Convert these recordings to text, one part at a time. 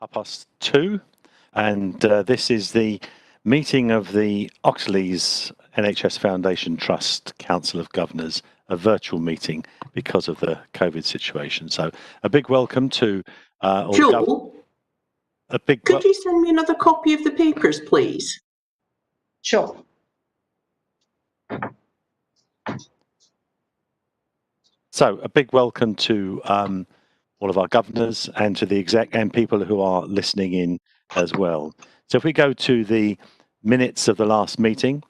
2:30, and this is the meeting of the Oxleas NHS Foundation Trust Council of Governors, a virtual meeting because of the COVID situation. So a big welcome to all Joel, could you send me another copy of the papers, please? Sure. So a big welcome to all of our governors and to the exec and people who are listening in as well. So if we go to the minutes of the last meeting,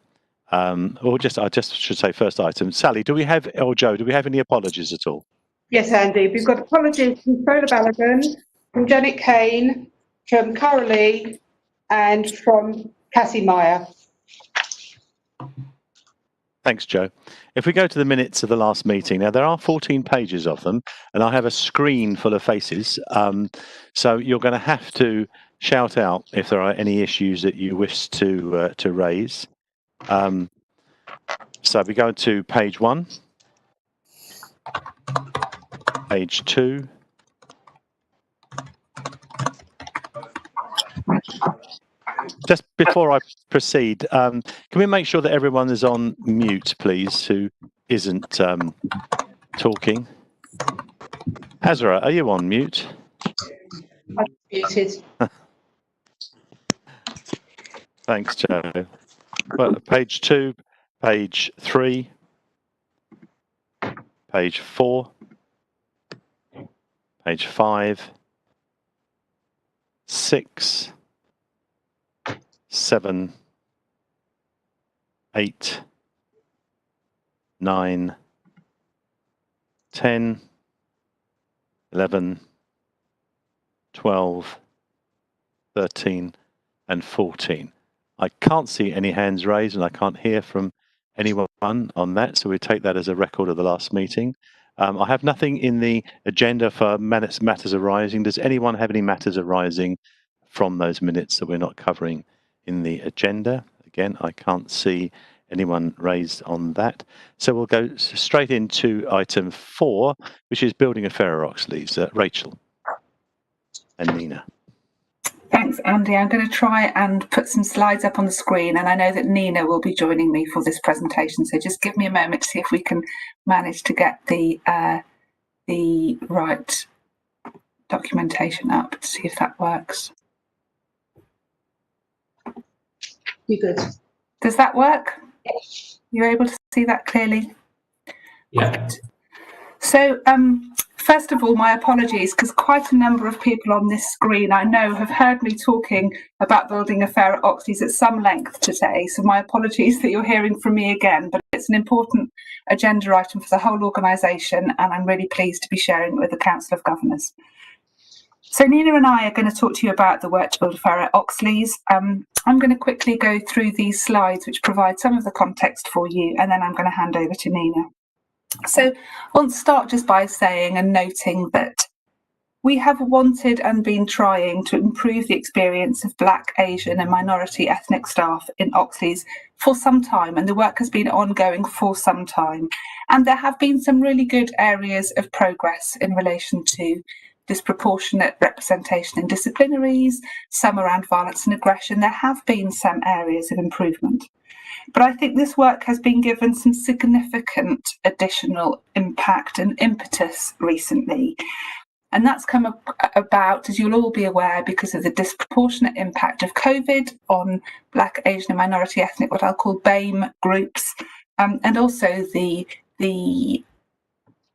I just should say first item. Sally, do we have, or Joe, do we have any apologies at all? Yes, Andy, we've got apologies from Fola Balagan, from Janet Kane, from Coralie, and from Cassie Meyer. Thanks, Joe. If we go to the minutes of the last meeting, now there are 14 pages of them, and I have a screen full of faces. So you're going to have to shout out if there are any issues that you wish to raise. So we go to page 1, page 2, just before I proceed, can we make sure that everyone is on mute, please, who isn't talking? Azra, are you on mute? I'm muted. Thanks, Joe. Well, page 2, page 3, page 4, page 5, 6, 7, 8, 9, 10, 11, 12, 13, and 14. I can't see any hands raised and I can't hear from anyone on that, so we take that as a record of the last meeting. I have nothing in the agenda for matters arising. Does anyone have any matters arising from those minutes that we're not covering in the agenda? Again, I can't see anyone raised on that. So we'll go straight into item 4, which is building a fairer Oxleas. Rachel and Nina. Thanks, Andy. I'm going to try and put some slides up on the screen, and I know that Nina will be joining me for this presentation. So just give me a moment to see if we can manage to get the right documentation up to see if that works. You good? Does that work? You're able to see that clearly? Yeah. So, first of all, my apologies, because quite a number of people on this screen I know have heard me talking about building a fairer Oxleas at some length today. So my apologies that you're hearing from me again, but it's an important agenda item for the whole organisation, and I'm really pleased to be sharing it with the Council of Governors. So Nina and I are going to talk to you about the work to build a fairer Oxleas. I'm going to quickly go through these slides which provide some of the context for you, and then I'm going to hand over to Nina. So I want to start just by saying and noting that we have wanted and been trying to improve the experience of Black, Asian and minority ethnic staff in Oxleas for some time, and the work has been ongoing for some time. And there have been some really good areas of progress in relation to disproportionate representation in disciplinaries, some around violence and aggression. There have been some areas of improvement. But I think this work has been given some significant additional impact and impetus recently. And that's come about, as you'll all be aware, because of the disproportionate impact of COVID on Black, Asian and minority ethnic, what I'll call BAME groups, and also the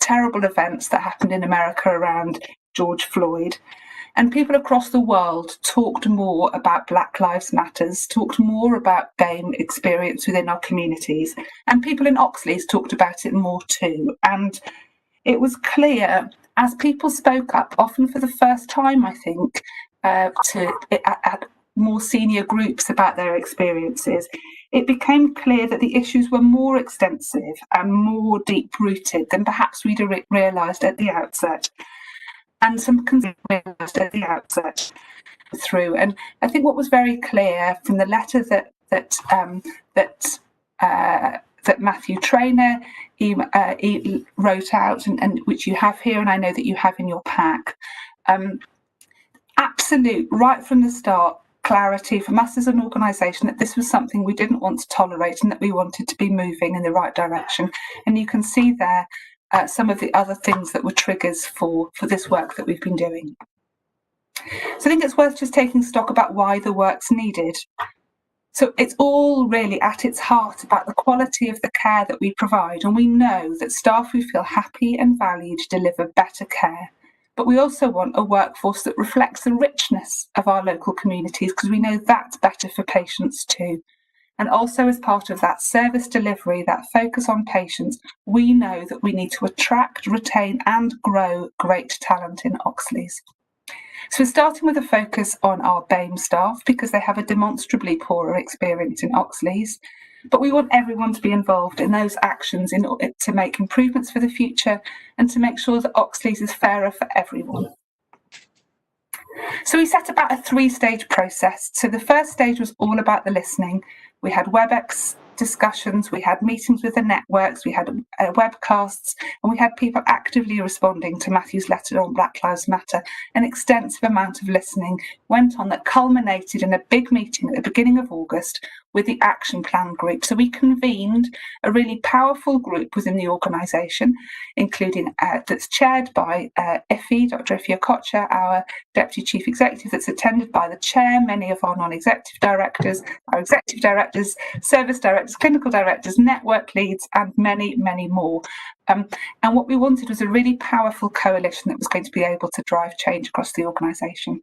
terrible events that happened in America around George Floyd. And people across the world talked more about Black Lives Matters, talked more about BAME experience within our communities, and people in Oxleas talked about it more too. And it was clear, as people spoke up, often for the first time, I think, at more senior groups about their experiences, it became clear that the issues were more extensive and more deep-rooted than perhaps we'd realised at the outset. And some concerns at the outset through. And I think what was very clear from the letter that Matthew Traynor he wrote out, and which you have here, and I know that you have in your pack, absolute, right from the start, clarity from us as an organisation that this was something we didn't want to tolerate and that we wanted to be moving in the right direction. And you can see there some of the other things that were triggers for this work that we've been doing. So I think it's worth just taking stock about why the work's needed. So it's all really at its heart about the quality of the care that we provide, and we know that staff who feel happy and valued deliver better care. But we also want a workforce that reflects the richness of our local communities, because we know that's better for patients too. And also as part of that service delivery, that focus on patients, we know that we need to attract, retain and grow great talent in Oxleas. So we're starting with a focus on our BAME staff because they have a demonstrably poorer experience in Oxleas. But we want everyone to be involved in those actions in order to make improvements for the future and to make sure that Oxleas is fairer for everyone. So we set about a 3-stage process. So the first stage was all about the listening. We had WebEx discussions, we had meetings with the networks, we had webcasts, and we had people actively responding to Matthew's letter on Black Lives Matter. An extensive amount of listening went on that culminated in a big meeting at the beginning of August with the Action Plan group. So we convened a really powerful group within the organisation, including that's chaired by Ife, Dr. Ife Okocha, our Deputy Chief Executive, that's attended by the Chair, many of our non-executive directors, our executive directors, service directors, clinical directors, network leads, and many, many more. And what we wanted was a really powerful coalition that was going to be able to drive change across the organisation.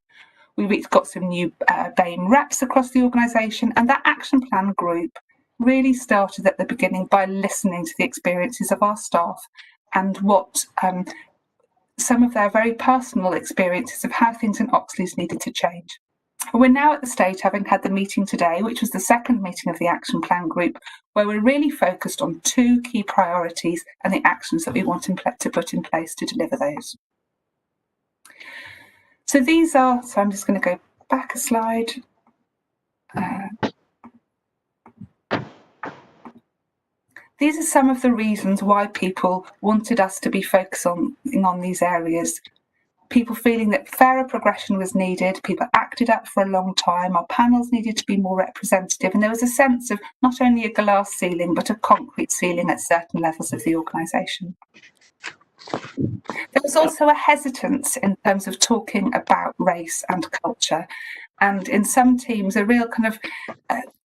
We got some new BAME reps across the organisation, and that action plan group really started at the beginning by listening to the experiences of our staff and what some of their very personal experiences of how things in Oxleas needed to change. We're now at the stage, having had the meeting today, which was the second meeting of the action plan group, where we're really focused on 2 key priorities and the actions that we want to put in place to deliver those. So these are, so I'm just going to go back a slide. These are some of the reasons why people wanted us to be focusing on these areas. People feeling that fairer progression was needed, people acted up for a long time, our panels needed to be more representative, and there was a sense of not only a glass ceiling, but a concrete ceiling at certain levels of the organisation. There was also a hesitance in terms of talking about race and culture, and in some teams a real kind of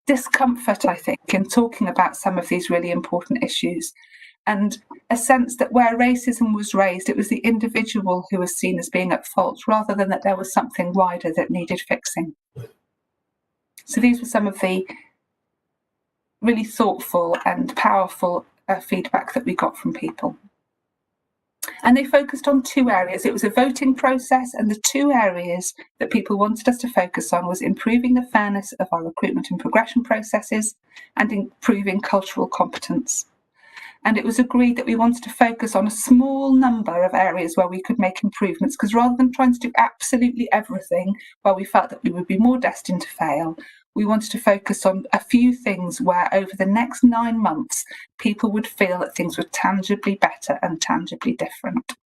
discomfort, I think, in talking about some of these really important issues, and a sense that where racism was raised, it was the individual who was seen as being at fault rather than that there was something wider that needed fixing. So these were some of the really thoughtful and powerful feedback that we got from people. And they focused on 2 areas. It was a voting process, and the 2 areas that people wanted us to focus on was improving the fairness of our recruitment and progression processes and improving cultural competence. And it was agreed that we wanted to focus on a small number of areas where we could make improvements, because rather than trying to do absolutely everything where we felt that we would be more destined to fail, we wanted to focus on a few things where over the next 9 months, people would feel that things were tangibly better and tangibly different.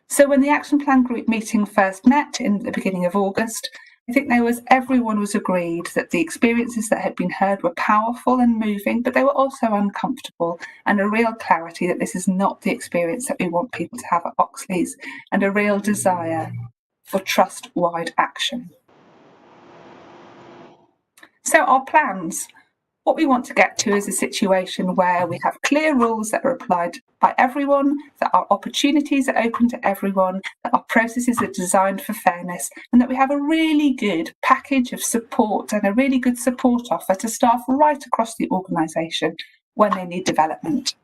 So when the Action Plan Group meeting first met in the beginning of August, I think everyone was agreed that the experiences that had been heard were powerful and moving, but they were also uncomfortable, and a real clarity that this is not the experience that we want people to have at Oxleas, and a real desire for trust-wide action. So our plans. What we want to get to is a situation where we have clear rules that are applied by everyone, that our opportunities are open to everyone, that our processes are designed for fairness, and that we have a really good package of support and a really good support offer to staff right across the organisation when they need development.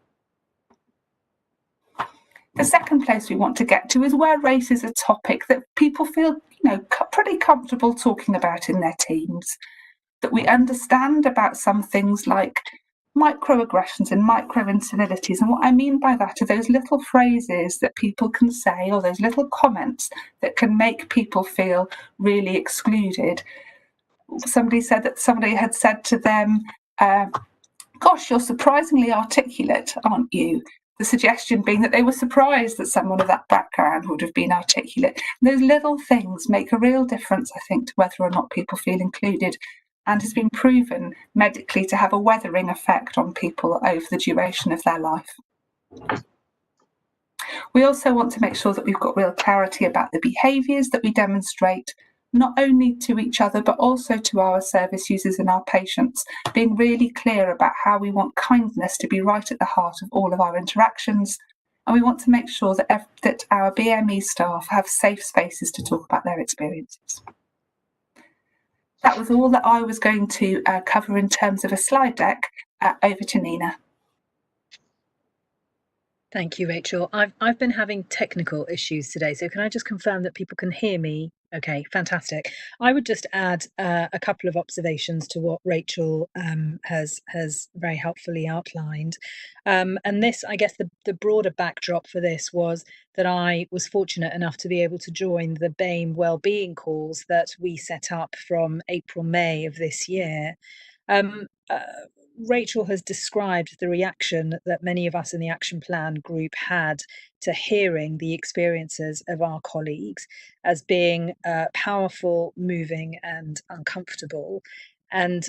The second place we want to get to is where race is a topic that people feel, pretty comfortable talking about in their teams. That we understand about some things like microaggressions and micro-incivilities. And what I mean by that are those little phrases that people can say, or those little comments that can make people feel really excluded. Somebody said that somebody had said to them, gosh, you're surprisingly articulate, aren't you? the suggestion being that they were surprised that someone of that background would have been articulate. Those little things make a real difference, I think, to whether or not people feel included, and has been proven medically to have a weathering effect on people over the duration of their life. We also want to make sure that we've got real clarity about the behaviours that we demonstrate, not only to each other, but also to our service users and our patients, being really clear about how we want kindness to be right at the heart of all of our interactions. And we want to make sure that, that our BME staff have safe spaces to talk about their experiences. That was all that I was going to cover in terms of a slide deck. Over to Nina. Thank you, Rachel. I've been having technical issues today, so can I just confirm that people can hear me? Okay, fantastic. I would just add a couple of observations to what Rachel has very helpfully outlined. And this, I guess, the broader backdrop for this was that I was fortunate enough to be able to join the BAME wellbeing calls that we set up from April, May of this year. Rachel has described the reaction that many of us in the Action Plan group had to hearing the experiences of our colleagues as being powerful, moving, and uncomfortable. And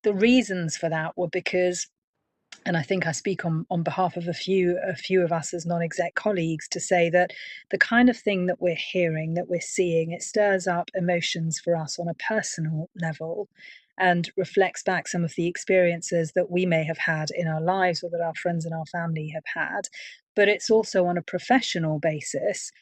the reasons for that were because, and I think I speak on behalf of a few of us as non-exec colleagues to say that the kind of thing that we're hearing, that we're seeing, it stirs up emotions for us on a personal level and reflects back some of the experiences that we may have had in our lives or that our friends and our family have had. But it's also on a professional basis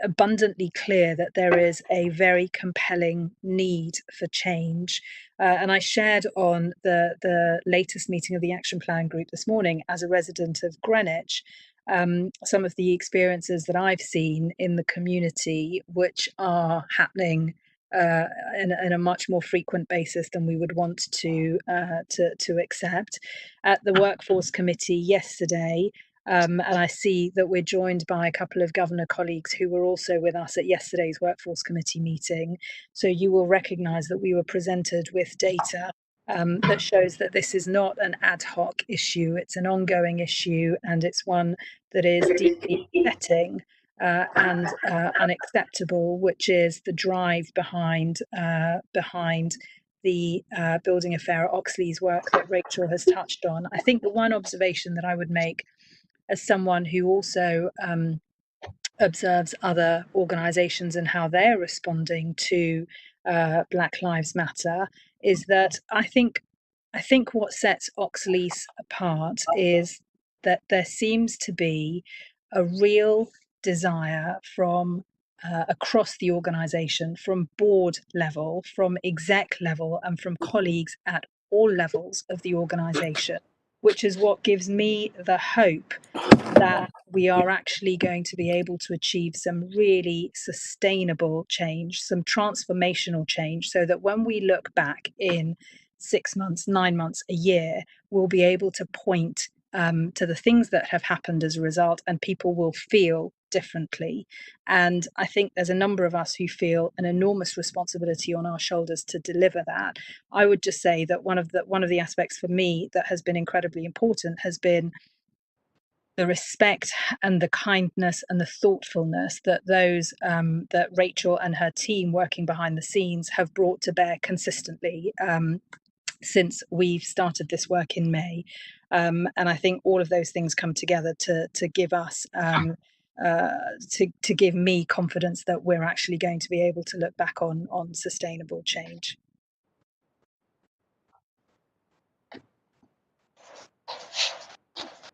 abundantly clear that there is a very compelling need for change. And I shared on the latest meeting of the Action Plan group this morning as a resident of Greenwich, some of the experiences that I've seen in the community, which are happening in a much more frequent basis than we would want to accept. At the Workforce Committee yesterday, and I see that we're joined by a couple of governor colleagues who were also with us at yesterday's Workforce Committee meeting. So you will recognise that we were presented with data that shows that this is not an ad hoc issue, it's an ongoing issue, and it's one that is deeply upsetting and unacceptable, which is the drive behind the building a fairer Oxleas work that Rachel has touched on. I think the one observation that I would make as someone who also observes other organisations and how they're responding to Black Lives Matter is that I think what sets Oxleas apart is that there seems to be a real desire from across the organisation, from board level, from exec level, and from colleagues at all levels of the organisation, which is what gives me the hope that we are actually going to be able to achieve some really sustainable change, some transformational change, so that when we look back in 6 months, 9 months, a year, we'll be able to point to the things that have happened as a result, and people will feel differently. And I think there's a number of us who feel an enormous responsibility on our shoulders to deliver that. I would just say that one of the aspects for me that has been incredibly important has been the respect and the kindness and the thoughtfulness that those that Rachel and her team working behind the scenes have brought to bear consistently since we've started this work in May. And I think all of those things come together to give us to give me confidence that we're actually going to be able to look back on sustainable change.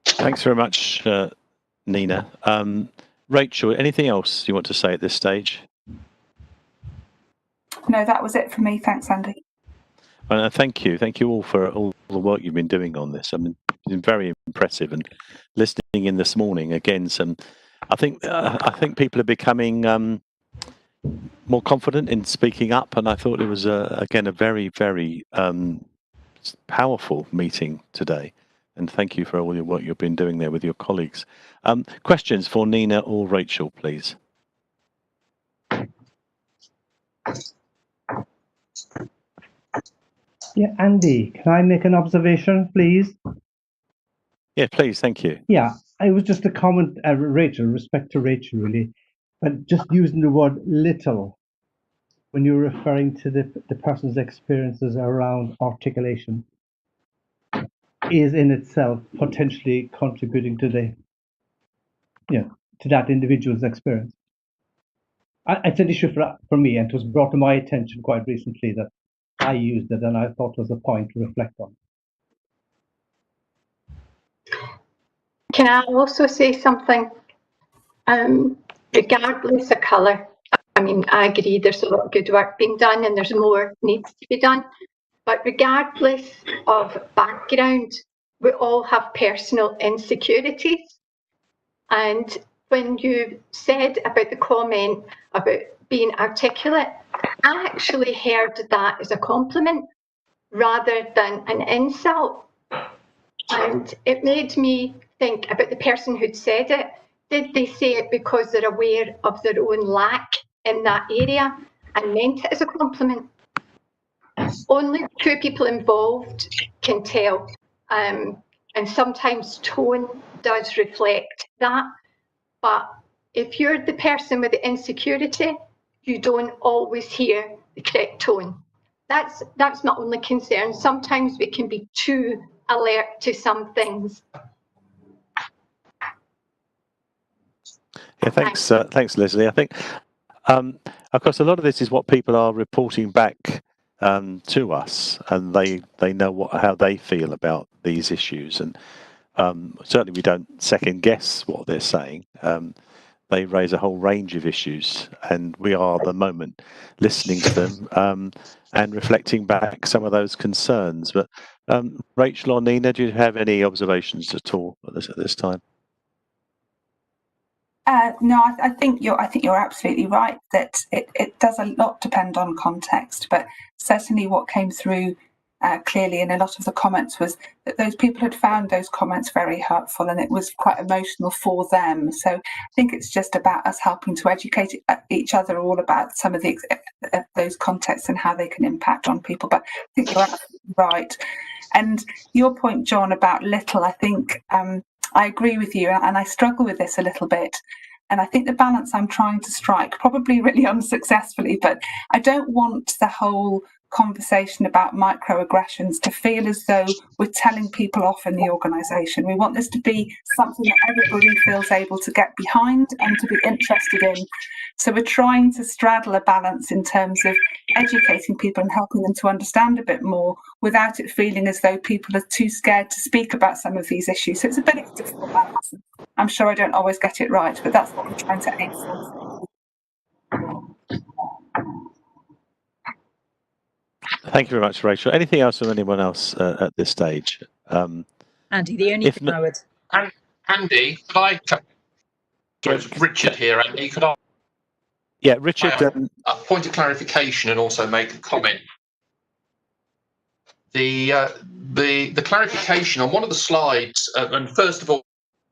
Thanks very much, Nina. Rachel, anything else you want to say at this stage? No, that was it for me. Thanks, Andy. Thank you all for all the work you've been doing on this. I mean, it's been very impressive, and listening in this morning again. I think people are becoming more confident in speaking up, and I thought it was again a very, very powerful meeting today. And thank you for all your work you've been doing there with your colleagues. Questions for Nina or Rachel, please. Yeah, Andy, can I make an observation, please? Yeah, please, thank you. Yeah, it was just a comment, Rachel, respect to Rachel, really, but just using the word little when you're referring to the person's experiences around articulation is in itself potentially contributing to to that individual's experience. It's an issue for me, and it was brought to my attention quite recently that I used it, and I thought was a point to reflect on. Can I also say something? Regardless of colour, I mean, I agree there's a lot of good work being done and there's more needs to be done. But regardless of background, we all have personal insecurities. And when you said about the comment about being articulate, I actually heard that as a compliment rather than an insult. And it made me think about the person who'd said it. Did they say it because they're aware of their own lack in that area and meant it as a compliment? Only two people involved can tell. And sometimes tone does reflect that. But if you're the person with the insecurity, you don't always hear the correct tone. That's my only concern. Sometimes we can be too alert to some things. Yeah, thanks, Leslie. I think, of course, a lot of this is what people are reporting back to us, and they know how they feel about these issues, and certainly we don't second guess what they're saying. They raise a whole range of issues, and we are at the moment listening to them and reflecting back some of those concerns. But Rachel or Nina, do you have any observations at all at this time? No, I think you're absolutely right that it does a lot depend on context, but certainly what came through clearly in a lot of the comments was that those people had found those comments very hurtful and it was quite emotional for them. So I think it's just about us helping to educate each other all about some of those contexts and how they can impact on people. But I think you're absolutely right. And your point, John, about little, I think I agree with you, and I struggle with this a little bit. And I think the balance I'm trying to strike, probably really unsuccessfully, but I don't want the whole conversation about microaggressions to feel as though we're telling people off in the organisation. We want this to be something that everybody feels able to get behind and to be interested in. So we're trying to straddle a balance in terms of educating people and helping them to understand a bit more without it feeling as though people are too scared to speak about some of these issues. So it's a bit of a difficult balance. I'm sure I don't always get it right, but that's what we're trying to aim for. Thank you very much, Rachel. Anything else from anyone else at this stage? Andy, the only thing I would... Andy, could I... It's Richard here, Andy. Could I... Yeah, Richard... a point of clarification and also make a comment. The clarification on one of the slides, and first of all,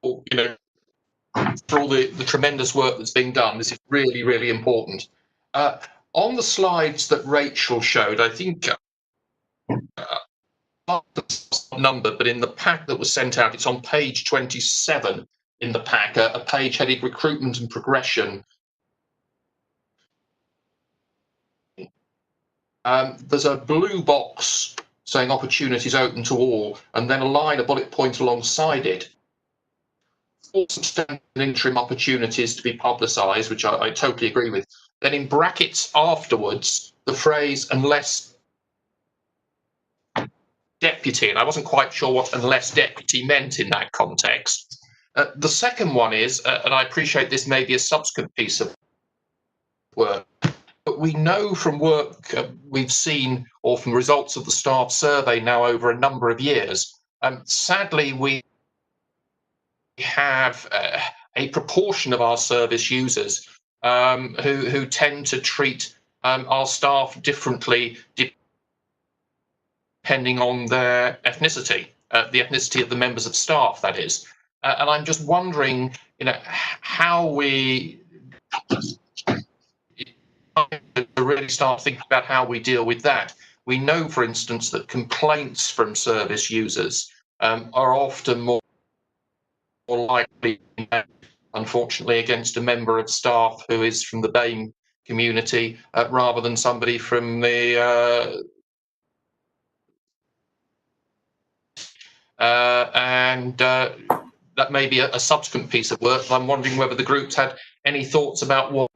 you know, for all the tremendous work that's being done, this is really, really important. On the slides that Rachel showed, I think not the number, but in the pack that was sent out, it's on page 27 in the pack, a page headed Recruitment and Progression. There's a blue box saying opportunities open to all, and then a line, a bullet point alongside it. All substantial interim opportunities to be publicised, which I totally agree with. Then in brackets afterwards, the phrase unless deputy, and I wasn't quite sure what unless deputy meant in that context. The second one is, and I appreciate this may be a subsequent piece of work, but we know from work we've seen, or from results of the staff survey now over a number of years, sadly we have a proportion of our service users who tend to treat our staff differently depending on their ethnicity, the ethnicity of the members of staff, that is. And I'm just wondering, you know, how we really start thinking about how we deal with that. We know, for instance, that complaints from service users are often more likely, unfortunately, against a member of staff who is from the BAME community rather than somebody from the that may be a subsequent piece of work. I'm wondering whether the group's had any thoughts about what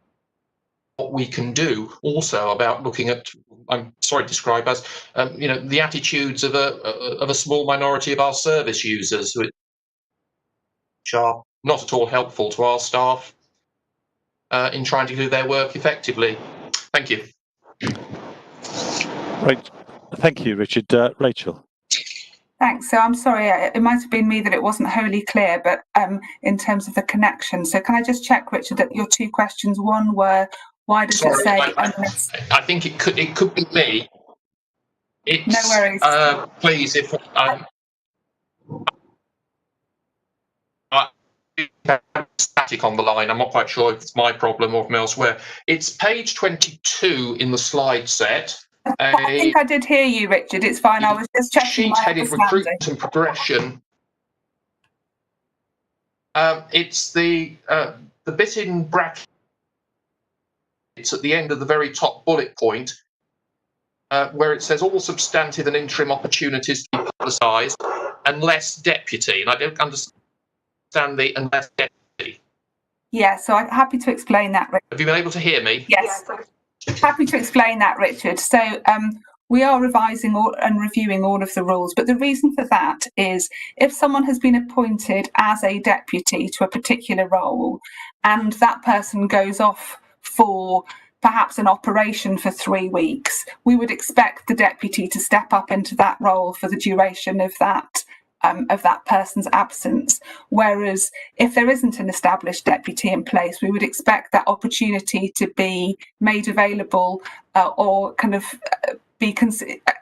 we can do also about looking at, I'm sorry to describe as, the attitudes of a small minority of our service users, which are not at all helpful to our staff in trying to do their work effectively. Thank you. Right. Thank you, Richard. Rachel. Thanks. So I'm sorry, it might have been me that it wasn't wholly clear, but in terms of the connection. So can I just check, Richard, that your two questions, one were, why does it say... I think it could be me. It's, no worries. Please, if I'm static on the line, I'm not quite sure if it's my problem or from elsewhere. It's page 22 in the slide set. I think I did hear you, Richard. It's fine. I was just checking. Sheet headed recruitment and progression. It's the bit in brackets. It's at the end of the very top bullet point, where it says all substantive and interim opportunities to be publicised, unless deputy. And I don't understand the unless deputy. Yeah, so I'm happy to explain that, Richard. Have you been able to hear me? Yes. Happy to explain that, Richard. So we are revising and reviewing all of the rules, but the reason for that is if someone has been appointed as a deputy to a particular role and that person goes off for perhaps an operation for 3 weeks, we would expect the deputy to step up into that role for the duration of that person's absence. Whereas if there isn't an established deputy in place, we would expect that opportunity to be made available or kind of be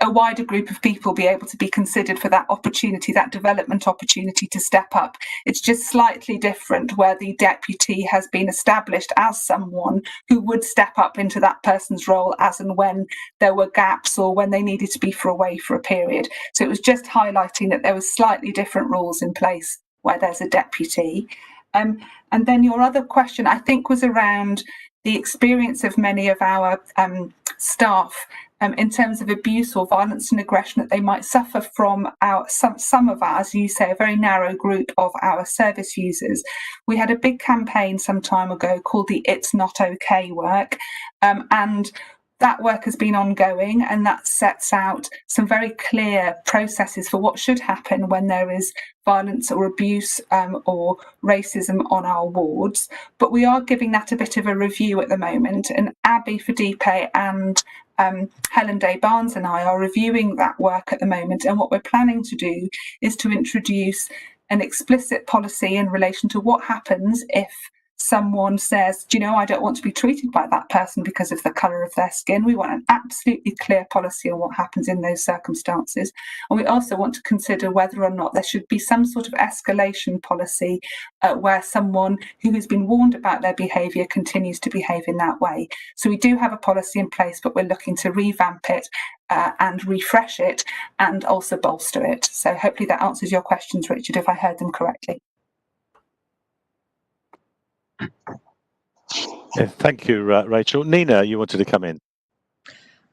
a wider group of people be able to be considered for that opportunity, that development opportunity to step up. It's just slightly different where the deputy has been established as someone who would step up into that person's role as and when there were gaps or when they needed to be away for a period. So it was just highlighting that there was slightly different rules in place where there's a deputy. And then your other question, I think, was around the experience of many of our staff in terms of abuse or violence and aggression that they might suffer from some of our, as you say, a very narrow group of our service users. We had a big campaign some time ago called the It's Not Okay work, and that work has been ongoing, and that sets out some very clear processes for what should happen when there is violence or abuse or racism on our wards. But we are giving that a bit of a review at the moment, and Abby Fadipe and Helen Day Barnes and I are reviewing that work at the moment, and what we're planning to do is to introduce an explicit policy in relation to what happens if someone says, do you know, I don't want to be treated by that person because of the colour of their skin. We want an absolutely clear policy on what happens in those circumstances. And we also want to consider whether or not there should be some sort of escalation policy where someone who has been warned about their behaviour continues to behave in that way. So we do have a policy in place, but we're looking to revamp it and refresh it and also bolster it. So hopefully that answers your questions, Richard, if I heard them correctly. Yeah, thank you, Rachel. Nina, you wanted to come in.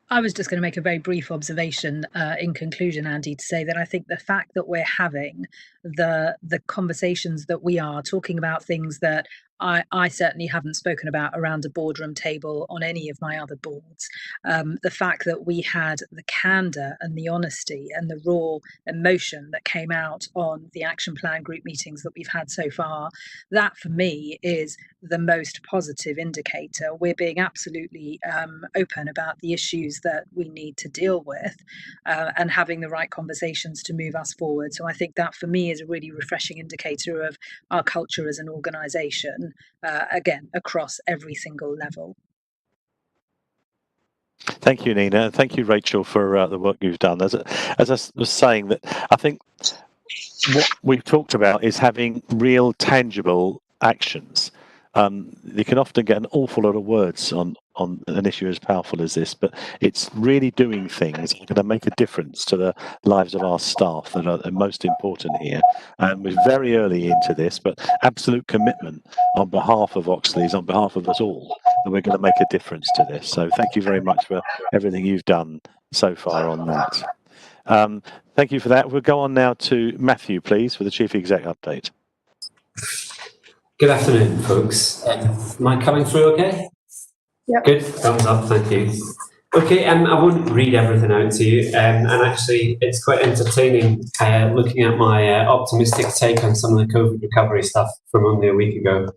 I was just going to make a very brief observation in conclusion, Andy, to say that I think the fact that we're having the conversations that we are talking about things that I certainly haven't spoken about around a boardroom table on any of my other boards. The fact that we had the candour and the honesty and the raw emotion that came out on the action plan group meetings that we've had so far, that for me is the most positive indicator. We're being absolutely open about the issues that we need to deal with and having the right conversations to move us forward. So I think that for me is a really refreshing indicator of our culture as an organisation. Again, across every single level. Thank you, Nina. Thank you, Rachel, for the work you've done. As I was saying, that I think what we've talked about is having real, tangible actions. You can often get an awful lot of words on on an issue as powerful as this, but it's really doing things that are going to make a difference to the lives of our staff that are most important here. And we're very early into this, but absolute commitment on behalf of Oxleas, on behalf of us all, that we're going to make a difference to this. So thank you very much for everything you've done so far on that. Thank you for that. We'll go on now to Matthew, please, for the Chief Exec update. Good afternoon, folks. Am I coming through okay? Yep. Good, thumbs up, thank you. Okay, I won't read everything out to you, and actually it's quite entertaining looking at my optimistic take on some of the COVID recovery stuff from only a week ago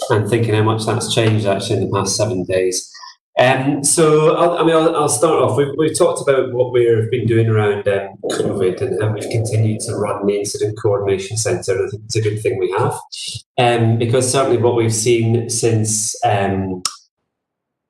and thinking how much that's changed actually in the past 7 days. So I'll start off. We've talked about what we've been doing around COVID and how we've continued to run the Incident Coordination Centre. I think it's a good thing we have, because certainly what we've seen since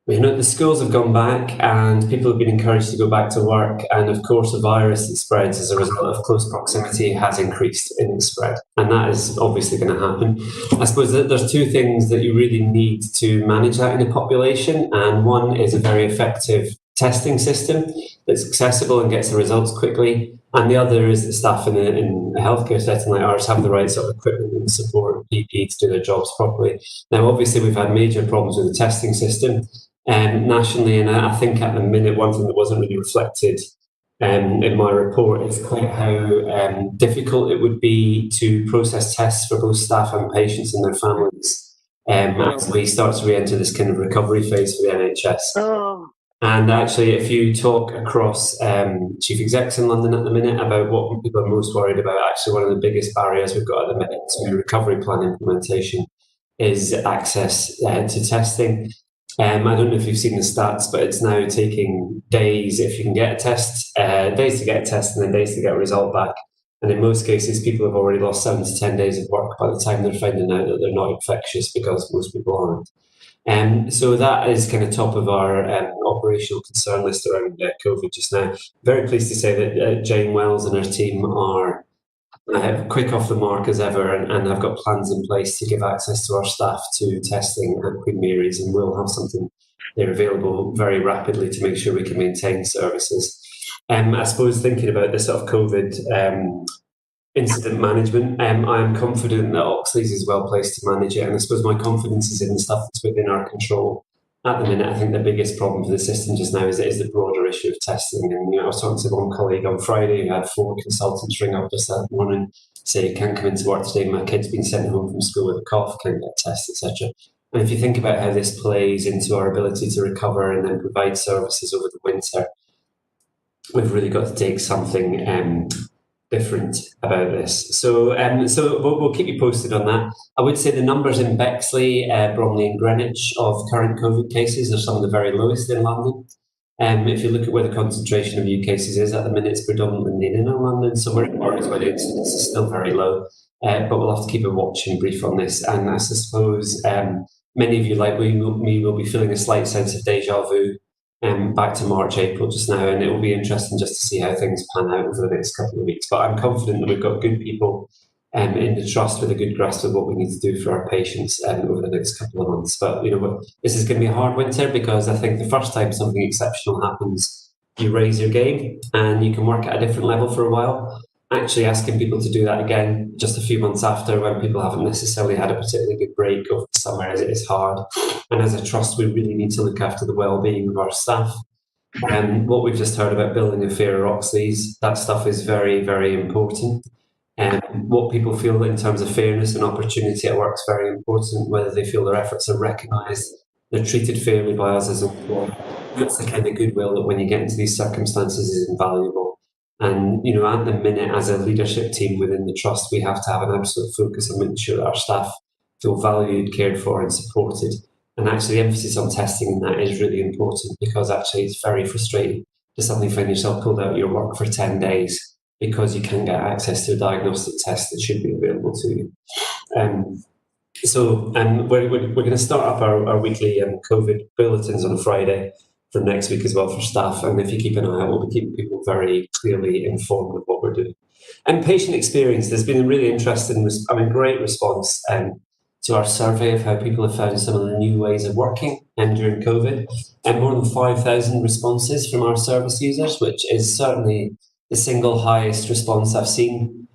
the schools have gone back and people have been encouraged to go back to work, and of course the virus that spreads as a result of close proximity has increased in its spread, and that is obviously going to happen. I suppose that there's two things that you really need to manage that in a population, and one is a very effective testing system that's accessible and gets the results quickly, and the other is the staff in a healthcare setting like ours have the right sort of equipment and support and PPE to do their jobs properly. Now obviously we've had major problems with the testing system nationally, and I think at the minute one thing that wasn't really reflected in my report is quite how difficult it would be to process tests for both staff and patients and their families as we start to re-enter this kind of recovery phase for the NHS. And actually, if you talk across chief execs in London at the minute about what people are most worried about, actually one of the biggest barriers we've got at the minute to recovery plan implementation is access to testing. I don't know if you've seen the stats, but it's now taking days if you can get a test, days to get a test and then days to get a result back. And in most cases, people have already lost 7 to 10 days of work by the time they're finding out that they're not infectious, because most people aren't. So that is kind of top of our operational concern list around COVID just now. Very pleased to say that Jane Wells and her team are quick off the mark as ever, and have got plans in place to give access to our staff to testing at Queen Mary's, and we'll have something there available very rapidly to make sure we can maintain services. I suppose thinking about this sort of COVID incident management, I'm confident that Oxleas is well placed to manage it, and I suppose my confidence is in the stuff that's within our control. At the minute, I think the biggest problem for the system just now is the broader issue of testing. And I was talking to one colleague on Friday who had 4 consultants ring up just that morning, say, can't come into work today, my kid's been sent home from school with a cough, can't get a test, etc. And if you think about how this plays into our ability to recover and then provide services over the winter, we've really got to take something different about this. So we'll keep you posted on that. I would say the numbers in Bexley, Bromley and Greenwich of current COVID cases are some of the very lowest in London. If you look at where the concentration of new cases is at the minute, it's predominantly in inner London, so we're worried where the incidence is still very low. But we'll have to keep a watching brief on this. And I suppose many of you, like me, will be feeling a slight sense of deja vu back to March, April just now, and it will be interesting just to see how things pan out over the next couple of weeks. But I'm confident that we've got good people in the trust with a good grasp of what we need to do for our patients over the next couple of months. But this is going to be a hard winter, because I think the first time something exceptional happens, you raise your game and you can work at a different level for a while. Actually asking people to do that again just a few months after, when people haven't necessarily had a particularly good break over the summer, is hard. And as a trust, we really need to look after the well-being of our staff. And what we've just heard about building a fairer Oxleas, that stuff is very, very important. And what people feel in terms of fairness and opportunity at work is very important, whether they feel their efforts are recognised, they're treated fairly by us as an employer. That's the kind of goodwill that when you get into these circumstances is invaluable. And, at the minute, as a leadership team within the trust, we have to have an absolute focus on making sure that our staff feel valued, cared for and supported. And actually the emphasis on testing in that is really important, because actually it's very frustrating to suddenly find yourself pulled out of your work for 10 days because you can't get access to a diagnostic test that should be available to you. We're going to start up our weekly COVID bulletins on a Friday for next week as well for staff. And if you keep an eye out, we'll be keeping people very clearly informed of what we're doing. And patient experience, there's been a really interesting, great response to our survey of how people have found some of the new ways of working during COVID, and more than 5,000 responses from our service users, which is certainly the single highest response I've seen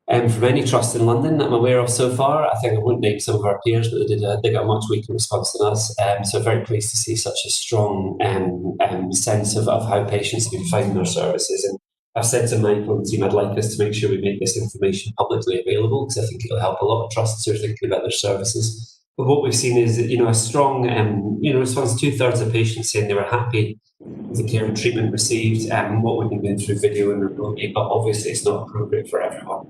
from any trust in London that I'm aware of so far. I think I won't name some of our peers, but they got a much weaker response than us. So very pleased to see such a strong sense of how patients have been finding our services. And I've said to Michael and the team, I'd like us to make sure we make this information publicly available, because I think it'll help a lot of trusts who are thinking about their services. But what we've seen is, a strong, response. 2/3 of patients saying they were happy with the care and treatment received, what we've been doing through video and remotely, but obviously it's not appropriate for everyone.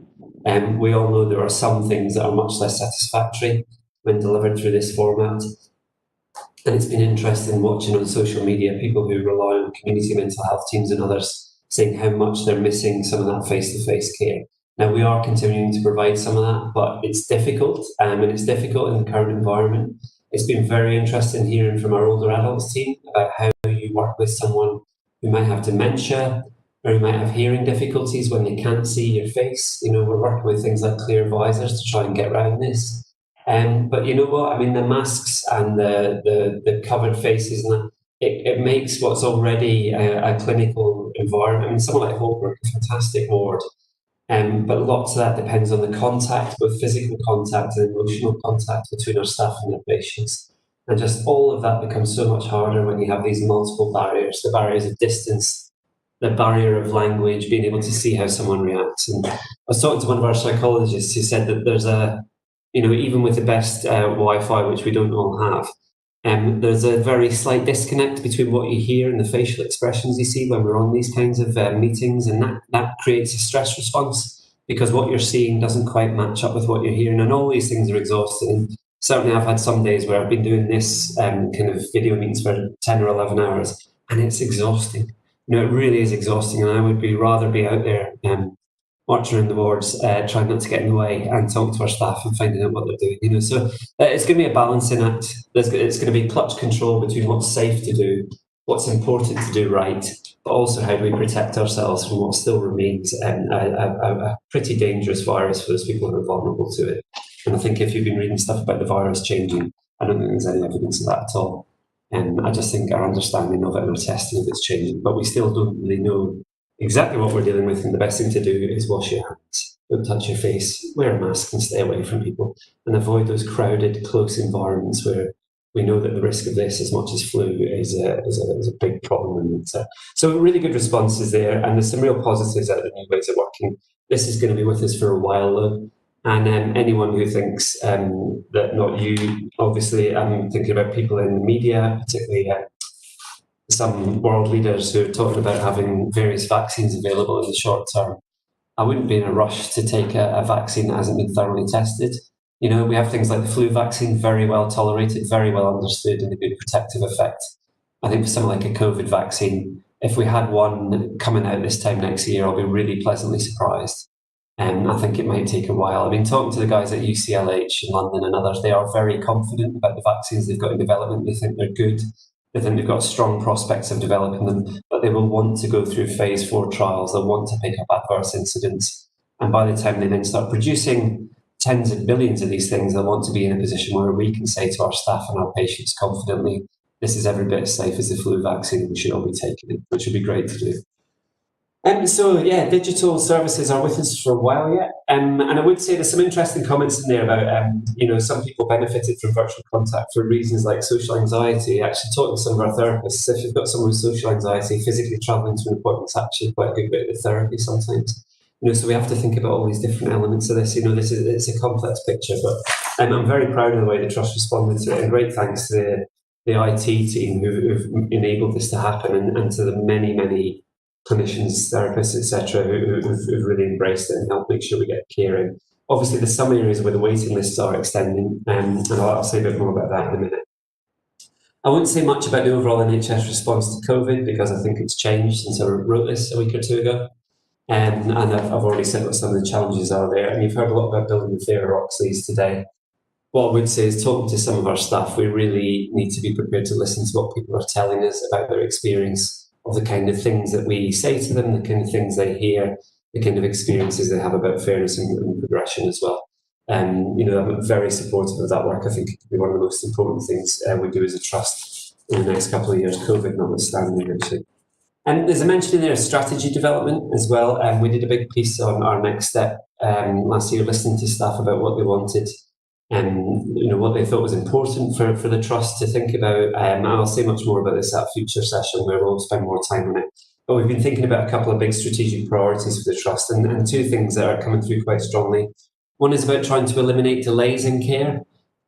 We all know there are some things that are much less satisfactory when delivered through this format. And it's been interesting watching on social media people who rely on community mental health teams and others saying how much they're missing some of that face-to-face care. Now, we are continuing to provide some of that, but it's difficult, and it's difficult in the current environment. It's been very interesting hearing from our older adults team about how you work with someone who might have dementia, or who might have hearing difficulties when they can't see your face. We're working with things like clear visors to try and get around this. But you know what? I mean, the masks and the covered faces, and that, it makes what's already a clinical environment. I mean, someone like Holbrook, a fantastic ward, but lots of that depends on the contact, both physical contact and emotional contact between our staff and their patients. And just all of that becomes so much harder when you have these multiple barriers, the barriers of distance, the barrier of language, being able to see how someone reacts. And I was talking to one of our psychologists who said that there's even with the best Wi-Fi, which we don't all have, there's a very slight disconnect between what you hear and the facial expressions you see when we're on these kinds of meetings, and that creates a stress response, because what you're seeing doesn't quite match up with what you're hearing, and all these things are exhausting. And certainly I've had some days where I've been doing this kind of video meetings for 10 or 11 hours, and it's exhausting. It really is exhausting, and I would rather be out there marching around the wards, trying not to get in the way, and talking to our staff and finding out what they're doing. So it's going to be a balancing act. It's going to be clutch control between what's safe to do, what's important to do right, but also how do we protect ourselves from what still remains a pretty dangerous virus for those people who are vulnerable to it. And I think if you've been reading stuff about the virus changing, I don't think there's any evidence of that at all. And I just think our understanding of it and our testing of it's changing, but we still don't really know exactly what we're dealing with. And the best thing to do is wash your hands, don't touch your face, wear a mask and stay away from people, and avoid those crowded, close environments where we know that the risk of this, as much as flu, is a big problem. And so really good responses there, and there's some real positives out of the new ways of working. This is going to be with us for a while though. And anyone who thinks that not you, obviously I'm thinking about people in the media, particularly some world leaders who are talking about having various vaccines available in the short term. I wouldn't be in a rush to take a vaccine that hasn't been thoroughly tested. We have things like the flu vaccine, very well tolerated, very well understood, and a good protective effect. I think for something like a COVID vaccine, if we had one coming out this time next year, I'll be really pleasantly surprised. I think it might take a while. I mean, talking to the guys at UCLH in London and others, they are very confident about the vaccines they've got in development. They think they're good. They think they've got strong prospects of developing them, but they will want to go through phase 4 trials. They'll want to pick up adverse incidents. And by the time they then start producing tens of billions of these things, they'll want to be in a position where we can say to our staff and our patients confidently, this is every bit as safe as the flu vaccine. We should all be taking it, which would be great to do. Digital services are with us for a while yet. And I would say there's some interesting comments in there about, some people benefited from virtual contact for reasons like social anxiety. Actually, talking to some of our therapists, if you've got someone with social anxiety, physically travelling to an appointment is actually quite a good bit of therapy sometimes. So we have to think about all these different elements of this. It's a complex picture, but I'm very proud of the way the Trust responded to it, and great thanks to the IT team who've enabled this to happen, and to the many, many clinicians, therapists, etc., who've really embraced it and helped make sure we get care in. Obviously, there's some areas where the waiting lists are extending, and I'll say a bit more about that in a minute. I won't say much about the overall NHS response to COVID because I think it's changed since I wrote this a week or two ago. And I've already said what some of the challenges are there. And you've heard a lot about building fairer Oxleas today. What I would say is, talking to some of our staff, we really need to be prepared to listen to what people are telling us about their experience of the kind of things that we say to them, the kind of things they hear, the kind of experiences they have about fairness and progression as well. I'm very supportive of that work. I think it could be one of the most important things we do as a trust in the next couple of years, COVID notwithstanding, actually. And there's a mention in there of strategy development as well. We did a big piece on our next step last year, listening to staff about what they wanted and what they thought was important for the trust to think about. I'll say much more about this at a future session where we'll spend more time on it. But we've been thinking about a couple of big strategic priorities for the trust, and two things that are coming through quite strongly. One is about trying to eliminate delays in care.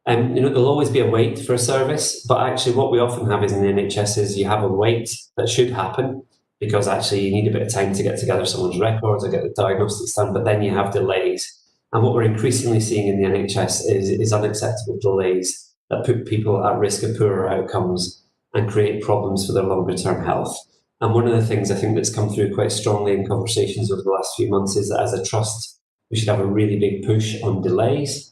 There'll always be a wait for a service, but actually what we often have is in the NHS is you have a wait that should happen because actually you need a bit of time to get together someone's records or get the diagnostics done, but then you have delays. And what we're increasingly seeing in the NHS is unacceptable delays that put people at risk of poorer outcomes and create problems for their longer term health. And one of the things I think that's come through quite strongly in conversations over the last few months is that as a trust, we should have a really big push on delays.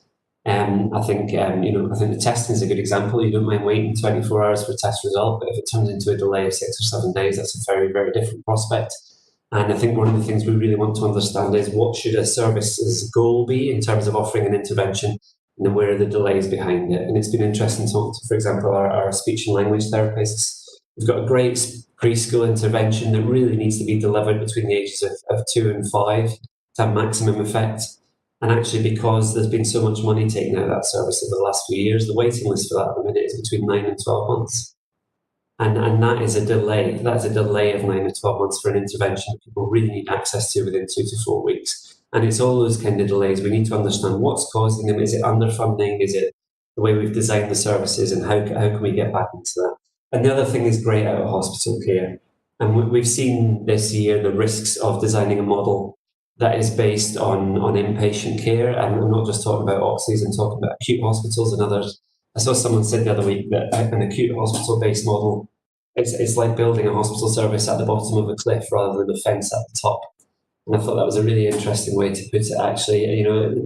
I think the testing is a good example. You don't mind waiting 24 hours for a test result, but if it turns into a delay of 6 or 7 days, that's a very, very different prospect. And I think one of the things we really want to understand is what should a service's goal be in terms of offering an intervention, and then where are the delays behind it. And it's been interesting to talk to, for example, our speech and language therapists. We've got a great preschool intervention that really needs to be delivered between the ages of 2 and 5 to have maximum effect. And actually, because there's been so much money taken out of that service over the last few years, the waiting list for that at the minute is between 9 and 12 months. And that is a delay. That's a delay of 9 to 12 months for an intervention that people really need access to within 2 to 4 weeks. And it's all those kind of delays. We need to understand what's causing them. Is it underfunding? Is it the way we've designed the services? And how can we get back into that? And the other thing is great out of hospital care. And we've seen this year the risks of designing a model that is based on inpatient care. And I'm not just talking about Oxleas, I'm talking about acute hospitals and others. I saw someone said the other week that an acute hospital-based model, it's like building a hospital service at the bottom of a cliff rather than a fence at the top. And I thought that was a really interesting way to put it, actually.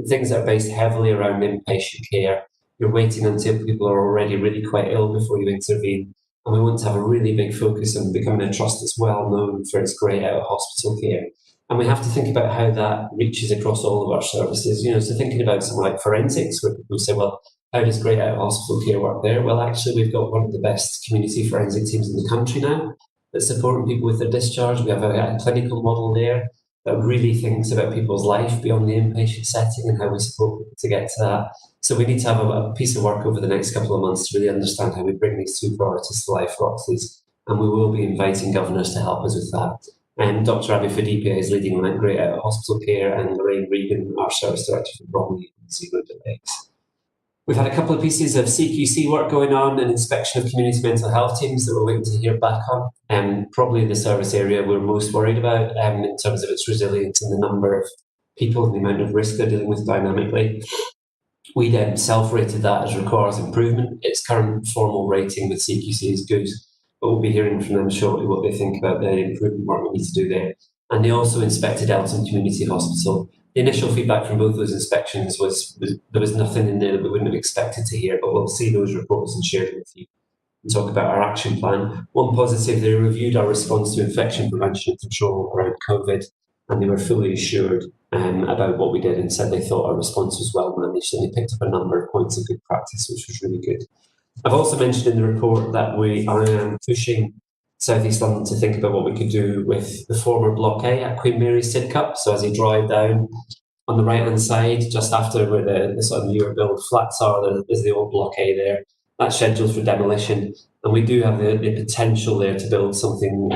Things that are based heavily around inpatient care, you're waiting until people are already really quite ill before you intervene. And we want to have a really big focus on becoming a trust that's well known for its great out-of-hospital care. And we have to think about how that reaches across all of our services. So thinking about something like forensics, where people say, well, how does great out-of-hospital care work there? Well, actually, we've got one of the best community forensic teams in the country now that's supporting people with their discharge. We have a clinical model there that really thinks about people's life beyond the inpatient setting and how we support people to get to that. So we need to have a piece of work over the next couple of months to really understand how we bring these two priorities to life for Oxleas. And we will be inviting governors to help us with that. And Dr. Abby Fadipia is leading on that great out-of-hospital care, and Lorraine Regan, our service director for Bromley and Zero Delays. We've had a couple of pieces of CQC work going on, an inspection of community mental health teams that we're waiting to hear back on. Probably the service area we're most worried about in terms of its resilience and the number of people and the amount of risk they're dealing with dynamically. We then self-rated that as requires improvement. Its current formal rating with CQC is good, but we'll be hearing from them shortly what they think about the improvement work we need to do there. And they also inspected Elton Community Hospital. The initial feedback from both those inspections was there was nothing in there that we wouldn't have expected to hear, but we'll see those reports and share them with you and talk about our action plan. One positive, they reviewed our response to infection prevention and control around COVID, and they were fully assured about what we did and said they thought our response was well managed, and they picked up a number of points of good practice, which was really good. I've also mentioned in the report that I am pushing South East London to think about what we could do with the former Block A at Queen Mary's Sidcup. So as you drive down on the right-hand side, just after where the sort of newer build flats are, there's the old Block A there. That's scheduled for demolition. And we do have the potential there to build something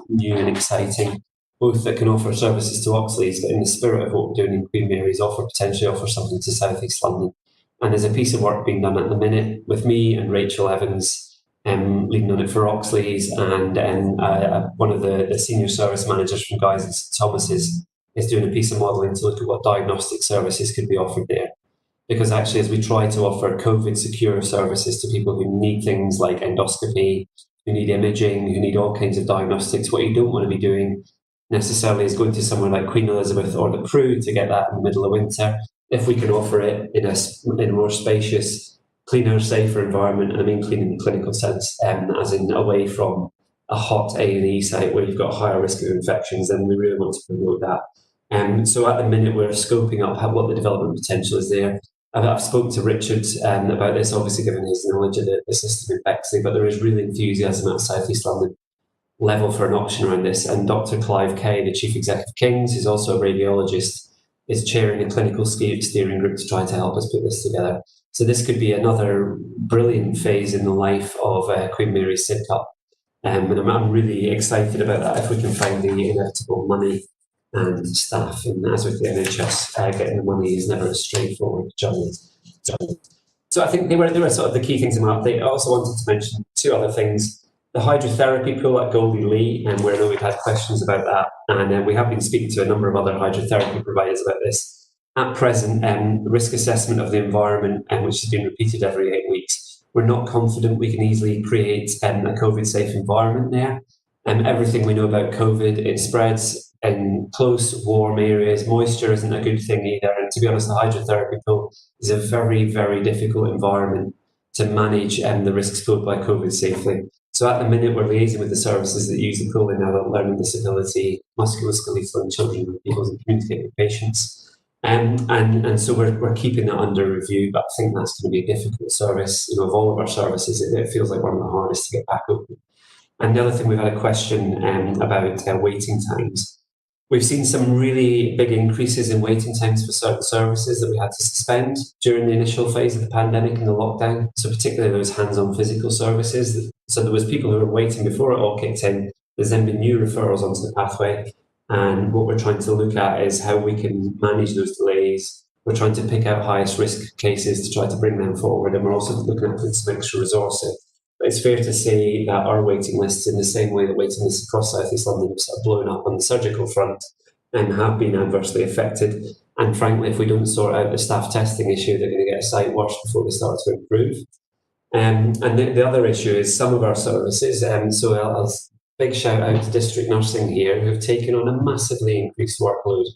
new and exciting, both that can offer services to Oxleas, but in the spirit of what we're doing in Queen Mary's, potentially offer something to South East London. And there's a piece of work being done at the minute with me and Rachel Evans leading on it for Oxleas, and one of the senior service managers from Guy's and St Thomas's is doing a piece of modelling to look at what diagnostic services could be offered there. Because actually, as we try to offer COVID-secure services to people who need things like endoscopy, who need imaging, who need all kinds of diagnostics, what you don't want to be doing necessarily is going to somewhere like Queen Elizabeth or the Crew to get that in the middle of winter. If we can offer it in a more spacious, cleaner, safer environment, and I mean clean in the clinical sense, as in away from a hot A&E site where you've got a higher risk of infections, then we really want to promote that. So at the minute, we're scoping up what the development potential is there. I've spoken to Richard about this, obviously given his knowledge of the system in Bexley, but there is real enthusiasm at South East London level for an option around this. And Dr. Clive Kay, the Chief Executive of King's, who's also a radiologist, is chairing a clinical steering group to try to help us put this together. So this could be another brilliant phase in the life of Queen Mary Sidcup. And I'm really excited about that if we can find the inevitable money and staff. And as with the NHS, getting the money is never a straightforward journey. So I think they were sort of the key things in my update. I also wanted to mention two other things. The hydrotherapy pool at Goldie Lee, and where I know we've had questions about that, and we have been speaking to a number of other hydrotherapy providers about this. At present, risk assessment of the environment, which has been repeated every 8 weeks, we're not confident we can easily create a COVID-safe environment there. Everything we know about COVID, it spreads in close, warm areas. Moisture isn't a good thing either. And to be honest, the hydrotherapy pool is a very, very difficult environment to manage the risks posed by COVID safely. So at the minute, we're liaising with the services that use the pool in adult learning disability, musculoskeletal and children with people and communicating patients. And so we're keeping that under review, but I think that's going to be a difficult service. Of all of our services, it feels like one of the hardest to get back open. And the other thing, we've had a question about waiting times. We've seen some really big increases in waiting times for certain services that we had to suspend during the initial phase of the pandemic and the lockdown. So particularly those hands-on physical services. So there was people who were waiting before it all kicked in. There's then been new referrals onto the pathway. And what we're trying to look at is how we can manage those delays. We're trying to pick out highest risk cases to try to bring them forward. And we're also looking at putting some extra resources. But it's fair to say that our waiting lists, in the same way that waiting lists across South East London have blown up on the surgical front and have been adversely affected. And frankly, if we don't sort out the staff testing issue, they're going to get a sight worse before they start to improve. And the other issue is some of our services. So I'll big shout out to district nursing here, who have taken on a massively increased workload.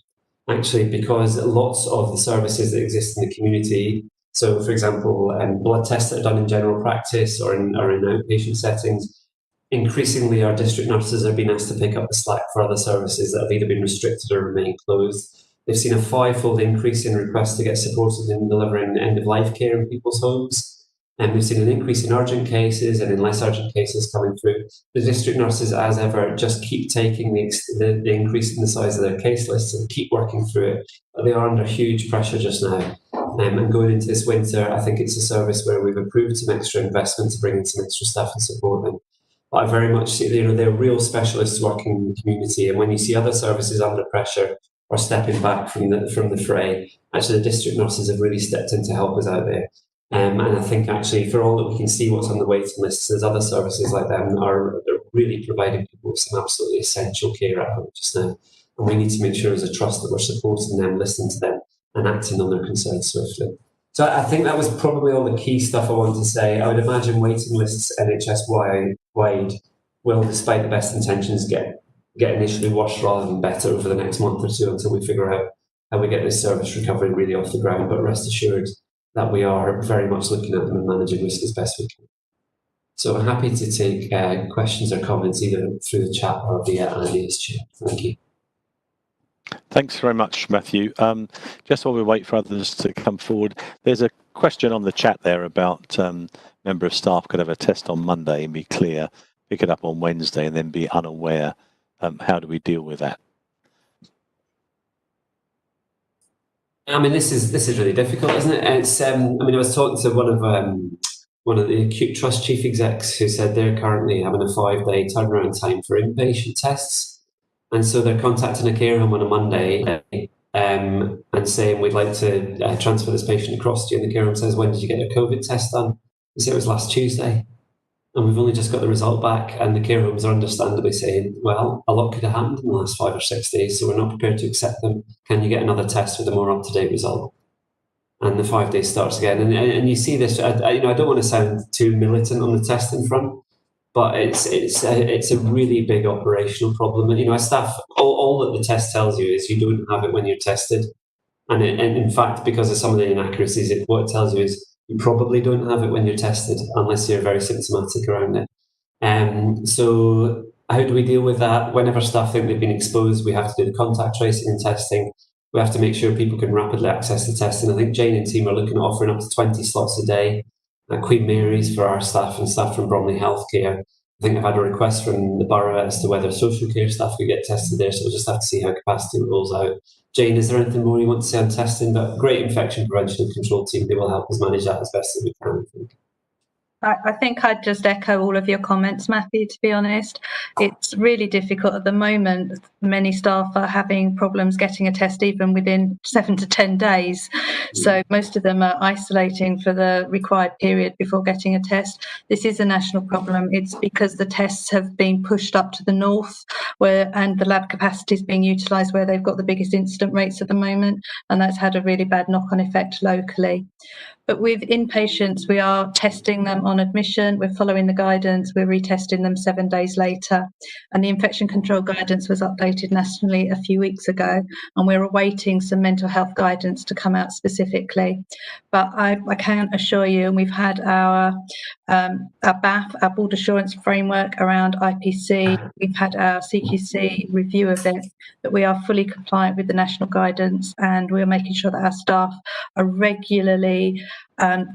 Actually, because lots of the services that exist in the community, so for example, blood tests that are done in general practice or in outpatient settings, increasingly our district nurses are being asked to pick up the slack for other services that have either been restricted or remain closed. They've seen a fivefold increase in requests to get supported in delivering end-of-life care in people's homes. And we've seen an increase in urgent cases and in less urgent cases coming through. The district nurses, as ever, just keep taking the increase in the size of their case lists and keep working through it. But they are under huge pressure just now. And going into this winter, I think it's a service where we've approved some extra investment to bring in some extra staff and support them. But I very much see, they're real specialists working in the community. And when you see other services under pressure or stepping back from the fray, actually the district nurses have really stepped in to help us out there. And I think actually, for all that we can see what's on the waiting lists, there's other services like them they're really providing people with some absolutely essential care at home just now. And we need to make sure as a trust that we're supporting them, listening to them, and acting on their concerns swiftly. So I think that was probably all the key stuff I wanted to say. I would imagine waiting lists NHS-wide will, despite the best intentions, get initially worse rather than better over the next month or two until we figure out how we get this service recovery really off the ground. But rest assured that we are very much looking at them and managing risk as best we can. So I'm happy to take questions or comments either through the chat or via Andy's chair. Thank you. Thanks very much, Matthew. Just while we wait for others to come forward, there's a question on the chat there about member of staff could have a test on Monday and be clear, pick it up on Wednesday and then be unaware. How do we deal with that? I mean, this is really difficult, isn't it? It's I was talking to one of the acute trust chief execs who said they're currently having a 5-day turnaround time for inpatient tests, and so they're contacting a care home on a Monday and saying we'd like to transfer this patient across to you. And the care home says, when did you get your COVID test done? They say it was last Tuesday, and we've only just got the result back. And the care homes are understandably saying, well, a lot could have happened in the last 5 or 6 days, so we're not prepared to accept them. Can you get another test with a more up-to-date result? And the 5 days starts again. And you see this, I don't want to sound too militant on the testing front, but it's a really big operational problem. And, as staff, all that the test tells you is you don't have it when you're tested. And in fact, because of some of the inaccuracies, what it tells you is you probably don't have it when you're tested unless you're very symptomatic around it. So how do we deal with that? Whenever staff think they've been exposed, we have to do the contact tracing and testing. we have to make sure people can rapidly access the test. And I think Jane and team are looking at offering up to 20 slots a day at Queen Mary's for our staff and staff from Bromley Healthcare. I think I've had a request from the borough as to whether social care staff could get tested there, so we'll just have to see how capacity rolls out. Jane, is there anything more you want to say on testing? But great infection prevention and control team, they will help us manage that as best as we can, I think. I think I'd just echo all of your comments, Matthew, to be honest. It's really difficult at the moment. Many staff are having problems getting a test even within 7 to 10 days. So most of them are isolating for the required period before getting a test. This is a national problem. It's because the tests have been pushed up to the north and the lab capacity is being utilised where they've got the biggest incident rates at the moment. And that's had a really bad knock-on effect locally. But with inpatients, we are testing them on admission. We're following the guidance. We're retesting them 7 days later. And the infection control guidance was updated nationally a few weeks ago. And we're awaiting some mental health guidance to come out specifically. But I can assure you, and we've had our BAF, our Board Assurance Framework around IPC. We've had our CQC review of it, that we are fully compliant with the national guidance, and we're making sure that our staff are regularly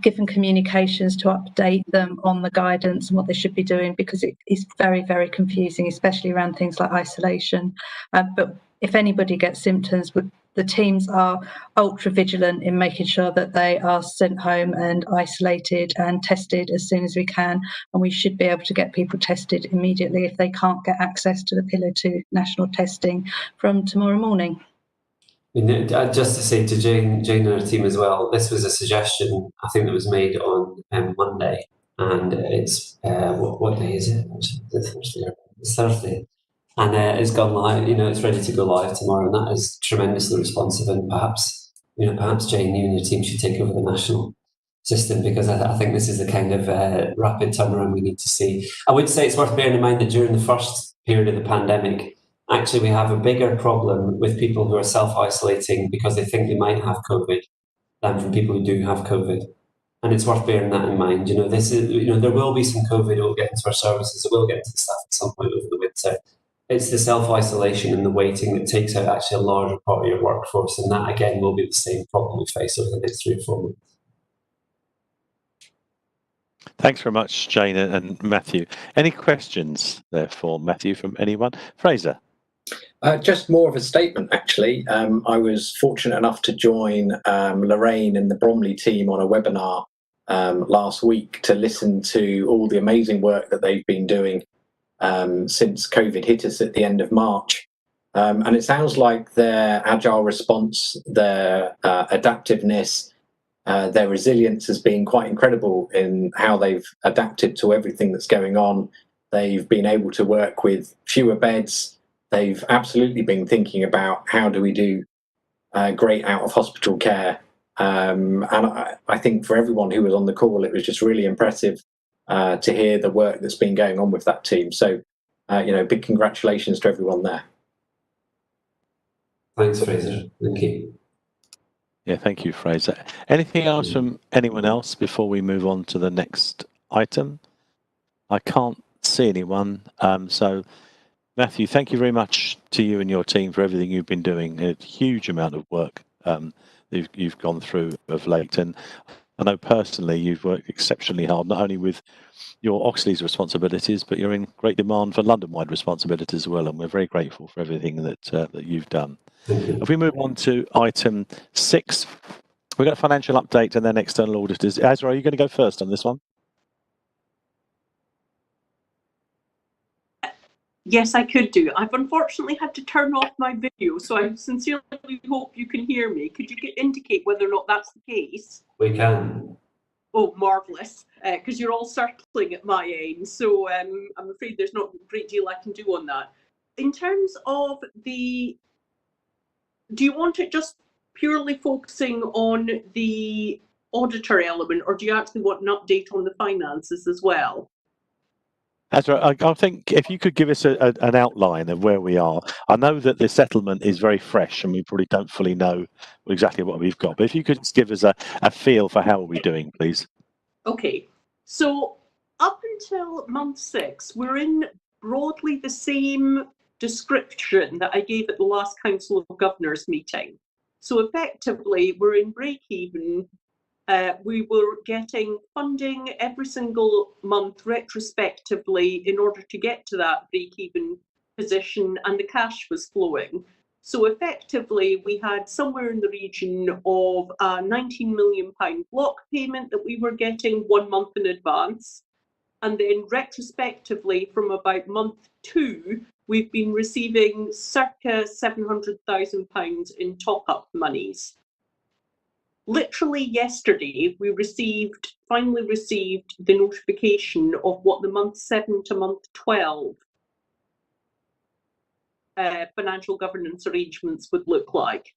given communications to update them on the guidance and what they should be doing, because it is very, very confusing, especially around things like isolation. But if anybody gets symptoms, the teams are ultra vigilant in making sure that they are sent home and isolated and tested as soon as we can. And we should be able to get people tested immediately if they can't get access to the Pillar 2 national testing from tomorrow morning. Just to say to Jane and her team as well, this was a suggestion I think that was made on Monday, and it's what day is it? It's Thursday, and it's gone live. It's ready to go live tomorrow, and that is tremendously responsive. And perhaps Jane, you and your team should take over the national system, because I think this is the kind of rapid turnaround we need to see. I would say it's worth bearing in mind that during the first period of the pandemic, actually, we have a bigger problem with people who are self-isolating because they think they might have COVID than from people who do have COVID. And it's worth bearing that in mind. This is, there will be some COVID, it will get into our services, it will get into the staff at some point over the winter. It's the self-isolation and the waiting that takes out actually a larger part of your workforce. And that, again, will be the same problem we face over the next 3 or 4 months. Thanks very much, Jane and Matthew. Any questions there for Matthew from anyone? Fraser? Just more of a statement, actually. I was fortunate enough to join Lorraine and the Bromley team on a webinar last week to listen to all the amazing work that they've been doing since COVID hit us at the end of March. And it sounds like their agile response, their adaptiveness, their resilience has been quite incredible in how they've adapted to everything that's going on. They've been able to work with fewer beds. They've absolutely been thinking about how do we do great out-of-hospital care. And I think for everyone who was on the call, it was just really impressive to hear the work that's been going on with that team. So, big congratulations to everyone there. Thanks, Fraser. Thank you. Yeah, thank you, Fraser. Anything else from anyone else before we move on to the next item? I can't see anyone. So, Matthew, thank you very much to you and your team for everything you've been doing. A huge amount of work you've gone through of late. And I know personally you've worked exceptionally hard, not only with your Oxleas responsibilities, but you're in great demand for London-wide responsibilities as well. And we're very grateful for everything that you've done. If we move on to item 6, we've got a financial update and then external auditors. Ezra, are you going to go first on this one? Yes, I could do. I've unfortunately had to turn off my video, so I sincerely hope you can hear me. Could you indicate whether or not that's the case? We can. Oh, marvellous, because you're all circling at my end, so I'm afraid there's not a great deal I can do on that. In terms of do you want it just purely focusing on the auditor element, or do you actually want an update on the finances as well? Ezra, I think if you could give us an outline of where we are. I know that the settlement is very fresh and we probably don't fully know exactly what we've got, but if you could just give us a feel for how are we doing, please. Okay, so up until month 6, we're in broadly the same description that I gave at the last Council of Governors meeting. So effectively, we're in break even. We were getting funding every single month retrospectively in order to get to that break even position, and the cash was flowing. So effectively, we had somewhere in the region of a £19 million block payment that we were getting 1 month in advance. And then retrospectively, from about month 2, we've been receiving circa £700,000 in top-up monies. Literally yesterday, we finally received the notification of what the month 7 to month 12 financial governance arrangements would look like.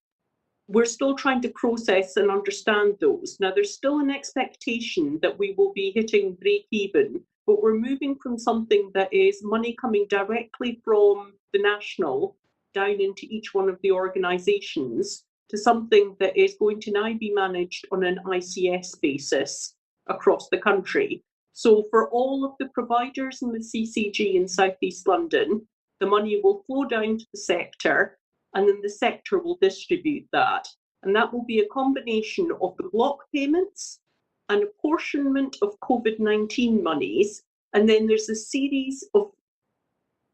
We're still trying to process and understand those. Now, there's still an expectation that we will be hitting break even, but we're moving from something that is money coming directly from the national down into each one of the organisations to something that is going to now be managed on an ICS basis across the country. So for all of the providers in the CCG in South East London, the money will flow down to the sector, and then the sector will distribute that. And that will be a combination of the block payments, an apportionment of COVID-19 monies, and then there's a series of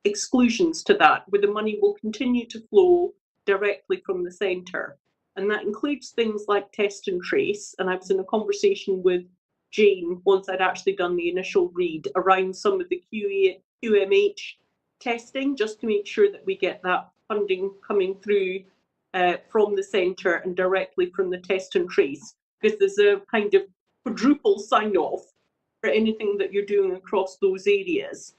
exclusions to that, where the money will continue to flow directly from the centre. And that includes things like test and trace. And I was in a conversation with Jane once I'd actually done the initial read around some of the QMH testing, just to make sure that we get that funding coming through from the centre and directly from the test and trace, because there's a kind of quadruple sign-off for anything that you're doing across those areas.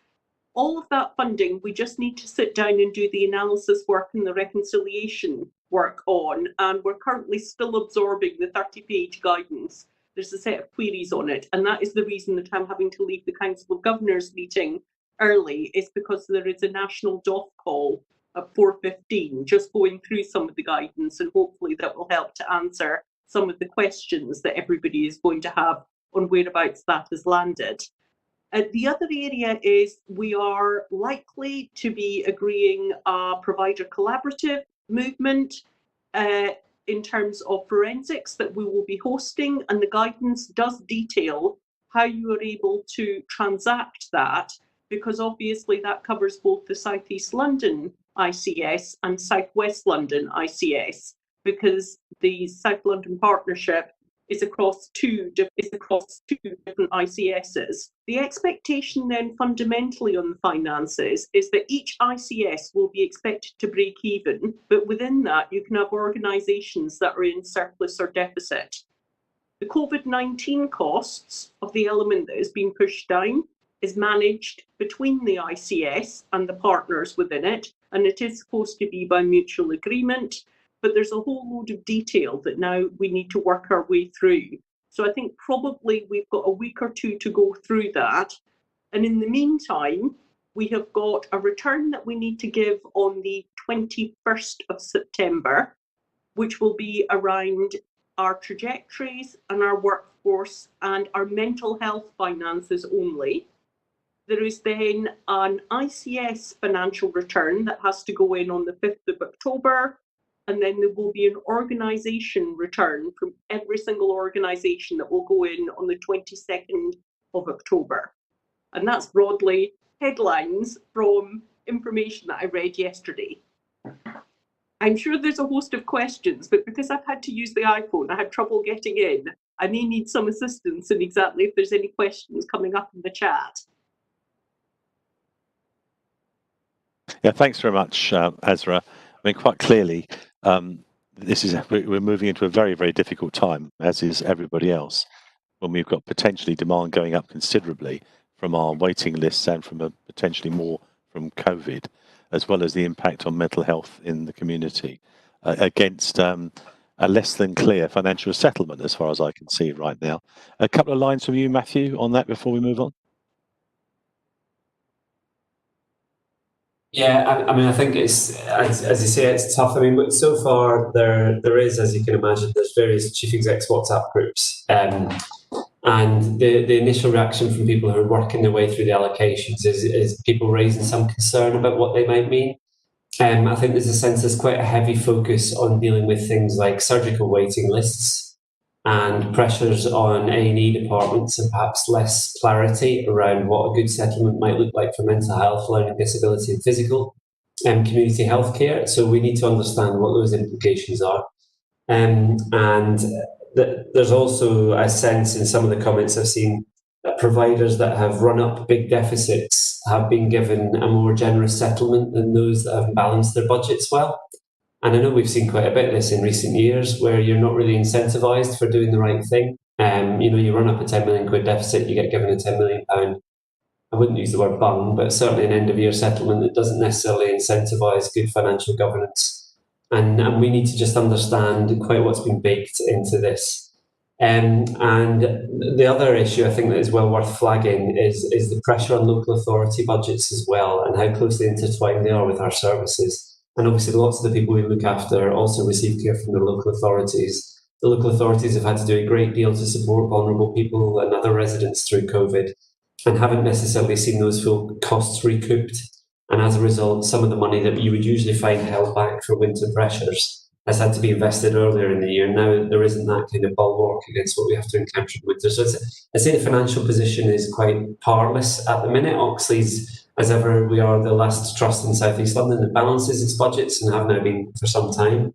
All of that funding, we just need to sit down and do the analysis work and the reconciliation work on, and we're currently still absorbing the 30-page guidance. There's a set of queries on it, and that is the reason that I'm having to leave the Council of Governors meeting early, is because there is a national DOF call at 4:15, just going through some of the guidance, and hopefully that will help to answer some of the questions that everybody is going to have on whereabouts that has landed. The other area is we are likely to be agreeing a provider collaborative movement in terms of forensics that we will be hosting, and the guidance does detail how you are able to transact that, because obviously that covers both the South East London ICS and South West London ICS, because the South London Partnership is across two different ICSs. The expectation then fundamentally on the finances is that each ICS will be expected to break even, but within that you can have organisations that are in surplus or deficit. The COVID-19 costs of the element that has been pushed down is managed between the ICS and the partners within it, and it is supposed to be by mutual agreement, but there's a whole load of detail that now we need to work our way through. So I think probably we've got a week or two to go through that. And in the meantime, we have got a return that we need to give on the 21st of September, which will be around our trajectories and our workforce and our mental health finances only. There is then an ICS financial return that has to go in on the 5th of October, and then there will be an organisation return from every single organisation that will go in on the 22nd of October. And that's broadly headlines from information that I read yesterday. I'm sure there's a host of questions, but because I've had to use the iPhone, I had trouble getting in. I may need some assistance in exactly if there's any questions coming up in the chat. Yeah, thanks very much, Ezra. I mean, quite clearly, we're moving into a very, very difficult time, as is everybody else, when we've got potentially demand going up considerably from our waiting lists and from potentially more from COVID, as well as the impact on mental health in the community, against a less than clear financial settlement, as far as I can see right now. A couple of lines from you, Matthew, on that before we move on. Yeah, I mean, I think it's, as you say, it's tough. I mean, but so far there is, as you can imagine, there's various chief execs WhatsApp groups, and the initial reaction from people who are working their way through the allocations is people raising some concern about what they might mean. I think there's a sense there's quite a heavy focus on dealing with things like surgical waiting lists and pressures on A&E departments, and perhaps less clarity around what a good settlement might look like for mental health, learning disability and physical and community healthcare. So we need to understand what those implications are. There's also a sense in some of the comments I've seen that providers that have run up big deficits have been given a more generous settlement than those that have balanced their budgets well. And I know we've seen quite a bit of this in recent years, where you're not really incentivised for doing the right thing. You run up a £10 million deficit, you get given a £10 million, I wouldn't use the word bung, but certainly an end of year settlement that doesn't necessarily incentivise good financial governance. And we need to just understand quite what's been baked into this. And the other issue I think that is well worth flagging is the pressure on local authority budgets as well, and how closely intertwined they are with our services. And obviously lots of the people we look after also receive care from their local authorities. The local authorities have had to do a great deal to support vulnerable people and other residents through COVID, and haven't necessarily seen those full costs recouped. And as a result, some of the money that you would usually find held back for winter pressures has had to be invested earlier in the year. Now there isn't that kind of bulwark against what we have to encounter in winter. So I'd say the financial position is quite powerless at the minute. Oxleas, as ever, we are the last trust in South East London that balances its budgets, and have now been for some time.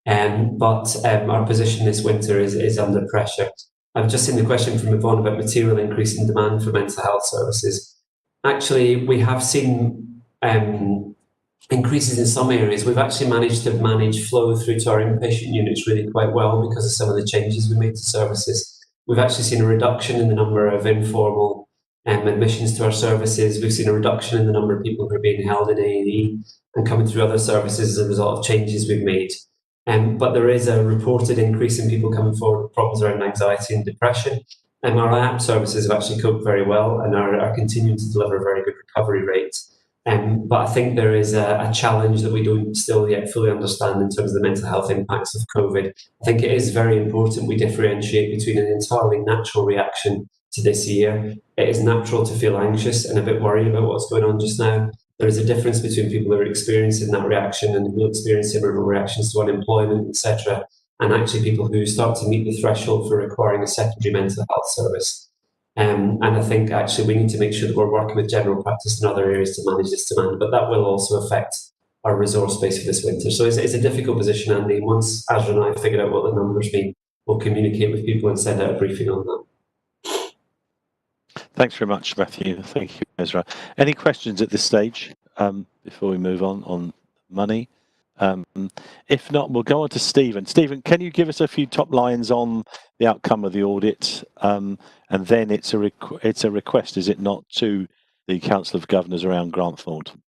But our position this winter is under pressure. I've just seen the question from Yvonne about material increase in demand for mental health services. Actually, we have seen increases in some areas. We've actually managed to manage flow through to our inpatient units really quite well because of some of the changes we made to services. We've actually seen a reduction in the number of informal admissions to our services. We've seen a reduction in the number of people who are being held in A&E and coming through other services as a result of changes we've made. But there is a reported increase in people coming forward with problems around anxiety and depression. Our IAP services have actually coped very well and are continuing to deliver a very good recovery rate. But I think there is a challenge that we don't still yet fully understand in terms of the mental health impacts of COVID. I think it is very important we differentiate between an entirely natural reaction to this year. It is natural to feel anxious and a bit worried about what's going on just now. There is a difference between people who are experiencing that reaction and who experience similar reactions to unemployment, etc., and actually people who start to meet the threshold for requiring a secondary mental health service. And I think actually we need to make sure that we're working with general practice and other areas to manage this demand, but that will also affect our resource base for this winter. So it's a difficult position, Andy. Once Azra and I have figured out what the numbers mean, we'll communicate with people and send out a briefing on that. Thanks very much, Matthew. Thank you, Ezra. Any questions at this stage before we move on money? If not, we'll go on to Stephen. Stephen, can you give us a few top lines on the outcome of the audit? And then it's a request, is it not, to the Council of Governors around Grant Thornton?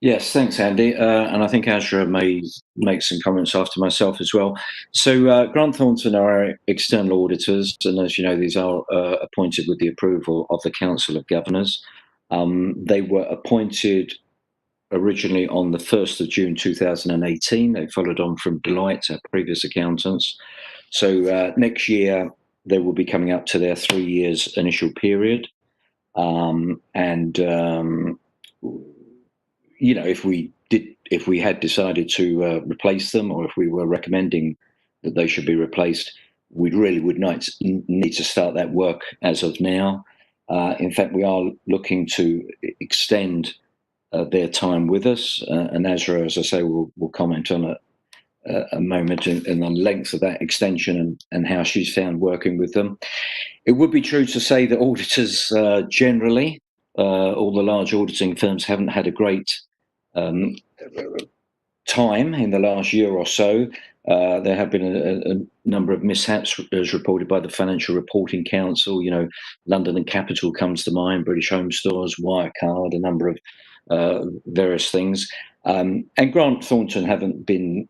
Yes, thanks, Andy. And I think Azra may make some comments after myself as well. So Grant Thornton are our external auditors, and as you know, these are appointed with the approval of the Council of Governors. They were appointed originally on the 1st of June 2018. They followed on from Deloitte, our previous accountants. So next year, they will be coming up to their 3 years initial period. You know, if we had decided to replace them, or if we were recommending that they should be replaced, we really would need to start that work as of now. In fact, we are looking to extend their time with us, and Azra, as I say, will comment on a moment in the length of that extension and how she's found working with them. It would be true to say that auditors generally, all the large auditing firms, haven't had a great time in the last year or so. There have been a number of mishaps as reported by the Financial Reporting Council. You know, London and Capital comes to mind, British Home Stores, Wirecard, a number of various things. And Grant Thornton haven't been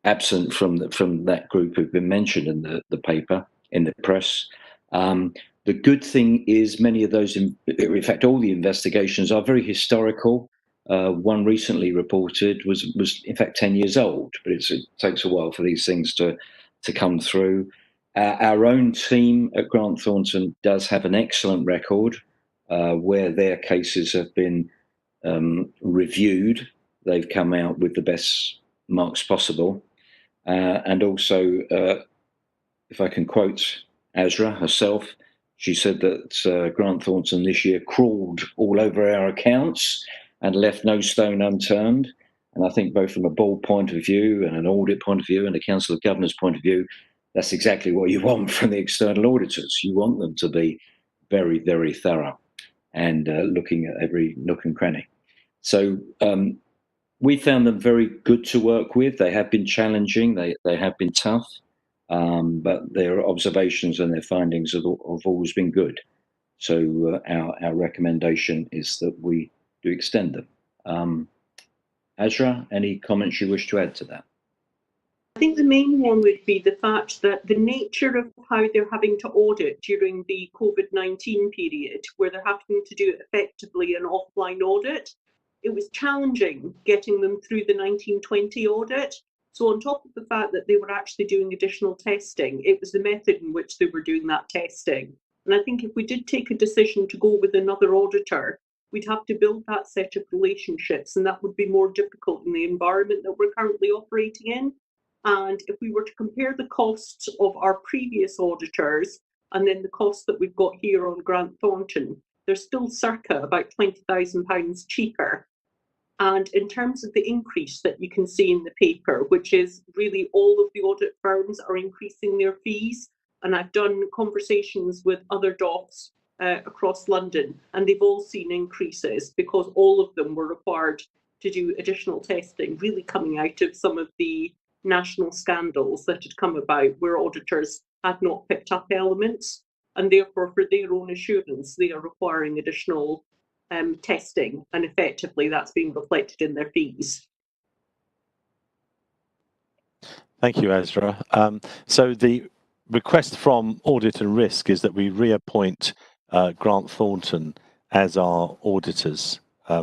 absent from that group who've been mentioned in the paper, in the press. The good thing is many of those, in fact, all the investigations are very historical. One recently reported was in fact 10 years old, but it takes a while for these things to come through. Our own team at Grant Thornton does have an excellent record where their cases have been reviewed. They've come out with the best marks possible. And also, if I can quote Azra herself, she said that Grant Thornton this year crawled all over our accounts and left no stone unturned. And I think both from a board point of view and an audit point of view and a Council of Governors point of view, that's exactly what you want from the external auditors. You want them to be very, very thorough and looking at every nook and cranny. So we found them very good to work with. They have been challenging. They have been tough. But their observations and their findings have always been good. So our recommendation is that we do extend them. Azra, any comments you wish to add to that? I think the main one would be the fact that the nature of how they're having to audit during the COVID-19 period, where they're having to do it effectively an offline audit, it was challenging getting them through the 1920 audit. So on top of the fact that they were actually doing additional testing, it was the method in which they were doing that testing. And I think if we did take a decision to go with another auditor, we'd have to build that set of relationships, and that would be more difficult in the environment that we're currently operating in. And if we were to compare the costs of our previous auditors and then the costs that we've got here on Grant Thornton, they're still circa about £20,000 cheaper. And in terms of the increase that you can see in the paper, which is really all of the audit firms are increasing their fees, and I've done conversations with other DOFs across London, and they've all seen increases because all of them were required to do additional testing, really coming out of some of the national scandals that had come about where auditors had not picked up elements, and therefore for their own assurance they are requiring additional testing, and effectively that's being reflected in their fees. Thank you, Ezra. So the request from Audit and Risk is that we reappoint Grant Thornton as our auditors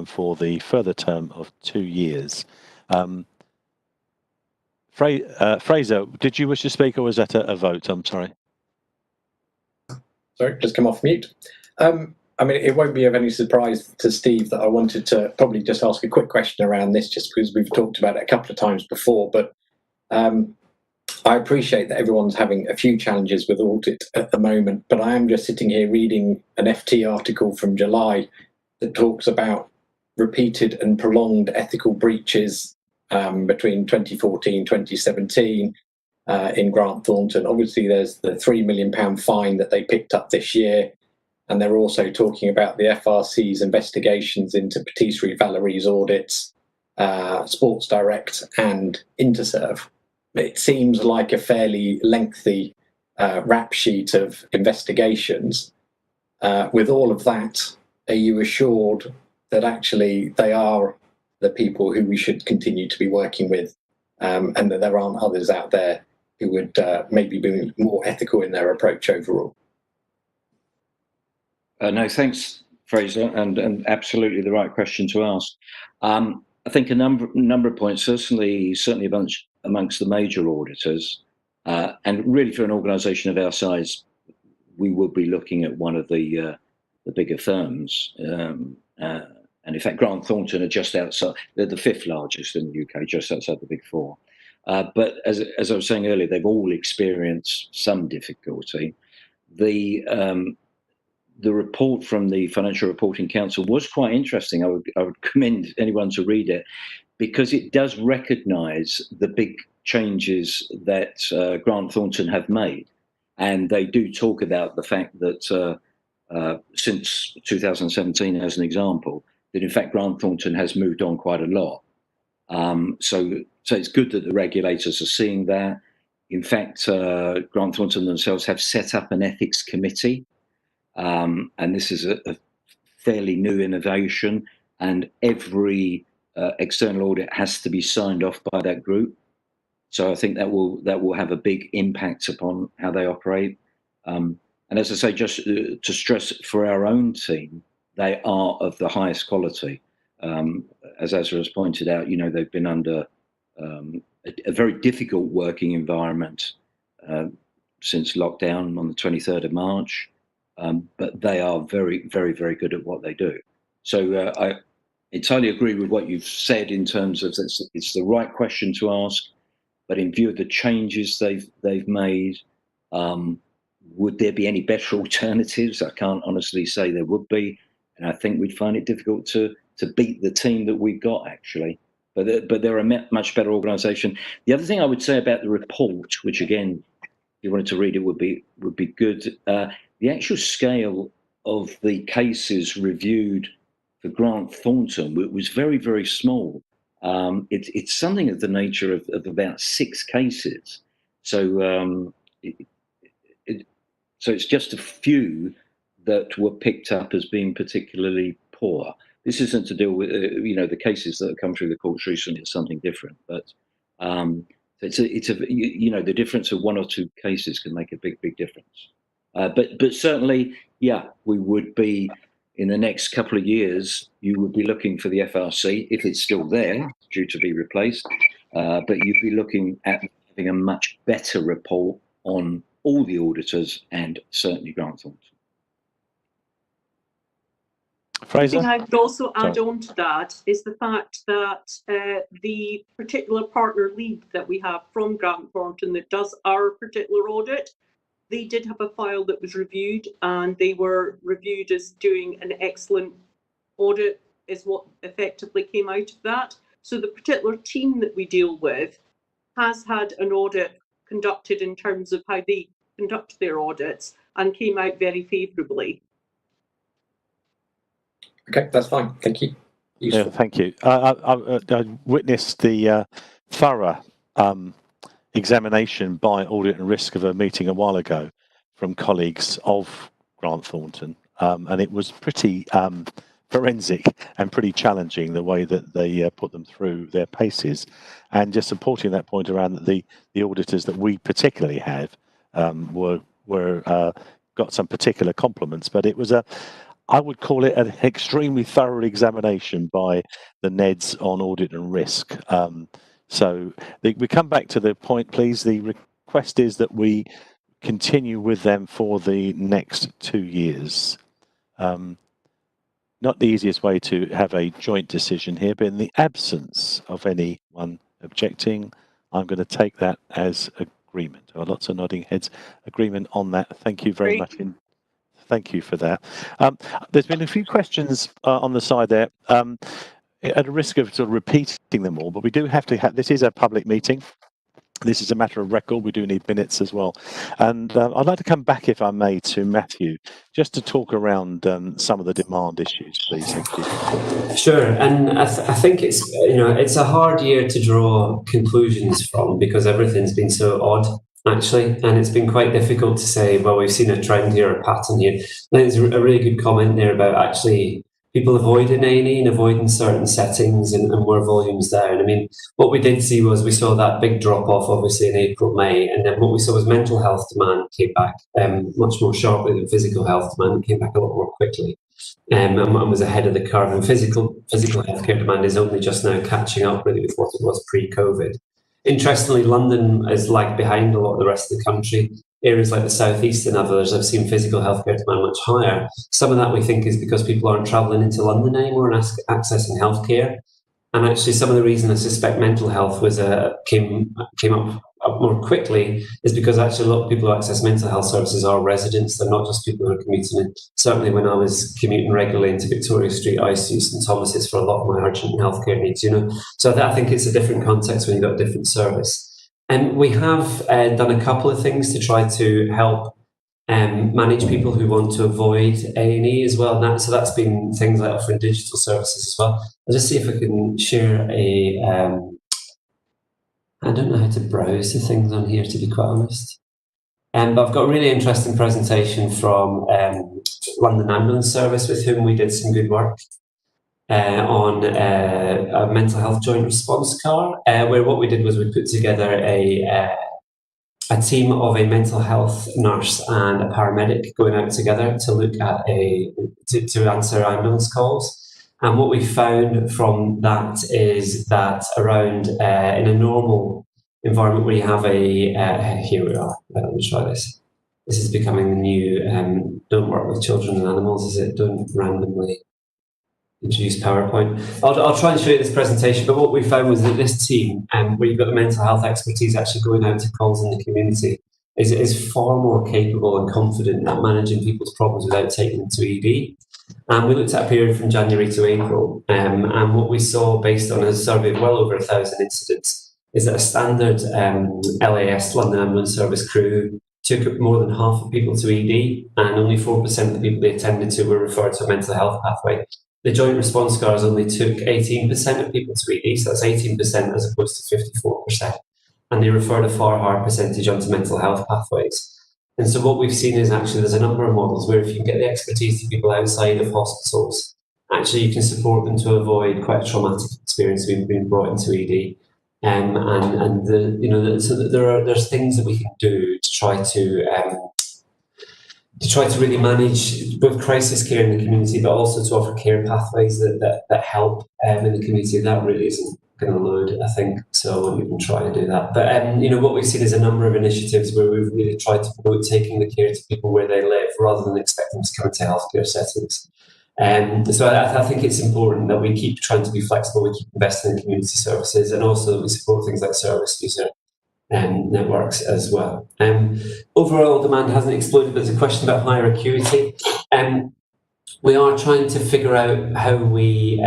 for the further term of 2 years. Fraser, did you wish to speak, or was that a vote? I'm sorry. Sorry, just come off mute. I mean, it won't be of any surprise to Steve that I wanted to probably just ask a quick question around this, just because we've talked about it a couple of times before. But I appreciate that everyone's having a few challenges with audit at the moment, but I am just sitting here reading an FT article from July that talks about repeated and prolonged ethical breaches between 2014 2017 in Grant Thornton. Obviously, there's the £3 million fine that they picked up this year, and they're also talking about the FRC's investigations into Patisserie Valerie's audits, Sports Direct and Interserve. It seems like a fairly lengthy rap sheet of investigations. With all of that, are you assured that actually they are the people who we should continue to be working with, and that there aren't others out there who would maybe be more ethical in their approach overall? No, thanks, Fraser, and absolutely the right question to ask. I think a number of points, certainly amongst the major auditors, and really for an organisation of our size, we would be looking at one of the bigger firms. And in fact, Grant Thornton are just outside, they're the 5th largest in the UK, just outside the Big 4. But as I was saying earlier, they've all experienced some difficulty. The report from the Financial Reporting Council was quite interesting. I would commend anyone to read it, because it does recognise the big changes that Grant Thornton have made. And they do talk about the fact that since 2017, as an example, that in fact Grant Thornton has moved on quite a lot. So it's good that the regulators are seeing that. In fact, Grant Thornton themselves have set up an ethics committee. And this is a fairly new innovation, and every external audit has to be signed off by that group. So I think that will have a big impact upon how they operate. And as I say, just to stress for our own team, they are of the highest quality. As Ezra has pointed out, they've been under a very difficult working environment since lockdown on the 23rd of March. But they are very, very, very good at what they do. So entirely agree with what you've said in terms of it's the right question to ask, but in view of the changes they've made, would there be any better alternatives? I can't honestly say there would be, and I think we'd find it difficult to beat the team that we've got, actually. But they're a much better organisation. The other thing I would say about the report, which again, if you wanted to read it, would be good. The actual scale of the cases reviewed for Grant Thornton was very, very small. It's something of the nature of about 6 cases. So so it's just a few that were picked up as being particularly poor. This isn't to deal with the cases that have come through the courts recently. It's something different, but the difference of 1 or 2 cases can make a big difference. But certainly, yeah, we would be in the next couple of years. You would be looking for the FRC if it's still there, due to be replaced. But you'd be looking at having a much better report on all the auditors and certainly Grant Thornton. Fraser? The thing I would also add on to that is the fact that the particular partner lead that we have from Grant Thornton that does our particular audit, they did have a file that was reviewed, and they were reviewed as doing an excellent audit, is what effectively came out of that. So the particular team that we deal with has had an audit conducted in terms of how they conduct their audits and came out very favourably. Okay, that's fine. Thank you. Useful. Yeah, thank you. I witnessed the thorough examination by Audit and Risk of a meeting a while ago from colleagues of Grant Thornton, and it was pretty forensic and pretty challenging the way that they put them through their paces. And just supporting that point around that the auditors that we particularly have were got some particular compliments, but it was I would call it an extremely thorough examination by the NEDs on Audit and Risk. So we come back to the point, please. The request is that we continue with them for the next 2 years. Not the easiest way to have a joint decision here, but in the absence of anyone objecting, I'm going to take that as agreement. There are lots of nodding heads. Agreement on that. Thank you very much. Thank you for that. There's been a few questions on the side there. At a risk of sort of repeating them all, but we do have to have, this is a public meeting. This is a matter of record. We do need minutes as well. And I'd like to come back, if I may, to Matthew, just to talk around some of the demand issues, please. Thank you. Sure. And I think it's, it's a hard year to draw conclusions from because everything's been so odd, actually. And it's been quite difficult to say, well, we've seen a trend here, a pattern here. There's a really good comment there about actually people avoiding A&E and avoiding certain settings and more volumes there. And I mean, what we did see was we saw that big drop off, obviously, in April, May. And then what we saw was mental health demand came back much more sharply than physical health demand. It came back a lot more quickly and was ahead of the curve. And physical healthcare demand is only just now catching up really with what it was pre-COVID. Interestingly, London is lagged behind a lot of the rest of the country. Areas like the southeast and others have seen physical healthcare demand much higher. Some of that we think is because people aren't travelling into London anymore and accessing healthcare. And actually, some of the reason I suspect mental health was came up more quickly is because actually a lot of people who access mental health services are residents. They're not just people who are commuting in. Certainly, when I was commuting regularly into Victoria Street, I used to use St Thomas's for a lot of my urgent healthcare needs. So I think it's a different context when you've got a different service. And we have done a couple of things to try to help manage people who want to avoid A&E as well. So that's been things like offering digital services as well. I'll just see if I can share I don't know how to browse the things on here, to be quite honest. But I've got a really interesting presentation from London Ambulance Service, with whom we did some good work on a mental health joint response car, where what we did was we put together a team of a mental health nurse and a paramedic going out together to look at to answer ambulance calls. And what we found from that is that around in a normal environment where you have here we are. Let me try this. This is becoming the new don't work with children and animals, is it? Don't randomly. introduce PowerPoint. I'll try and show you this presentation, but what we found was that this team, where you've got the mental health expertise actually going out to calls in the community, is far more capable and confident at managing people's problems without taking them to ED. And we looked at a period from January to April, and what we saw based on a survey of well over 1,000 incidents is that a standard LAS, London Ambulance Service crew, took more than half of people to ED, and only 4% of the people they attended to were referred to a mental health pathway. The joint response scars only took 18% of people to ED, so that's 18% as opposed to 54%. And they referred a far higher percentage onto mental health pathways. And so what we've seen is actually there's a number of models where if you get the expertise to people outside of hospitals, actually you can support them to avoid quite a traumatic experience of being brought into ED. So that there's things that we can do to try to really manage both crisis care in the community, but also to offer care pathways that help in the community. That really isn't going to load, I think, so we can try and do that. But what we've seen is a number of initiatives where we've really tried to promote taking the care to people where they live rather than expect them to come into healthcare settings. So I think it's important that we keep trying to be flexible, we keep investing in community services, and also we support things like service user networks as well. Overall, demand hasn't exploded, but there's a question about higher acuity. We are trying to figure out how we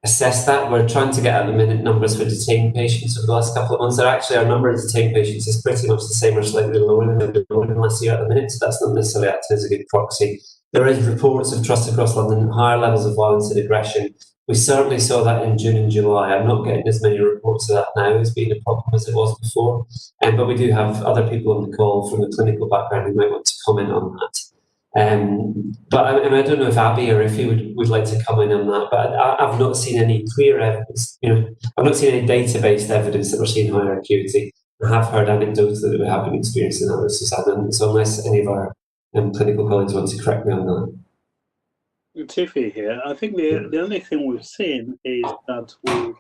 assess that. We're trying to get at the minute numbers for detained patients over the last couple of months. Actually, our number of detained patients is pretty much the same or slightly lower than last year at the minute, so that's not necessarily acted as a good proxy. There is reports of trust across London, higher levels of violence and aggression. We certainly saw that in June and July. I'm not getting as many reports of that now as being a problem as it was before. But we do have other people on the call from the clinical background who might want to comment on that. But I don't know if Abby or Iffy would like to comment on that, but I've not seen any clear evidence. I've not seen any data-based evidence that we're seeing higher acuity. I have heard anecdotes that we have been experiencing that with Susanna, so unless any of our clinical colleagues want to correct me on that. Tiffy here. I think the only thing we've seen is that we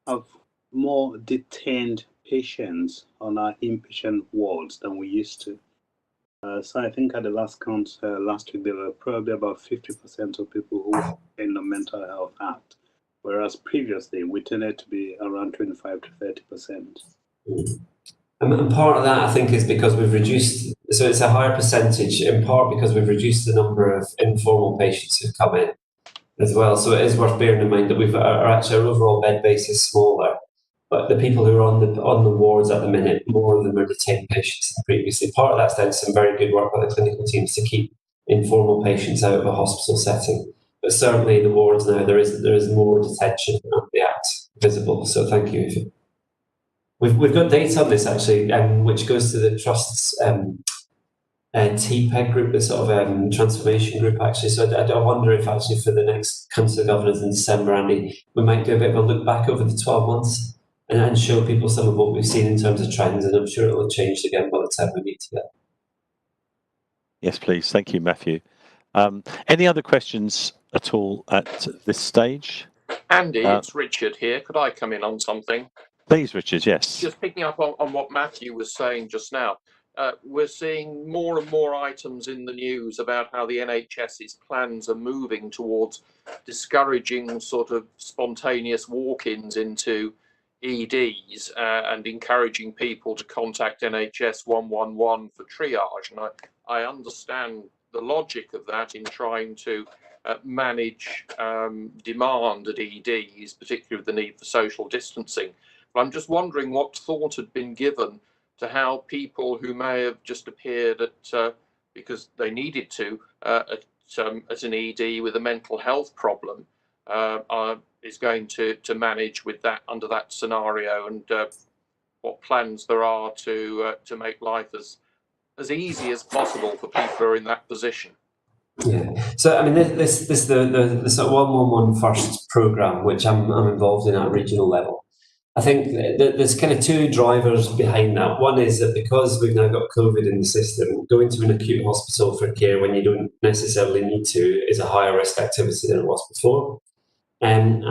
have more detained patients on our inpatient wards than we used to. So I think at the last count last week, there were probably about 50% of people who were in the Mental Health Act, whereas previously we tended to be around 25 to 30%. And part of that, I think, is because we've reduced, so it's a higher percentage, in part because we've reduced the number of informal patients who've come in as well. So it is worth bearing in mind that our overall bed base is smaller, but the people who are on the wards at the minute, more of them are detained patients than previously. Part of that's down to some very good work by the clinical teams to keep informal patients out of a hospital setting. But certainly the wards now, there is more detention of the Act visible. So thank you. We've got data on this actually, which goes to the Trust's TPEG group, the sort of transformation group actually. So I wonder if actually for the next Council of Governors in December, Andy, we might do a bit of a look back over the 12 months and show people some of what we've seen in terms of trends, and I'm sure it will change again by the time we meet together. Yes, please. Thank you, Matthew. Any other questions at all at this stage? Andy, it's Richard here. Could I come in on something? Please, Richard, yes. Just picking up on what Matthew was saying just now. We're seeing more and more items in the news about how the NHS's plans are moving towards discouraging sort of spontaneous walk-ins into EDs and encouraging people to contact NHS 111 for triage. And I understand the logic of that in trying to manage demand at EDs, particularly with the need for social distancing. But I'm just wondering what thought had been given to how people who may have just appeared at because they needed to as an ED with a mental health problem is going to manage with that under that scenario, and what plans there are to make life as easy as possible for people who are in that position. Yeah. So I mean, this the sort of 111 First programme, which I'm involved in at regional level. I think there's kind of two drivers behind that. One is that because we've now got COVID in the system, going to an acute hospital for care when you don't necessarily need to is a higher risk activity than it was before. And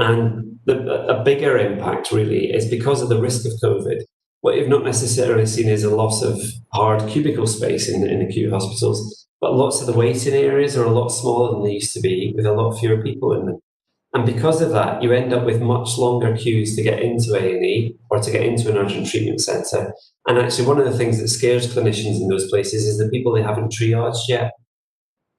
a bigger impact really is because of the risk of COVID. What you've not necessarily seen is a loss of hard cubicle space in acute hospitals, but lots of the waiting areas are a lot smaller than they used to be, with a lot fewer people in them. And because of that, you end up with much longer queues to get into A&E or to get into an urgent treatment centre. And actually, one of the things that scares clinicians in those places is the people they haven't triaged yet.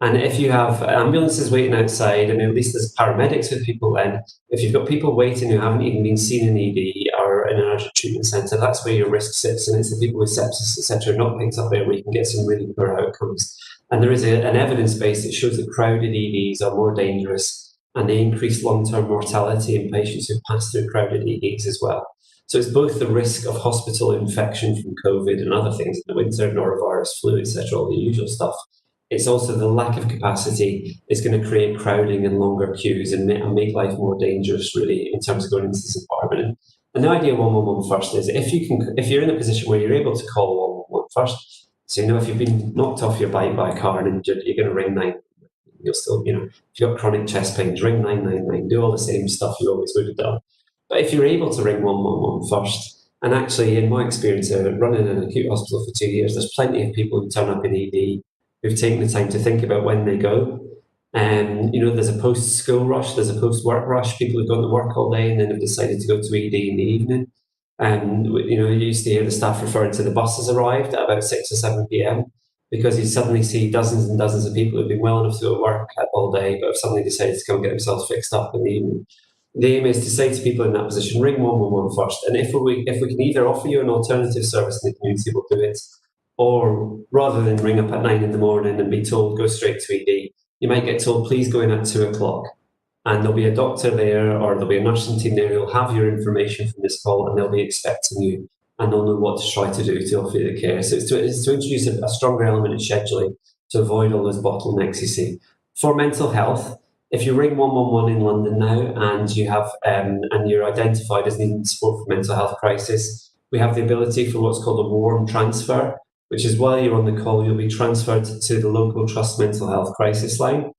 And if you have ambulances waiting outside, I mean, at least there's paramedics with people then. If you've got people waiting who haven't even been seen in ED or in an urgent treatment centre, that's where your risk sits. And it's the people with sepsis, etc., not picked up there where you can get some really poor outcomes. And there is an evidence base that shows that crowded EDs are more dangerous and they increase long-term mortality in patients who pass through crowded EDs as well. So it's both the risk of hospital infection from COVID and other things in the winter, norovirus, flu, etc., all the usual stuff. It's also the lack of capacity is going to create crowding and longer queues and make life more dangerous, really, in terms of going into this environment. And the idea of 111 first is if you're in a position where you're able to call 111 first, so if you've been knocked off your bike by a car and injured, you're going to ring 9. You'll still, if you've got chronic chest pains, ring 999, do all the same stuff you always would have done. But if you're able to ring 111 first, and actually, in my experience, running an acute hospital for 2 years, there's plenty of people who turn up in ED who've taken the time to think about when they go. And, there's a post-school rush, there's a post-work rush, people who've gone to work all day and then have decided to go to ED in the evening. And, you used to hear the staff referring to the buses arrived at about 6 or 7 p.m. because you suddenly see dozens and dozens of people who've been well enough to go to work all day, but have suddenly decided to come and get themselves fixed up in the evening. The aim is to say to people in that position, ring 111 first. And if we can either offer you an alternative service in the community, we'll do it. Or rather than ring up at 9 in the morning and be told, go straight to ED, you might get told, please go in at 2 o'clock. And there'll be a doctor there or there'll be a nursing team there who'll have your information from this call and they'll be expecting you and they'll know what to try to do to offer you the care. So it's to introduce a stronger element of scheduling to avoid all those bottlenecks you see. For mental health, if you ring 111 in London now and you have and you're identified as needing support for mental health crisis, we have the ability for what's called a warm transfer, which is while you're on the call, you'll be transferred to the local trust mental health crisis line.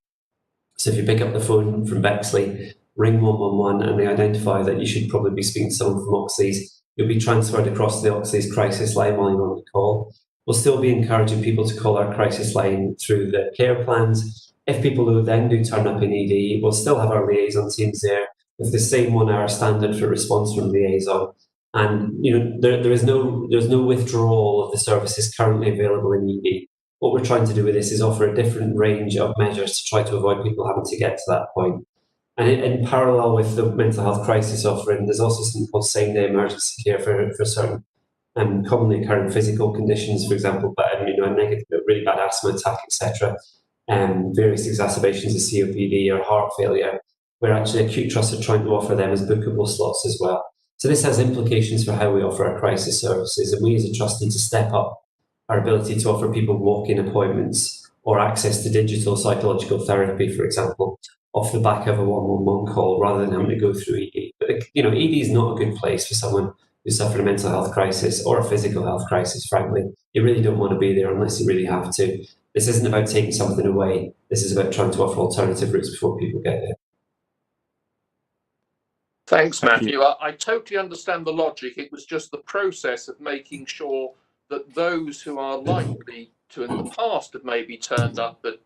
So if you pick up the phone from Bexley, ring 111 and they identify that you should probably be speaking to someone from Oxleas, you'll be transferred across to the Oxleas crisis line while you're on the call. We'll still be encouraging people to call our crisis line through the care plans. If people who then do turn up in ED, we'll still have our liaison teams there with the same 1 hour standard for response from liaison. And there's no withdrawal of the services currently available in ED. What we're trying to do with this is offer a different range of measures to try to avoid people having to get to that point. And in parallel with the mental health crisis offering, there's also something called same-day emergency care for certain commonly occurring physical conditions, for example, but a really bad asthma attack, etc. Various exacerbations of COPD or heart failure, where actually acute trusts are trying to offer them as bookable slots as well. So this has implications for how we offer our crisis services, and we as a trust need to step up our ability to offer people walk-in appointments or access to digital psychological therapy, for example, off the back of a 111 call rather than having to go through ED. But ED is not a good place for someone who's suffering a mental health crisis or a physical health crisis, frankly. You really don't want to be there unless you really have to. This isn't about taking something away. This is about trying to offer alternative routes before people get there. Thanks, Matthew. I totally understand the logic. It was just the process of making sure that those who are likely to, in the past, have maybe turned up at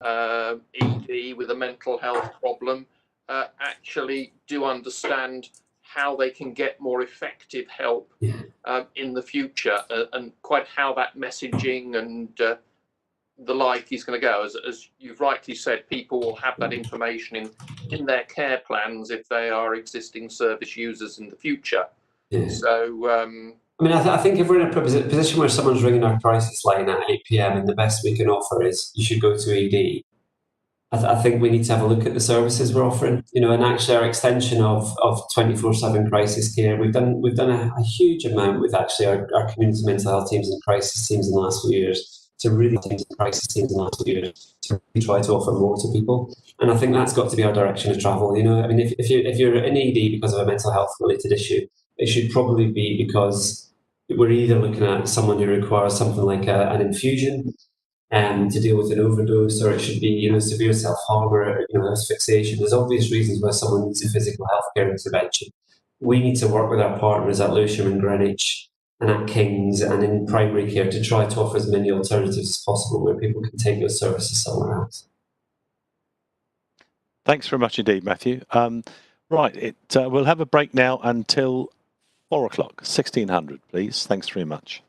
ED with a mental health problem, actually do understand how they can get more effective help in the future, and quite how that messaging and the like is going to go. As you've rightly said, people will have that information in their care plans if they are existing service users in the future. Yeah. So, I think if we're in a position where someone's ringing our crisis line at 8 p.m. and the best we can offer is you should go to ED, I think we need to have a look at the services we're offering. And actually our extension of 24/7 crisis care, we've done a huge amount with actually our community mental health teams and crisis teams in the last few years to really try to offer more to people. And I think that's got to be our direction of travel. If you're in ED because of a mental health related issue, it should probably be because we're either looking at someone who requires something like an infusion to deal with an overdose, or it should be severe self-harm or asphyxiation. There's obvious reasons why someone needs a physical healthcare intervention. We need to work with our partners at Lewisham and Greenwich and at King's and in primary care to try to offer as many alternatives as possible where people can take those services somewhere else. Thanks very much indeed, Matthew. Right, we'll have a break now until 4 o'clock, 1600, please. Thanks very much.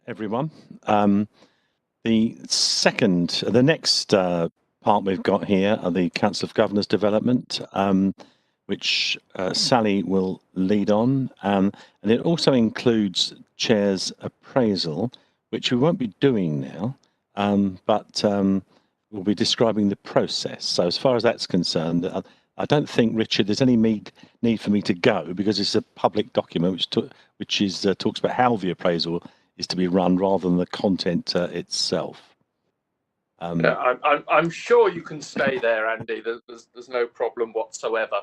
everyone. The next part we've got here are the Council of Governors Development, which Sally will lead on, and it also includes Chair's appraisal, which we won't be doing now, but we'll be describing the process. So as far as that's concerned, I don't think, Richard, there's any need for me to go, because it's a public document which talks about how the appraisal is to be run rather than the content itself. Yeah, I'm sure you can stay there, Andy. There's no problem whatsoever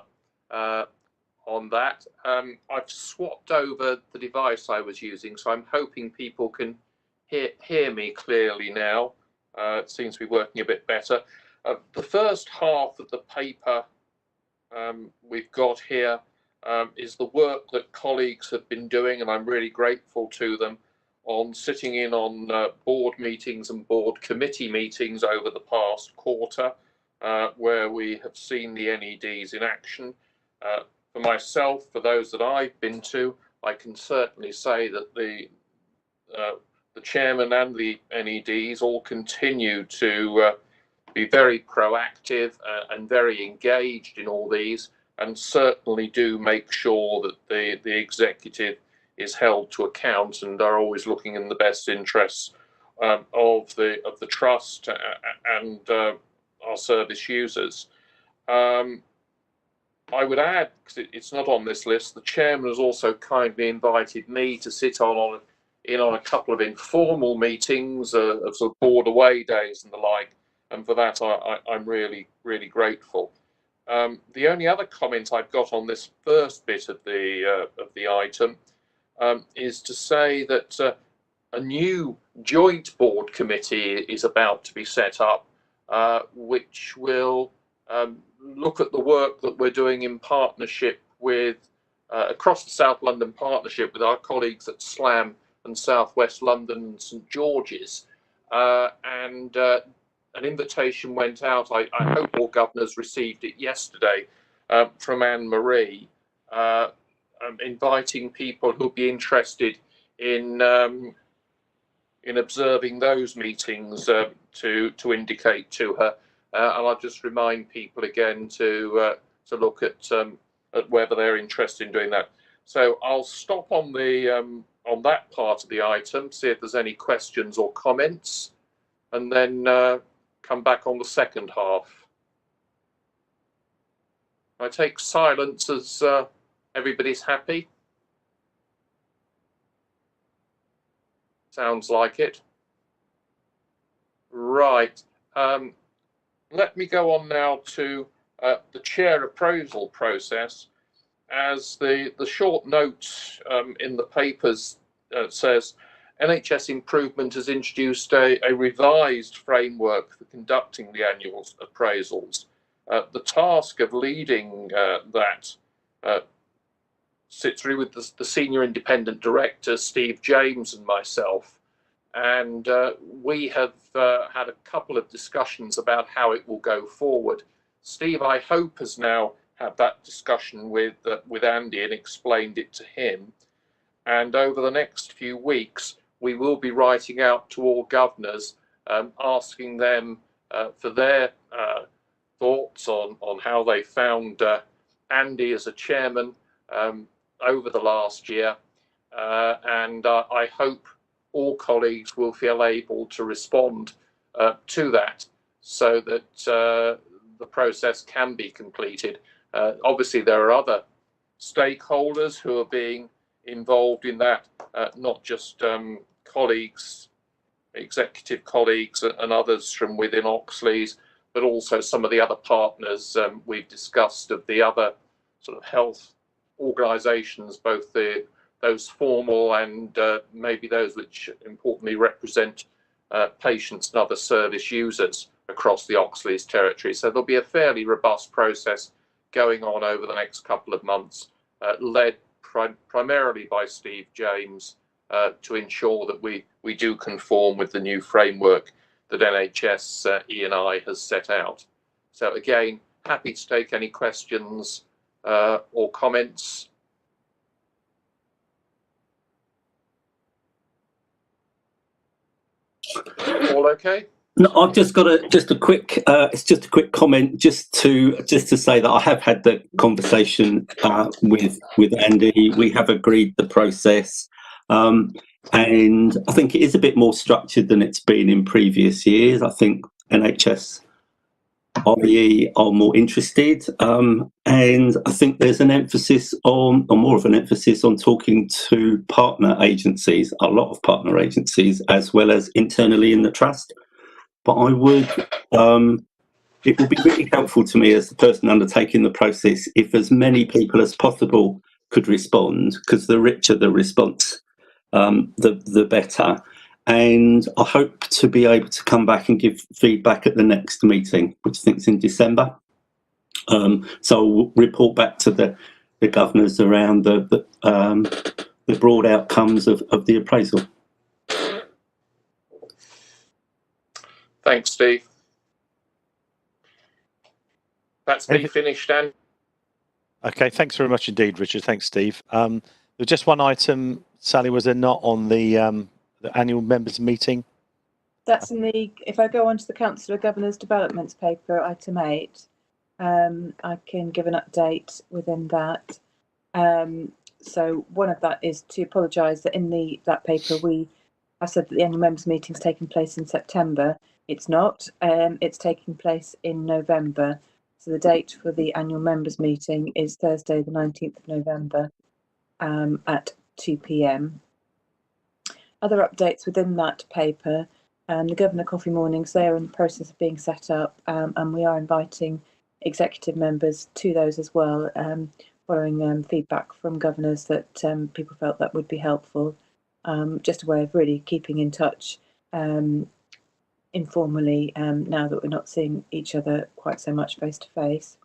on that. I've swapped over the device I was using, so I'm hoping people can hear me clearly now. It seems to be working a bit better. The first half of the paper we've got here is the work that colleagues have been doing, and I'm really grateful to them, on sitting in on board meetings and board committee meetings over the past quarter, where we have seen the NEDs in action. For myself, for those that I've been to, I can certainly say that the chairman and the NEDs all continue to be very proactive and very engaged in all these, and certainly do make sure that the executive is held to account and are always looking in the best interests of the trust and our service users. I would add, because it's not on this list, the chairman has also kindly invited me to sit on a couple of informal meetings of sort of board away days and the like, and for that I'm really grateful. The only other comment I've got on this first bit of the item is to say that a new joint board committee is about to be set up, which will look at the work that we're doing in partnership with across the South London Partnership with our colleagues at SLAM and South West London and St George's, and an invitation went out. I hope all governors received it yesterday, from Anne-Marie, inviting people who'll be interested in observing those meetings to indicate to her. And I'll just remind people again to look at whether they're interested in doing that. So I'll stop on that part of the item, see if there's any questions or comments, and then come back on the second half. I take silence as everybody's happy. Sounds like it. Right. Let me go on now to the chair appraisal process. As the short note in the papers says, NHS Improvement has introduced a revised framework for conducting the annual appraisals. The task of leading that sits through with the Senior Independent Director, Steve James, and myself. And we have had a couple of discussions about how it will go forward. Steve, I hope, has now had that discussion with Andy and explained it to him. And over the next few weeks, we will be writing out to all governors, asking them for their thoughts on how they found Andy as a chairman over the last year. And I hope all colleagues will feel able to respond to that, so that the process can be completed. Obviously, there are other stakeholders who are being involved in that, not just colleagues, executive colleagues and others from within Oxleas, but also some of the other partners we've discussed of the other sort of health organisations, both those formal and maybe those which importantly represent patients and other service users across the Oxleas territory. So there'll be a fairly robust process going on over the next couple of months, led primarily by Steve James, to ensure that we do conform with the new framework that NHS E&I has set out. So again, happy to take any questions or comments. All okay? No, I've just got a quick. It's just a quick comment, just to say that I have had the conversation with Andy. We have agreed the process, and I think it is a bit more structured than it's been in previous years. I think NHS RE are more interested, and I think there's an emphasis on, or more of an emphasis on, talking to partner agencies, a lot of partner agencies, as well as internally in the trust. But I would, it would be really helpful to me as the person undertaking the process if as many people as possible could respond, because the richer the response, the better. And I hope to be able to come back and give feedback at the next meeting, which I think is in December. So I'll report back to the governors around the broad outcomes of the appraisal. Thanks, Steve. That's me finished, Dan. Okay, thanks very much indeed, Richard. Thanks, Steve. There's just one item, Sally, was there not on the annual members meeting? That's in the, if I go on to the Council of Governors Developments paper, item 8, I can give an update within that. So one of that is to apologise that in that paper I said that the annual members meeting is taking place in September. It's not. It's taking place in November. So the date for the annual members meeting is Thursday, the 19th of November at 2 p.m. Other updates within that paper, the Governor Coffee Mornings, they are in the process of being set up, and we are inviting executive members to those as well, following feedback from governors that people felt that would be helpful. Just a way of really keeping in touch informally now that we're not seeing each other quite so much face to face.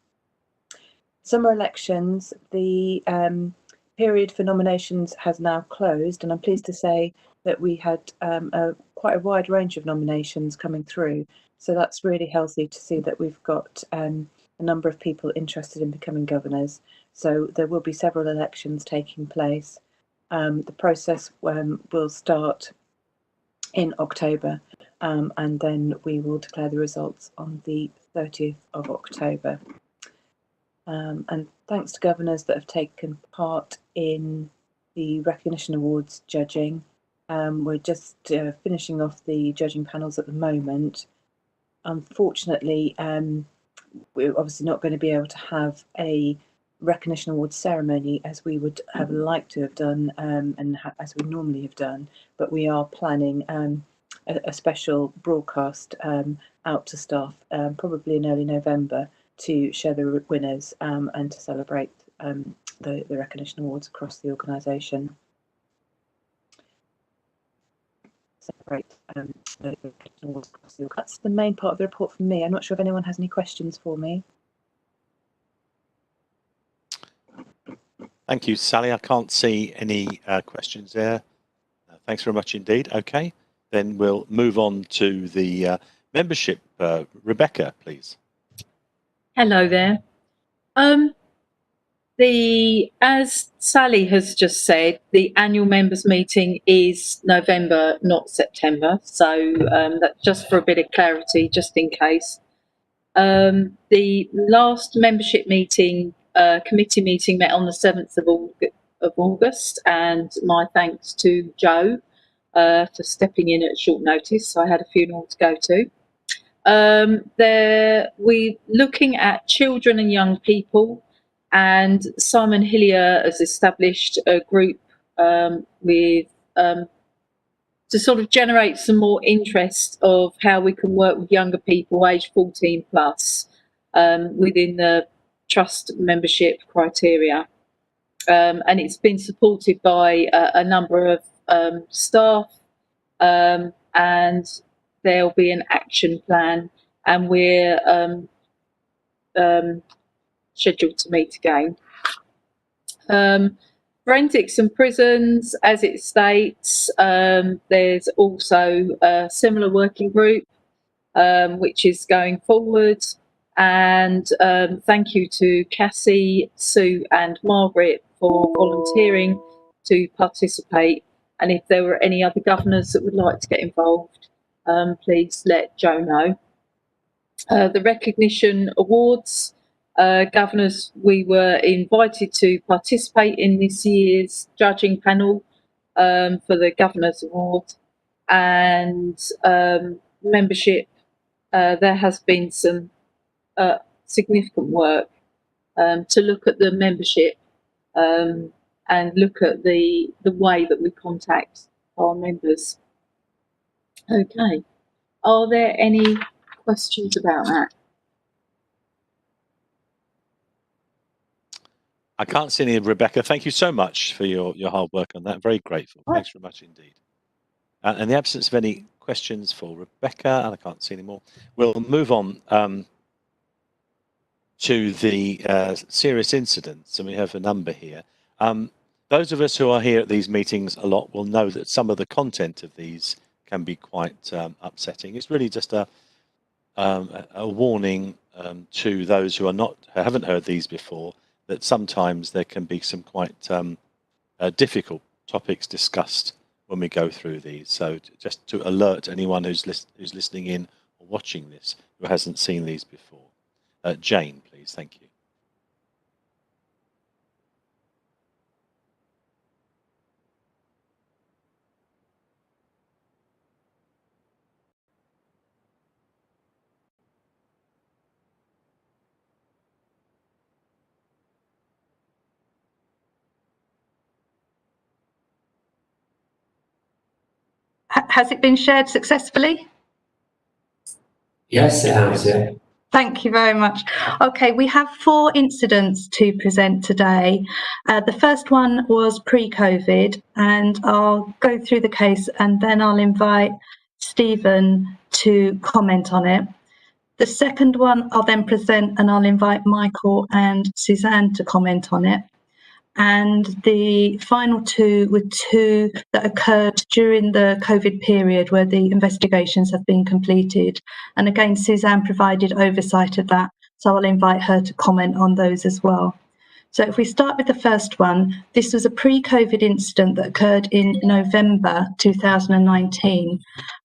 Summer elections, the period for nominations has now closed, and I'm pleased to say that we had quite a wide range of nominations coming through. So that's really healthy to see that we've got a number of people interested in becoming governors. So there will be several elections taking place. The process will start in October, and then we will declare the results on the 30th of October. And thanks to governors that have taken part in the recognition awards judging. We're just finishing off the judging panels at the moment. Unfortunately, we're obviously not going to be able to have a recognition awards ceremony as we would have liked to have done, and as we normally have done, but we are planning a special broadcast out to staff, probably in early November, to share the winners and to celebrate the recognition awards across the organisation. That's the main part of the report from me. I'm not sure if anyone has any questions for me. Thank you, Sally. I can't see any questions there. Thanks very much indeed. Okay, then we'll move on to the membership. Rebecca, please. Hello there. As Sally has just said, the annual members meeting is November, not September. So that's just for a bit of clarity, just in case. The last membership meeting, committee meeting, met on the 7th of August, and my thanks to Joe for stepping in at short notice. So I had a funeral to go to. We're looking at children and young people, and Simon Hillier has established a group with to sort of generate some more interest of how we can work with younger people aged 14 plus within the trust membership criteria. And it's been supported by a number of staff, and there'll be an action plan, and we're scheduled to meet again. Forensics and prisons, as it states, there's also a similar working group which is going forward, and thank you to Cassie, Sue and Margaret for volunteering to participate, and if there were any other governors that would like to get involved, please let Joe know. The recognition awards, governors, we were invited to participate in this year's judging panel for the Governor's Award, and membership. There has been some significant work to look at the membership and look at the way that we contact our members. Okay, are there any questions about that? I can't see any. Rebecca, thank you so much for your hard work on that. Very grateful. Thanks very much indeed. In the absence of any questions for Rebecca, and I can't see any more, we'll move on to the serious incidents, and we have a number here. Those of us who are here at these meetings a lot will know that some of the content of these can be quite upsetting. It's really just a warning to those who haven't heard these before, that sometimes there can be some quite difficult topics discussed when we go through these. So just to alert anyone who's listening in or watching this who hasn't seen these before. Jane, please. Thank you. Has it been shared successfully? Yes, it has, yeah. Thank you very much. Okay, we have 4 incidents to present today. The first one was pre-COVID, and I'll go through the case and then I'll invite Stephen to comment on it. The second one I'll then present and I'll invite Michael and Suzanne to comment on it. And the final 2 were 2 that occurred during the COVID period where the investigations have been completed. And again, Suzanne provided oversight of that, so I'll invite her to comment on those as well. So if we start with the first one, this was a pre-COVID incident that occurred in November 2019,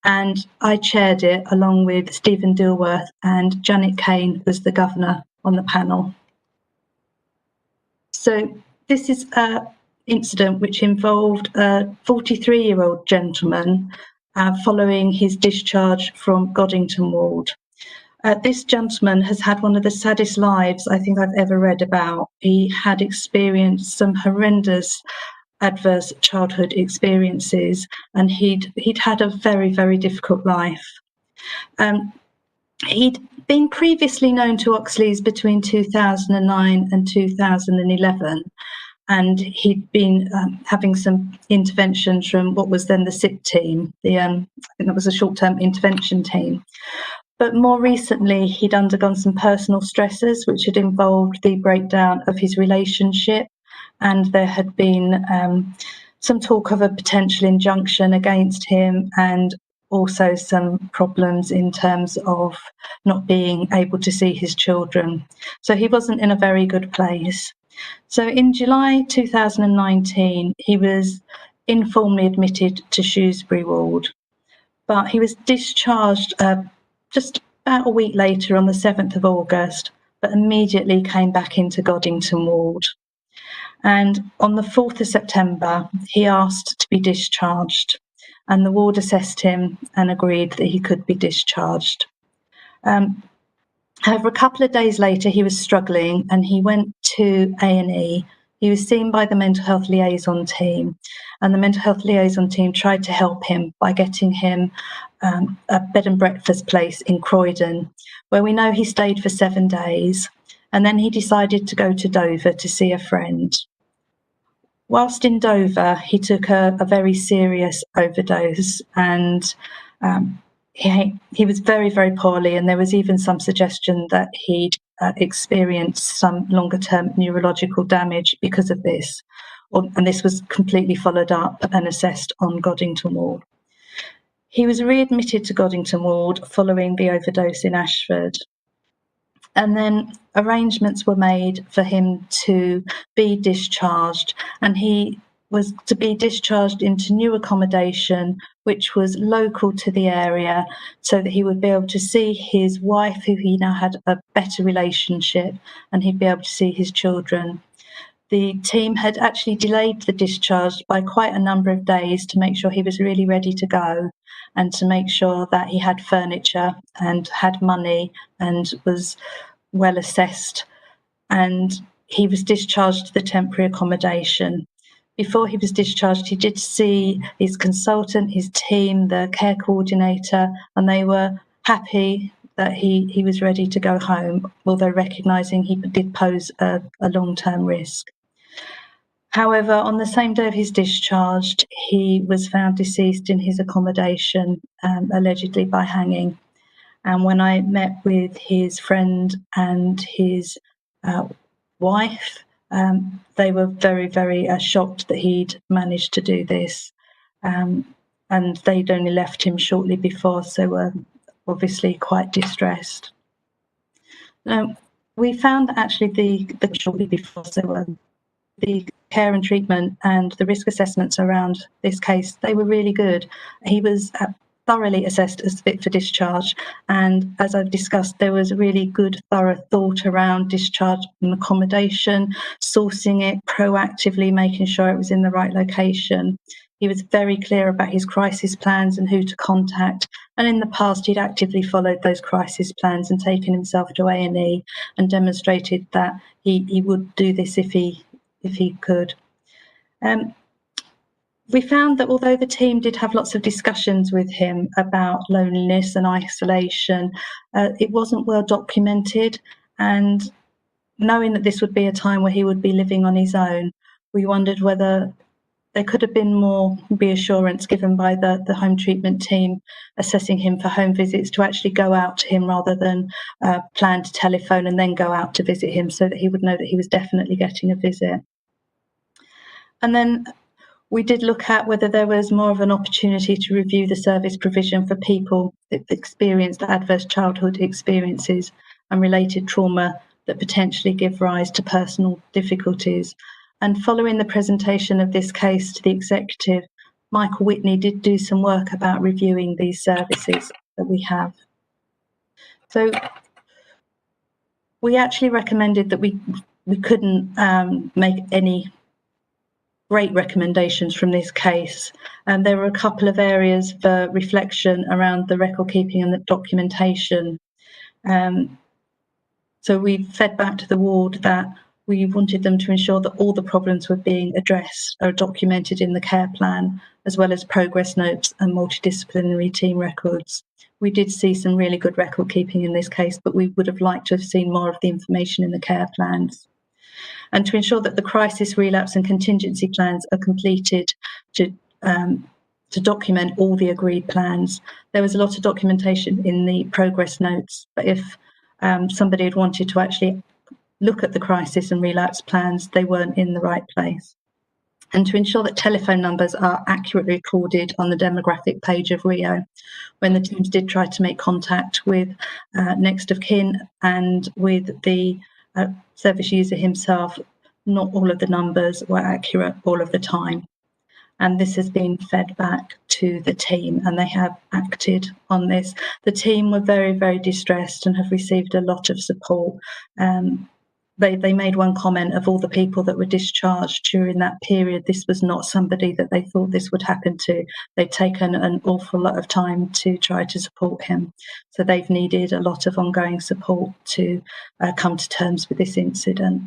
and I chaired it along with Stephen Dilworth, and Janet Kane was the governor on the panel. So this is an incident which involved a 43-year-old gentleman following his discharge from Goddington ward. This gentleman has had one of the saddest lives I think I've ever read about. He had experienced some horrendous adverse childhood experiences, and he'd had a very, very difficult life. He'd been previously known to Oxleas between 2009 and 2011, and he'd been having some interventions from what was then the SIP team. I think that was a short-term intervention team. But more recently, he'd undergone some personal stresses, which had involved the breakdown of his relationship, and there had been some talk of a potential injunction against him, and also some problems in terms of not being able to see his children. So he wasn't in a very good place. So in July 2019, he was informally admitted to Shrewsbury ward, but he was discharged just about a week later on the 7th of August, but immediately came back into Goddington ward. And on the 4th of September, he asked to be discharged, and the ward assessed him and agreed that he could be discharged. However, a couple of days later, he was struggling and he went to A&E. He was seen by the mental health liaison team, and the mental health liaison team tried to help him by getting him a bed and breakfast place in Croydon, where we know he stayed for 7 days, and then he decided to go to Dover to see a friend. Whilst in Dover, he took a very serious overdose, and he was very, very poorly, and there was even some suggestion that he'd experienced some longer-term neurological damage because of this, and this was completely followed up and assessed on Goddington ward. He was readmitted to Goddington ward following the overdose in Ashford, and then arrangements were made for him to be discharged, and he was to be discharged into new accommodation, which was local to the area, so that he would be able to see his wife, who he now had a better relationship, and he'd be able to see his children. The team had actually delayed the discharge by quite a number of days to make sure he was really ready to go, and to make sure that he had furniture and had money and was well assessed. And he was discharged to the temporary accommodation. Before he was discharged, he did see his consultant, his team, the care coordinator, and they were happy that he was ready to go home, although recognising he did pose a long-term risk. However, on the same day of his discharge, he was found deceased in his accommodation, allegedly by hanging. And when I met with his friend and his wife, they were very, very shocked that he'd managed to do this. And they'd only left him shortly before, so were obviously quite distressed. We found that actually the shortly before, so the care and treatment and the risk assessments around this case, they were really good. He was thoroughly assessed as fit for discharge, and as I've discussed, there was really good thorough thought around discharge and accommodation, sourcing it proactively, making sure it was in the right location. He was very clear about his crisis plans and who to contact, and in the past he'd actively followed those crisis plans and taken himself to A&E and demonstrated that he would do this if he could. We found that although the team did have lots of discussions with him about loneliness and isolation, it wasn't well documented, and knowing that this would be a time where he would be living on his own, we wondered whether there could have been more reassurance given by the home treatment team assessing him for home visits, to actually go out to him rather than plan to telephone and then go out to visit him, so that he would know that he was definitely getting a visit. And then we did look at whether there was more of an opportunity to review the service provision for people that experienced adverse childhood experiences and related trauma that potentially give rise to personal difficulties. And following the presentation of this case to the executive, Michael Whitney did do some work about reviewing these services that we have. So we actually recommended that we couldn't make any great recommendations from this case. And there were a couple of areas for reflection around the record keeping and the documentation. So we fed back to the ward that we wanted them to ensure that all the problems were being addressed or documented in the care plan, as well as progress notes and multidisciplinary team records. We did see some really good record keeping in this case, but we would have liked to have seen more of the information in the care plans. And to ensure that the crisis, relapse and contingency plans are completed to document all the agreed plans. There was a lot of documentation in the progress notes, but if somebody had wanted to actually look at the crisis and relapse plans, they weren't in the right place. And to ensure that telephone numbers are accurately recorded on the demographic page of Rio, when the teams did try to make contact with next of kin and with the service user himself, not all of the numbers were accurate all of the time. And this has been fed back to the team, and they have acted on this. The team were very, very distressed and have received a lot of support. They made one comment of all the people that were discharged during that period, this was not somebody that they thought this would happen to. They'd taken an awful lot of time to try to support him. So they've needed a lot of ongoing support to come to terms with this incident.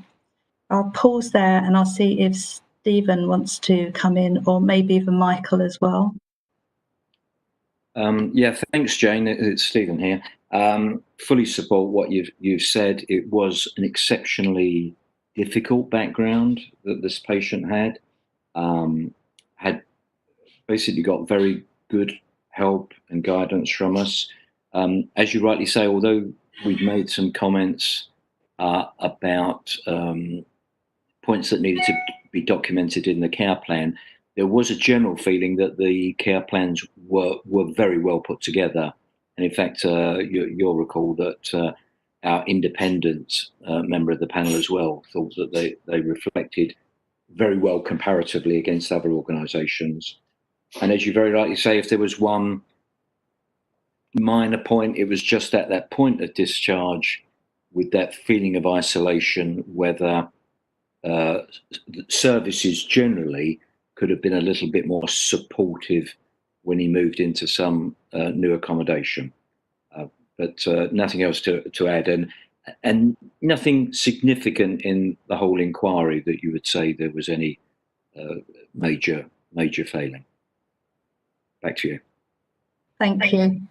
I'll pause there and I'll see if Stephen wants to come in, or maybe even Michael as well. Yeah, thanks, Jane. It's Stephen here. Fully support what you've said. It was an exceptionally difficult background that this patient had. Had basically got very good help and guidance from us. As you rightly say, although we've made some comments about points that needed to be documented in the care plan, there was a general feeling that the care plans were very well put together. And in fact, you'll recall that our independent member of the panel as well thought that they reflected very well comparatively against other organisations. And as you very rightly say, if there was one minor point, it was just at that point of discharge with that feeling of isolation, whether services generally could have been a little bit more supportive when he moved into some new accommodation. But nothing else to add, and nothing significant in the whole inquiry that you would say there was any major failing. Back to you. Thank you.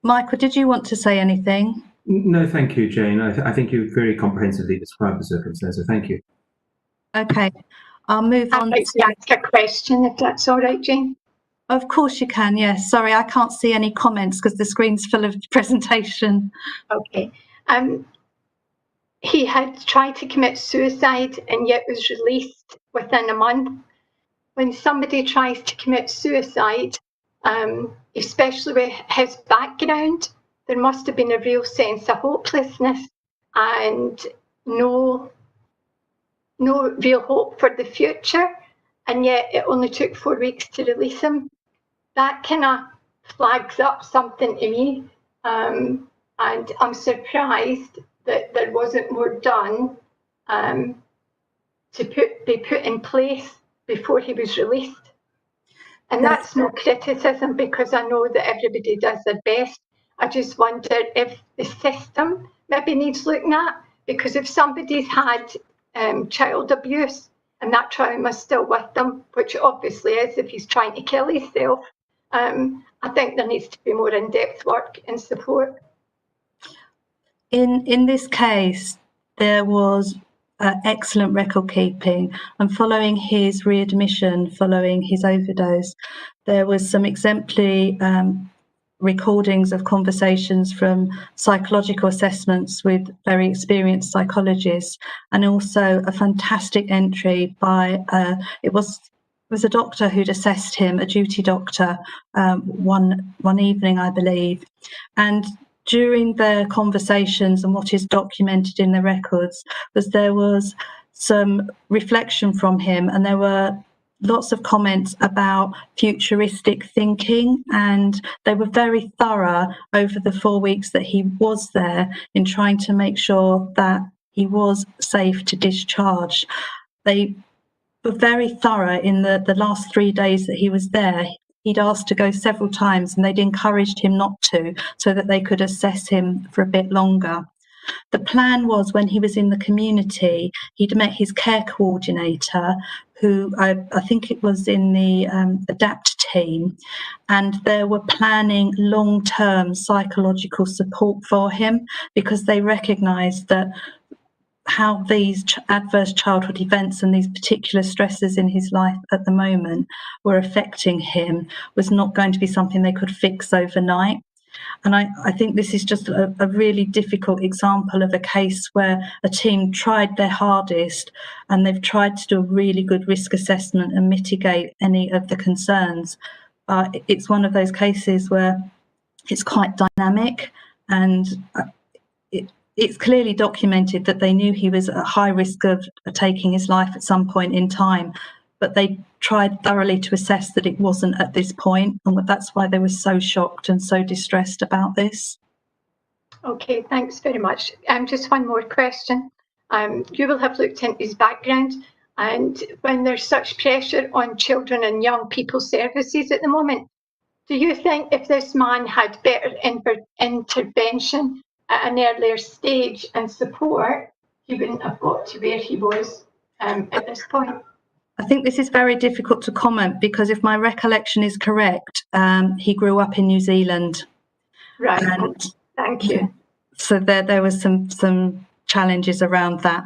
Michael, did you want to say anything? No, thank you, Jane. I think you very comprehensively described the circumstances. Thank you. Okay, I'll move on. I'd like to ask a question, if that's all right, Jane. Of course you can, yes. Sorry, I can't see any comments because the screen's full of presentation. Okay. He had tried to commit suicide and yet was released within a month. When somebody tries to commit suicide, especially with his background, there must have been a real sense of hopelessness and no real hope for the future. And yet it only took 4 weeks to release him. That kind of flags up something to me. And I'm surprised that there wasn't more done to be put in place before he was released. And that's no criticism, because I know that everybody does their best. I just wonder if the system maybe needs looking at, because if somebody's had child abuse and that trauma is still with them, which it obviously is if he's trying to kill himself, I think there needs to be more in-depth work and support. In this case, there was excellent record keeping, and following his readmission, following his overdose, there was some exemplary recordings of conversations from psychological assessments with very experienced psychologists, and also a fantastic entry by it was a doctor who'd assessed him, a duty doctor, one evening, I believe. And during the conversations, and what is documented in the records, there was some reflection from him, and there were lots of comments about futuristic thinking, and they were very thorough over the 4 weeks that he was there in trying to make sure that he was safe to discharge. They were very thorough in the last 3 days that he was there. He'd asked to go several times and they'd encouraged him not to, so that they could assess him for a bit longer. The plan was, when he was in the community, he'd met his care coordinator, who I think it was in the ADAPT team, and they were planning long-term psychological support for him, because they recognised that how these adverse childhood events and these particular stresses in his life at the moment were affecting him was not going to be something they could fix overnight. And I think this is just a really difficult example of a case where a team tried their hardest, and they've tried to do a really good risk assessment and mitigate any of the concerns. It's one of those cases where it's quite dynamic, and it's clearly documented that they knew he was at high risk of taking his life at some point in time, but they tried thoroughly to assess that it wasn't at this point, and that's why they were so shocked and so distressed about this. Okay, thanks very much. Just one more question. You will have looked into his background, and when there's such pressure on children and young people services at the moment, do you think if this man had better intervention at an earlier stage and support, he wouldn't have got to where he was at this point? I think this is very difficult to comment, because if my recollection is correct, he grew up in New Zealand. Right. And thank you. So there was some challenges around that.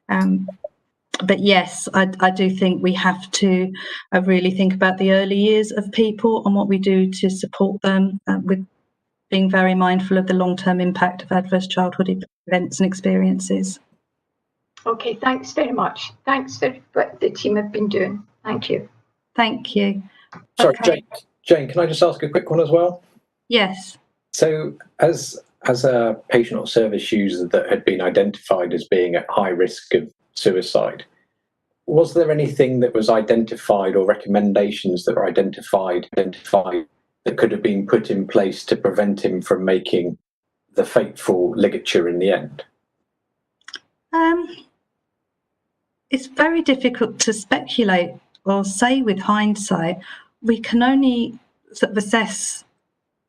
But yes, I do think we have to really think about the early years of people and what we do to support them, with being very mindful of the long-term impact of adverse childhood events and experiences. Okay, thanks very much. Thanks for what the team have been doing. Thank you. Thank you. Sorry, Okay. Jane, can I just ask a quick one as well? Yes. So as a patient or service user that had been identified as being at high risk of suicide, was there anything that was identified or recommendations that were identified that could have been put in place to prevent him from making the fateful ligature in the end? It's very difficult to speculate or say with hindsight. We can only sort of assess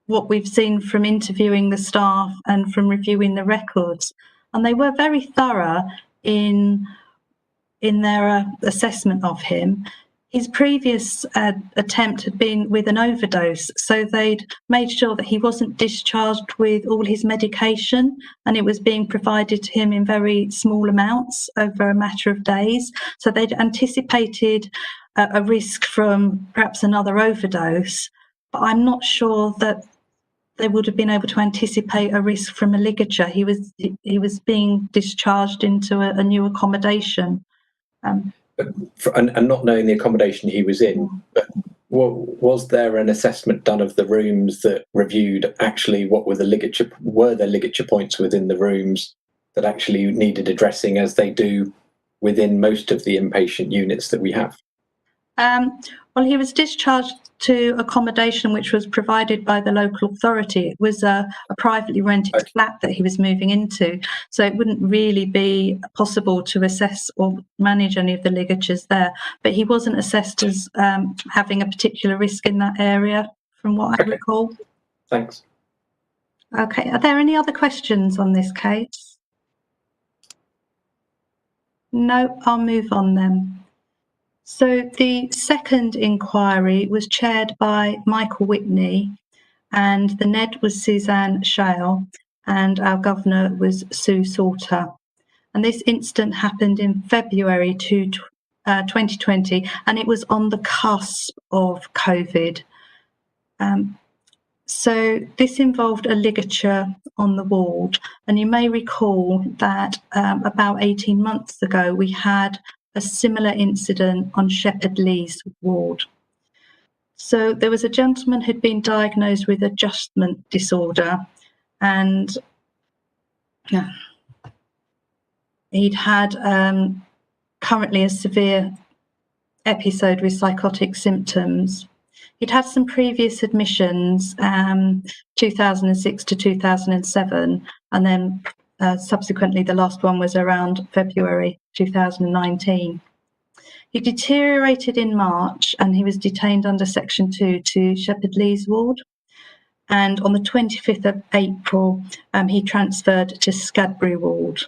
what we've seen from interviewing the staff and from reviewing the records. And they were very thorough in their assessment of him. His previous attempt had been with an overdose, so they'd made sure that he wasn't discharged with all his medication, and it was being provided to him in very small amounts over a matter of days. So they'd anticipated a risk from perhaps another overdose, but I'm not sure that they would have been able to anticipate a risk from a ligature. He was being discharged into a new accommodation. And not knowing the accommodation he was in, but was there an assessment done of the rooms that reviewed actually what were there ligature points within the rooms that actually needed addressing, as they do within most of the inpatient units that we have? Well, he was discharged to accommodation which was provided by the local authority. It was a privately rented flat that he was moving into, so it wouldn't really be possible to assess or manage any of the ligatures there. But he wasn't assessed as having a particular risk in that area, from what I recall. Thanks. Okay, are there any other questions on this case? No, I'll move on then. So the second inquiry was chaired by Michael Whitney, and the NED was Suzanne Shale, and our governor was Sue Salter. And this incident happened in February 2020, and it was on the cusp of COVID. So this involved a ligature on the ward, and you may recall that about 18 months ago we had a similar incident on Shepherd Lee's ward. So there was a gentleman who'd been diagnosed with adjustment disorder, and he'd had currently a severe episode with psychotic symptoms. He'd had some previous admissions, 2006 to 2007, and then subsequently the last one was around February 2019. He deteriorated in March, and he was detained under Section 2 to Shepherd Lee's ward. And on the 25th of April, he transferred to Scadbury ward.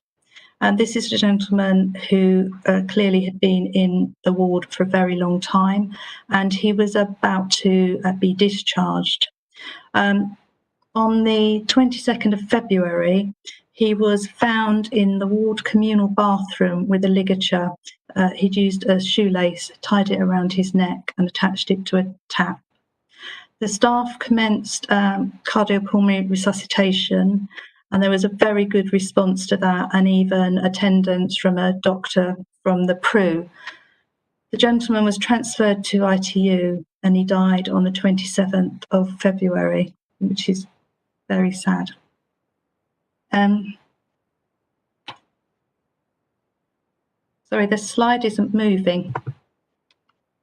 And this is a gentleman who clearly had been in the ward for a very long time, and he was about to be discharged. On the 22nd of February, he was found in the ward communal bathroom with a ligature. He'd used a shoelace, tied it around his neck and attached it to a tap. The staff commenced cardiopulmonary resuscitation, and there was a very good response to that, and even attendance from a doctor from the PRU. The gentleman was transferred to ITU, and he died on the 27th of February, which is very sad. Sorry, the slide isn't moving.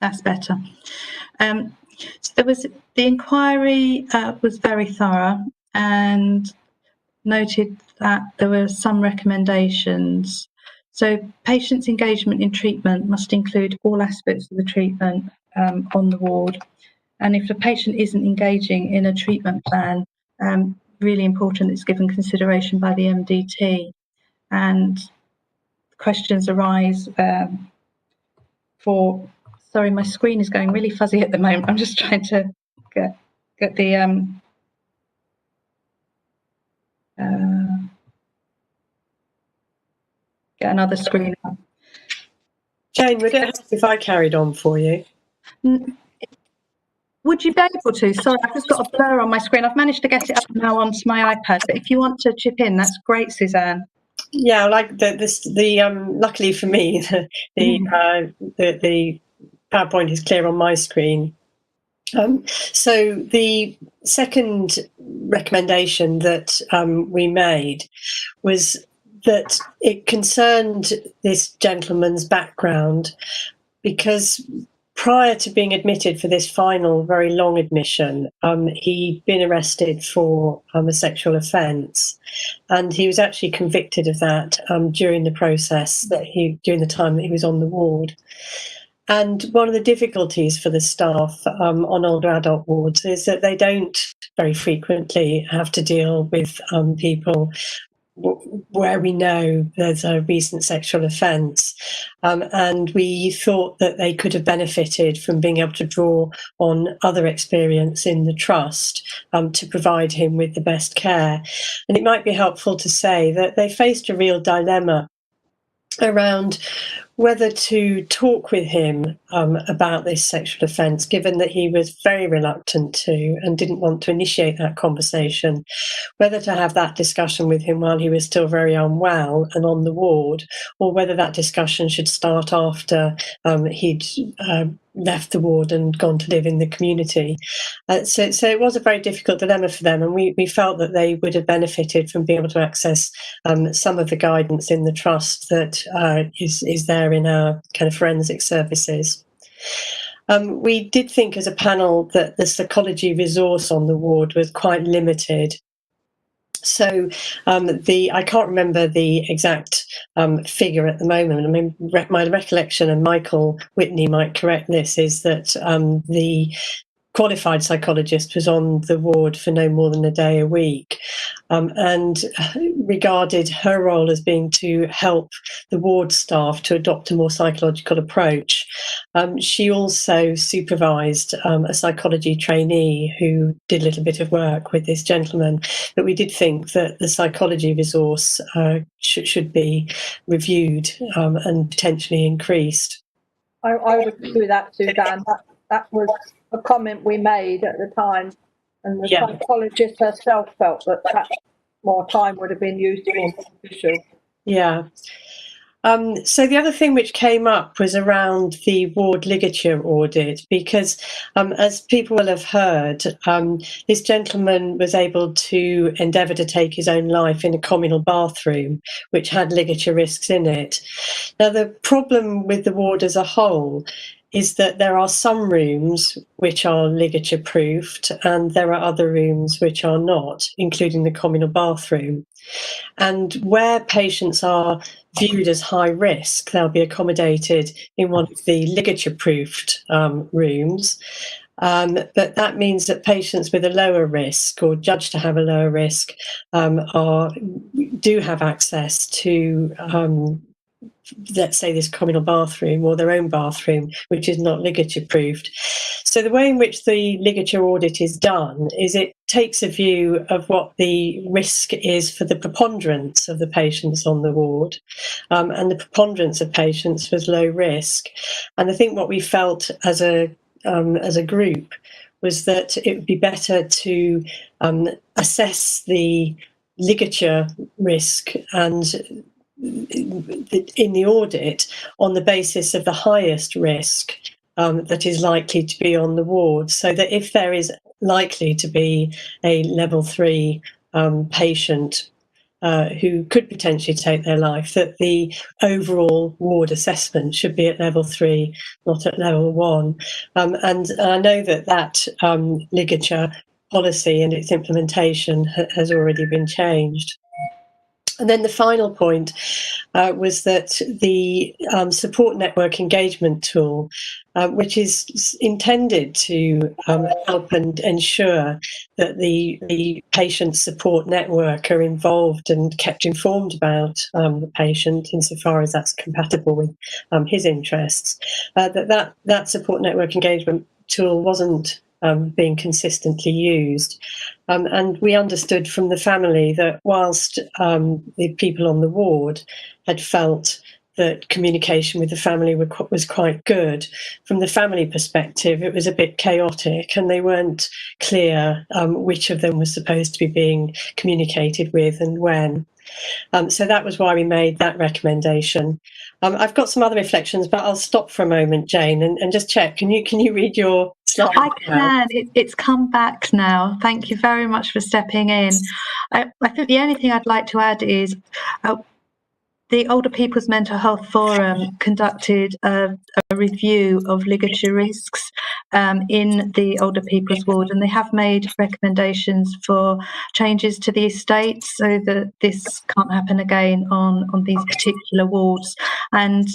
That's better. So the inquiry was very thorough and noted that there were some recommendations. So patients' engagement in treatment must include all aspects of the treatment on the ward. And if the patient isn't engaging in a treatment plan, really important it's given consideration by the MDT. And questions arise for, sorry, my screen is going really fuzzy at the moment. I'm just trying to get the get another screen up. Jane, would it help if I carried on for you? Would you be able to? Sorry, I've just got a blur on my screen. I've managed to get it up now onto my iPad, but if you want to chip in, that's great, Suzanne. Yeah, like luckily for me, the PowerPoint is clear on my screen. So the second recommendation that we made was that it concerned this gentleman's background because prior to being admitted for this final, very long admission, he'd been arrested for a sexual offence, and he was actually convicted of that during the process during the time that he was on the ward. And one of the difficulties for the staff on older adult wards is that they don't very frequently have to deal with people where we know there's a recent sexual offence. And we thought that they could have benefited from being able to draw on other experience in the trust to provide him with the best care. And it might be helpful to say that they faced a real dilemma around whether to talk with him about this sexual offence, given that he was very reluctant to and didn't want to initiate that conversation, whether to have that discussion with him while he was still very unwell and on the ward, or whether that discussion should start after he'd left the ward and gone to live in the community. So it was a very difficult dilemma for them, and we felt that they would have benefited from being able to access some of the guidance in the trust that is there in our kind of forensic services. We did think as a panel that the psychology resource on the ward was quite limited. So I can't remember the exact figure at the moment. I mean, my recollection, and Michael Whitney might correct this, is that the qualified psychologist was on the ward for no more than a day a week, and regarded her role as being to help the ward staff to adopt a more psychological approach. She also supervised a psychology trainee who did a little bit of work with this gentleman, but we did think that the psychology resource should be reviewed and potentially increased. I would do that, Suzanne. That was a comment we made at the time, and the psychologist herself felt that more time would have been used more beneficial. Yeah. So the other thing which came up was around the ward ligature audit, because as people will have heard, this gentleman was able to endeavour to take his own life in a communal bathroom, which had ligature risks in it. Now, the problem with the ward as a whole is that there are some rooms which are ligature proofed and there are other rooms which are not, including the communal bathroom. And where patients are viewed as high risk, they'll be accommodated in one of the ligature proofed rooms. But that means that patients with a lower risk, or judged to have a lower risk, do have access to let's say this communal bathroom or their own bathroom, which is not ligature proofed. So the way in which the ligature audit is done is it takes a view of what the risk is for the preponderance of the patients on the ward, and the preponderance of patients was low risk. And I think what we felt as a group was that it would be better to assess the ligature risk and in the audit on the basis of the highest risk that is likely to be on the ward, so that if there is likely to be a level 3 patient who could potentially take their life, that the overall ward assessment should be at level 3, not at level 1. And I know that ligature policy and its implementation has already been changed. And then the final point was that the support network engagement tool, which is intended to help and ensure that the patient support network are involved and kept informed about the patient insofar as that's compatible with his interests, that support network engagement tool wasn't being consistently used. And we understood from the family that whilst the people on the ward had felt that communication with the family was quite good, from the family perspective, it was a bit chaotic and they weren't clear which of them was supposed to be being communicated with and when. So that was why we made that recommendation. I've got some other reflections, but I'll stop for a moment, Jane, and just check. Can you read your slide? I can. It's come back now. Thank you very much for stepping in. I think the only thing I'd like to add is the Older People's Mental Health Forum conducted a review of ligature risks in the older people's ward, and they have made recommendations for changes to the estate so that this can't happen again on these particular wards. And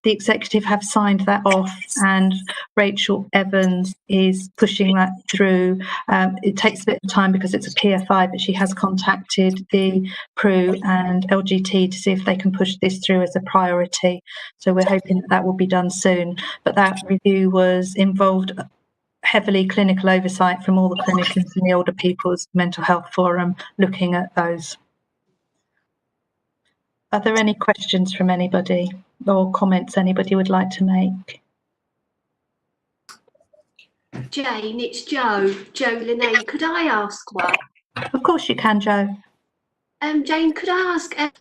the executive have signed that off, and Rachel Evans is pushing that through. It takes a bit of time because it's a PFI, but she has contacted the PRU and LGT to see if they can push this through as a priority. So we're hoping that will be done soon. But that review involved heavily clinical oversight from all the clinicians in the Older People's Mental Health Forum looking at those. Are there any questions from anybody or comments anybody would like to make? Jane, it's Jo Linnane. Could I ask one? Of course you can, Jo. Jane, could I ask, have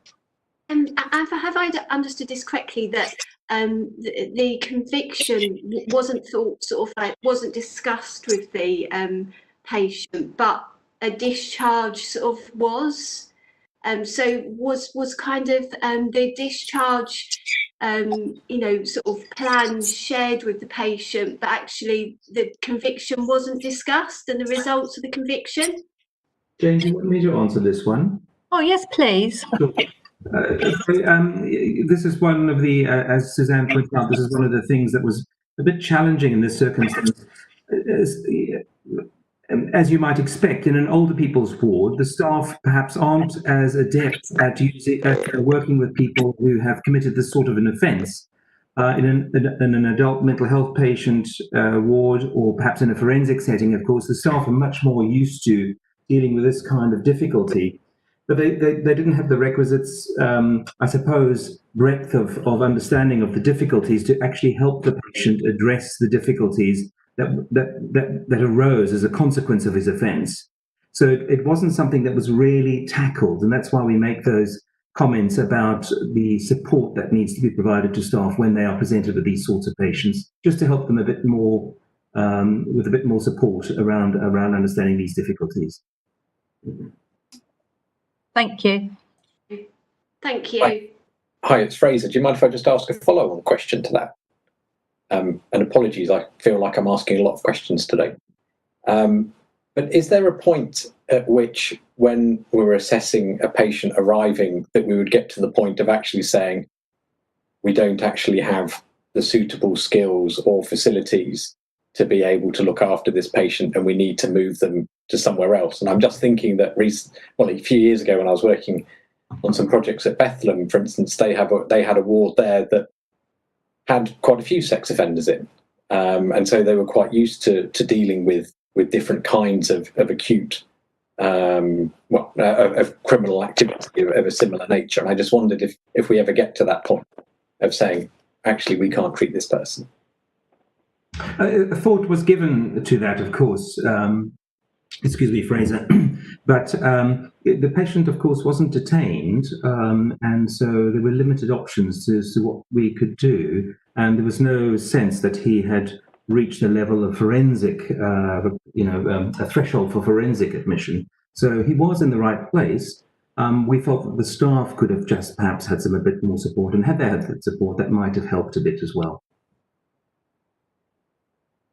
I understood this correctly, that the conviction wasn't thought wasn't discussed with the patient, but a discharge sort of was? So was kind of the discharge, sort of plans shared with the patient, but actually the conviction wasn't discussed and the results of the conviction? Jane, do you want me to answer this one? Oh, yes, please. Sure. This is one of the, as Suzanne pointed out, this is one of the things that was a bit challenging in this circumstance. As you might expect, in an older people's ward, the staff perhaps aren't as adept at working with people who have committed this sort of an offence. In an adult mental health patient ward, or perhaps in a forensic setting, of course, the staff are much more used to dealing with this kind of difficulty. But they didn't have the requisites, I suppose, breadth of understanding of the difficulties to actually help the patient address the difficulties that arose as a consequence of his offence. So it wasn't something that was really tackled, and that's why we make those comments about the support that needs to be provided to staff when they are presented with these sorts of patients, just to help them a bit more, with a bit more support around understanding these difficulties. Thank you. Thank you. Hi, it's Fraser. Do you mind if I just ask a follow-on question to that? And apologies, I feel like I'm asking a lot of questions today. But is there a point at which, when we're assessing a patient arriving, that we would get to the point of actually saying we don't actually have the suitable skills or facilities to be able to look after this patient and we need to move them to somewhere else? And I'm just thinking that a few years ago when I was working on some projects at Bethlehem, for instance, they had a ward there that had quite a few sex offenders in. And so they were quite used to dealing with different kinds of acute, of criminal activity of a similar nature. And I just wondered if we ever get to that point of saying, actually, we can't treat this person. A thought was given to that, of course. Excuse me, Fraser. But the patient, of course, wasn't detained, and so there were limited options as to what we could do, and there was no sense that he had reached a level of forensic, a threshold for forensic admission. So he was in the right place. We thought that the staff could have just perhaps had a bit more support, and had they had that support, that might have helped a bit as well.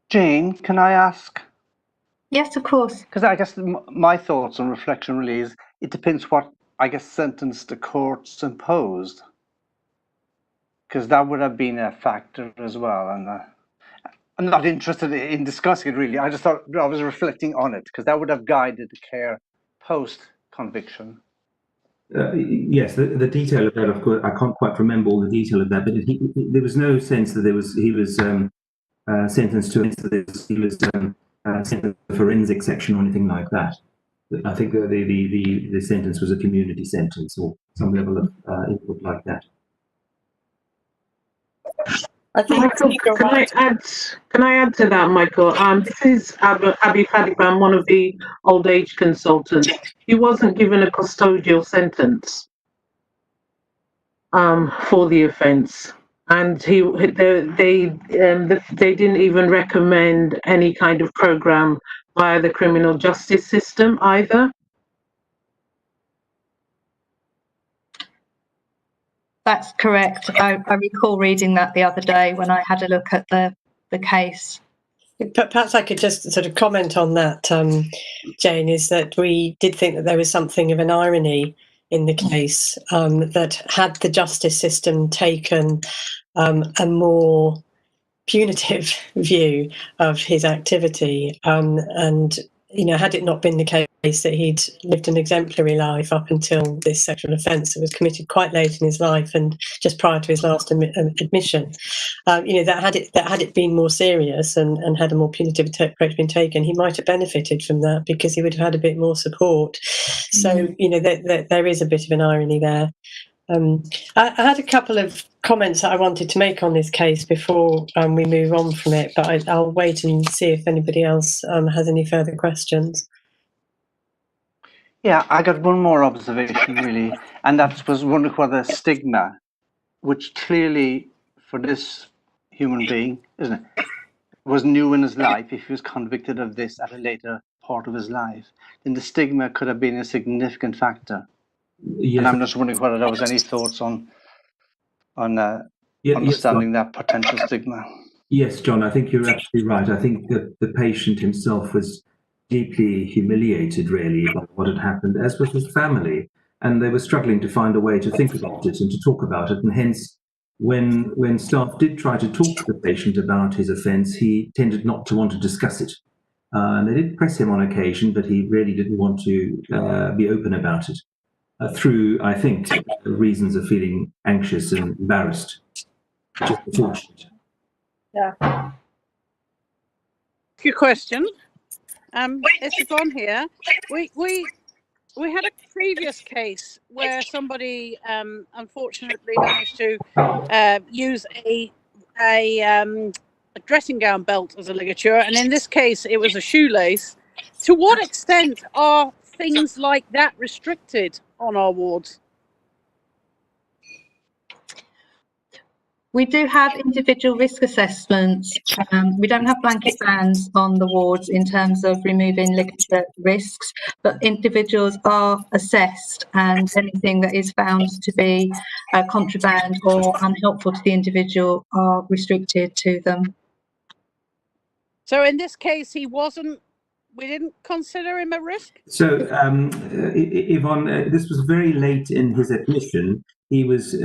Jane, can I ask? Yes, of course. Because I guess my thoughts and reflection really is it depends what, I guess, sentence the court's imposed. Because that would have been a factor as well. And I'm not interested in discussing it really. I just thought I was reflecting on it because that would have guided the care post-conviction. Yes, the detail of that, of course, I can't quite remember all the detail of that, but there was no sense that he was sentenced to this. He was sentenced to the forensic section or anything like that. I think the sentence was a community sentence or some level of input like that. Michael, can I add to that, Michael? This is Abi Fadiba. I'm one of the old age consultants. He wasn't given a custodial sentence for the offence, and they didn't even recommend any kind of program via the criminal justice system either. That's correct. I recall reading that the other day when I had a look at the case. Perhaps I could just sort of comment on that, Jane, is that we did think that there was something of an irony in the case, that had the justice system taken a more punitive view of his activity, and had it not been the case that he'd lived an exemplary life up until this sexual offence that was committed quite late in his life and just prior to his last admission, that had it been more serious and had a more punitive approach been taken, he might have benefited from that because he would have had a bit more support. So there is a bit of an irony there. I had a couple of comments that I wanted to make on this case before we move on from it, but I'll wait and see if anybody else has any further questions. Yeah, I got one more observation really, and that was wondering whether the stigma, which clearly for this human being, isn't it, was new in his life, if he was convicted of this at a later part of his life, then the stigma could have been a significant factor. Yes. And I'm just wondering whether there was any thoughts on understanding that potential stigma. Yes, John, I think you're absolutely right. I think that the patient himself was deeply humiliated, really, by what had happened, as was his family. And they were struggling to find a way to think about it and to talk about it. And hence, when staff did try to talk to the patient about his offence, he tended not to want to discuss it. And they did press him on occasion, but he really didn't want to be open about it. Through, I think, reasons of feeling anxious and embarrassed, which is unfortunate. Yeah. Your question. It's Yvonne here. We had a previous case where somebody unfortunately managed to use a dressing gown belt as a ligature, and in this case it was a shoelace. To what extent are things like that restricted on our wards? We do have individual risk assessments. We don't have blanket bans on the wards in terms of removing ligature risks, but individuals are assessed, and anything that is found to be contraband or unhelpful to the individual are restricted to them. So in this case, we didn't consider him a risk? So, Yvonne, this was very late in his admission. He was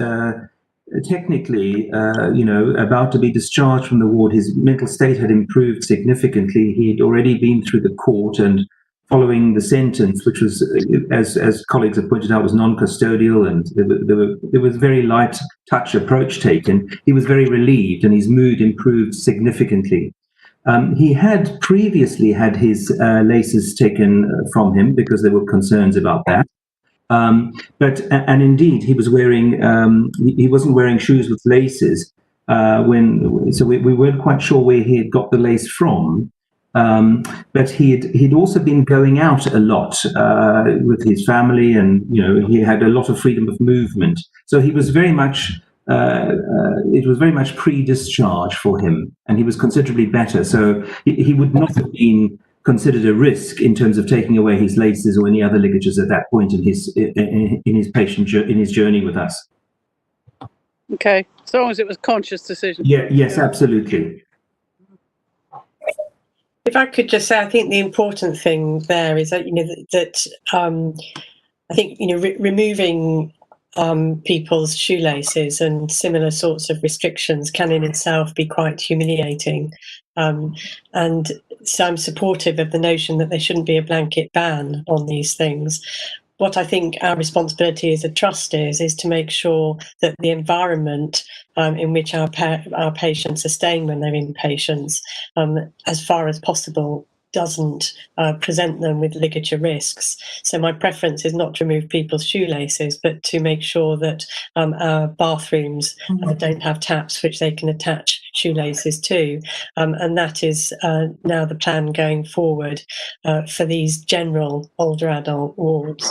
technically, about to be discharged from the ward. His mental state had improved significantly. He had already been through the court, and following the sentence, which was, as colleagues have pointed out, was non-custodial, and there was very light touch approach taken. He was very relieved, and his mood improved significantly. He had previously had his laces taken from him because there were concerns about that. And indeed, he was wearing, he wasn't wearing shoes with laces so we weren't quite sure where he had got the lace from. But he'd also been going out a lot with his family, and he had a lot of freedom of movement. So he was very much. It was very much pre-discharge for him, and he was considerably better. So he would not have been considered a risk in terms of taking away his laces or any other ligatures at that point in his journey with us. Okay, as long as it was a conscious decision. Yes, absolutely. If I could just say, I think the important thing there is that I think removing people's shoelaces and similar sorts of restrictions can in itself be quite humiliating. And so I'm supportive of the notion that there shouldn't be a blanket ban on these things. What I think our responsibility as a trust is to make sure that the environment in which our patients are staying when they're inpatients, as far as possible, doesn't present them with ligature risks. So my preference is not to remove people's shoelaces, but to make sure that our bathrooms don't have taps which they can attach shoelaces to. And that is now the plan going forward for these general older adult wards.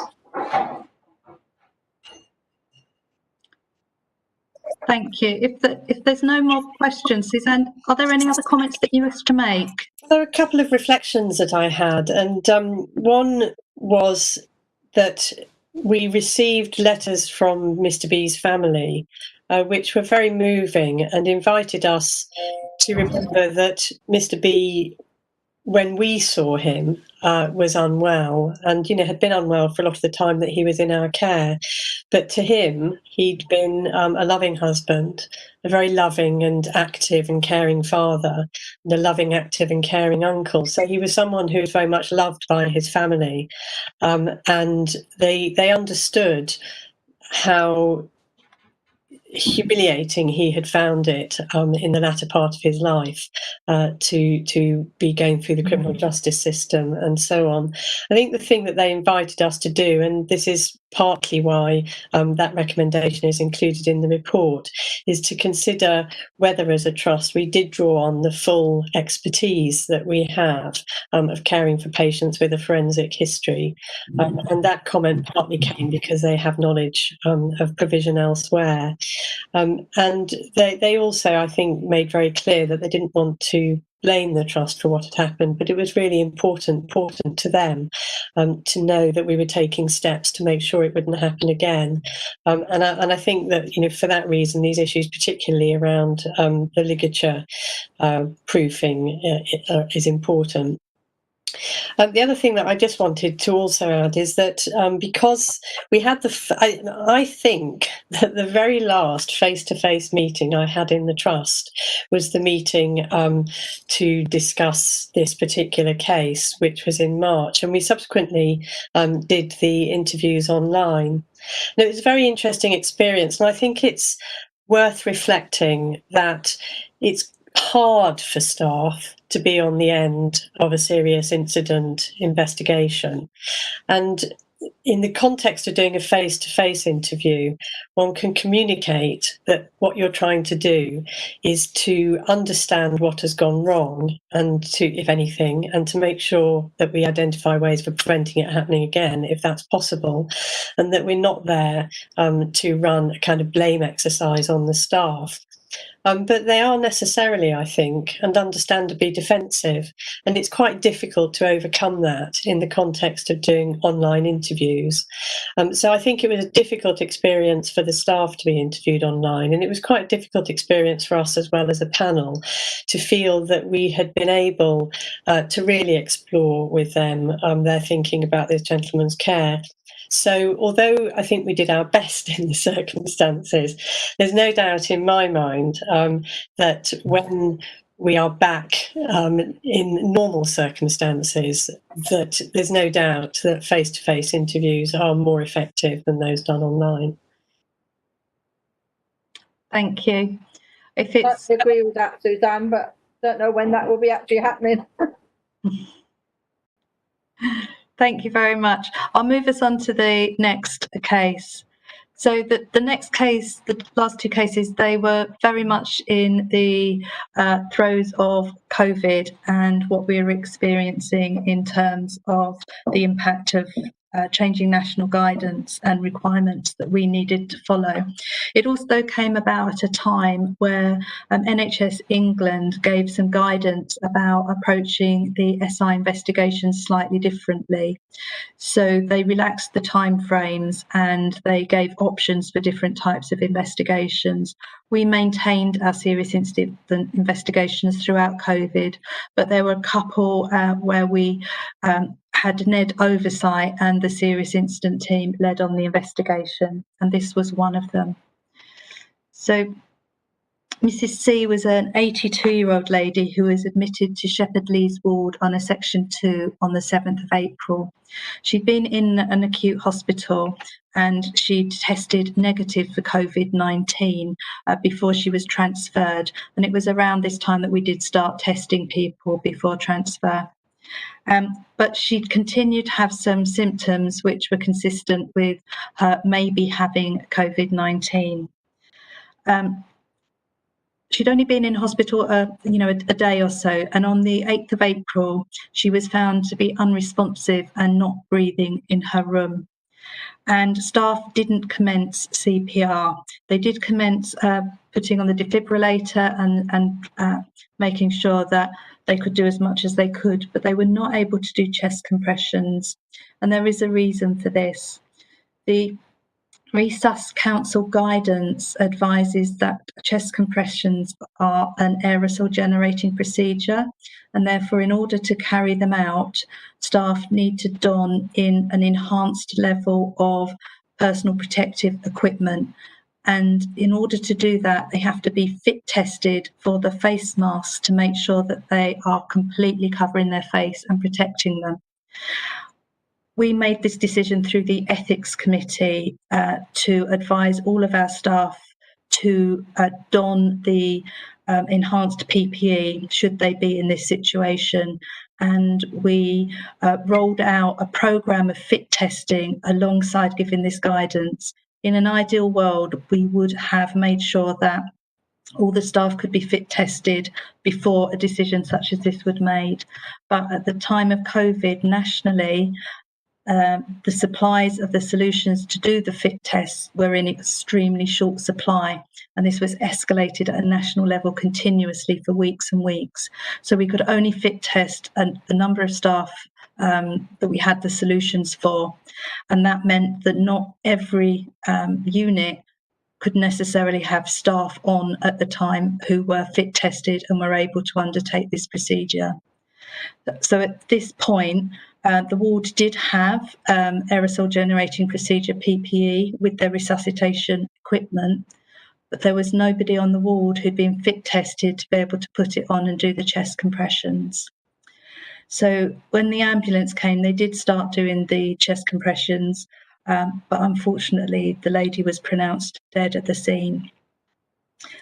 Thank you. If there's no more questions, Suzanne, are there any other comments that you wish to make? There are a couple of reflections that I had, and one was that we received letters from Mr. B's family, which were very moving and invited us to remember that Mr. B, when we saw him, was unwell and, had been unwell for a lot of the time that he was in our care. But to him, he'd been a loving husband, a very loving and active and caring father, and a loving, active and caring uncle. So he was someone who was very much loved by his family. And they understood how humiliating he had found it in the latter part of his life to be going through the criminal justice system and so on. I think the thing that they invited us to do, and this is partly why that recommendation is included in the report, is to consider whether as a trust we did draw on the full expertise that we have of caring for patients with a forensic history. And that comment partly came because they have knowledge of provision elsewhere. And they also, I think, made very clear that they didn't want to blame the trust for what had happened, but it was really important to them to know that we were taking steps to make sure it wouldn't happen again. And I think that, for that reason, these issues, particularly around the ligature proofing, is important. The other thing that I just wanted to also add is that because we had I think that the very last face-to-face meeting I had in the trust was the meeting to discuss this particular case, which was in March, and we subsequently did the interviews online. Now, it was a very interesting experience, and I think it's worth reflecting that it's hard for staff to be on the end of a serious incident investigation. And in the context of doing a face-to-face interview, one can communicate that what you're trying to do is to understand what has gone wrong and to, if anything, and to make sure that we identify ways for preventing it happening again, if that's possible, and that we're not there to run a kind of blame exercise on the staff. But they are necessarily, I think, and understandably defensive. And it's quite difficult to overcome that in the context of doing online interviews. So I think it was a difficult experience for the staff to be interviewed online. And it was quite a difficult experience for us as well as a panel to feel that we had been able to really explore with them their thinking about this gentleman's care. So although I think we did our best in the circumstances, there's no doubt in my mind that when we are back in normal circumstances, that there's no doubt that face-to-face interviews are more effective than those done online. Thank you. If I it's agree with that, Suzanne, but don't know when that will be actually happening. Thank you very much. I'll move us on to the next case. So the next case, the last two cases, they were very much in the throes of COVID and what we were experiencing in terms of the impact of changing national guidance and requirements that we needed to follow. It also came about at a time where NHS England gave some guidance about approaching the SI investigations slightly differently. So they relaxed the timeframes and they gave options for different types of investigations. We maintained our serious incident investigations throughout COVID, but there were a couple where we had NED oversight and the serious incident team led on the investigation, and this was one of them. So Mrs. C was an 82-year-old lady who was admitted to Shepherd Lee's ward on a Section 2 on the 7th of April. She'd been in an acute hospital and she'd tested negative for COVID-19 before she was transferred. And it was around this time that we did start testing people before transfer. But she'd continued to have some symptoms which were consistent with her maybe having COVID-19. She'd only been in hospital, a day or so, and on the 8th of April, she was found to be unresponsive and not breathing in her room. And staff didn't commence CPR. They did commence putting on the defibrillator and making sure that they could do as much as they could, but they were not able to do chest compressions. And there is a reason for this. The Resus Council guidance advises that chest compressions are an aerosol generating procedure, and therefore in order to carry them out, staff need to don in an enhanced level of personal protective equipment. And in order to do that, they have to be fit tested for the face masks to make sure that they are completely covering their face and protecting them. We made this decision through the Ethics Committee to advise all of our staff to don the enhanced PPE should they be in this situation. And we rolled out a programme of fit testing alongside giving this guidance. In an ideal world, we would have made sure that all the staff could be fit tested before a decision such as this was made. But at the time of COVID nationally, the supplies of the solutions to do the fit tests were in extremely short supply, and this was escalated at a national level continuously for weeks and weeks. So we could only fit test a number of staff that we had the solutions for, and that meant that not every unit could necessarily have staff on at the time who were fit tested and were able to undertake this procedure. So at this point, the ward did have aerosol generating procedure PPE with their resuscitation equipment, but there was nobody on the ward who'd been fit tested to be able to put it on and do the chest compressions. So when the ambulance came, they did start doing the chest compressions, but unfortunately the lady was pronounced dead at the scene.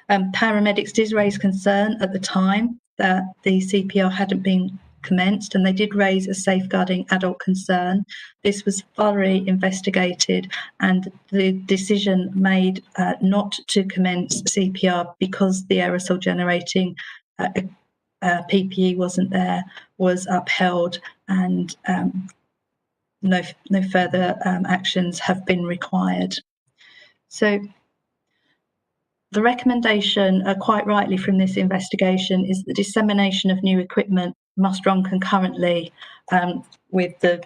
Paramedics did raise concern at the time that the CPR hadn't been commenced, and they did raise a safeguarding adult concern. This was thoroughly investigated, and the decision made not to commence CPR because the aerosol generating PPE wasn't there was upheld, and no further actions have been required. So the recommendation, quite rightly from this investigation, is the dissemination of new equipment must run concurrently with the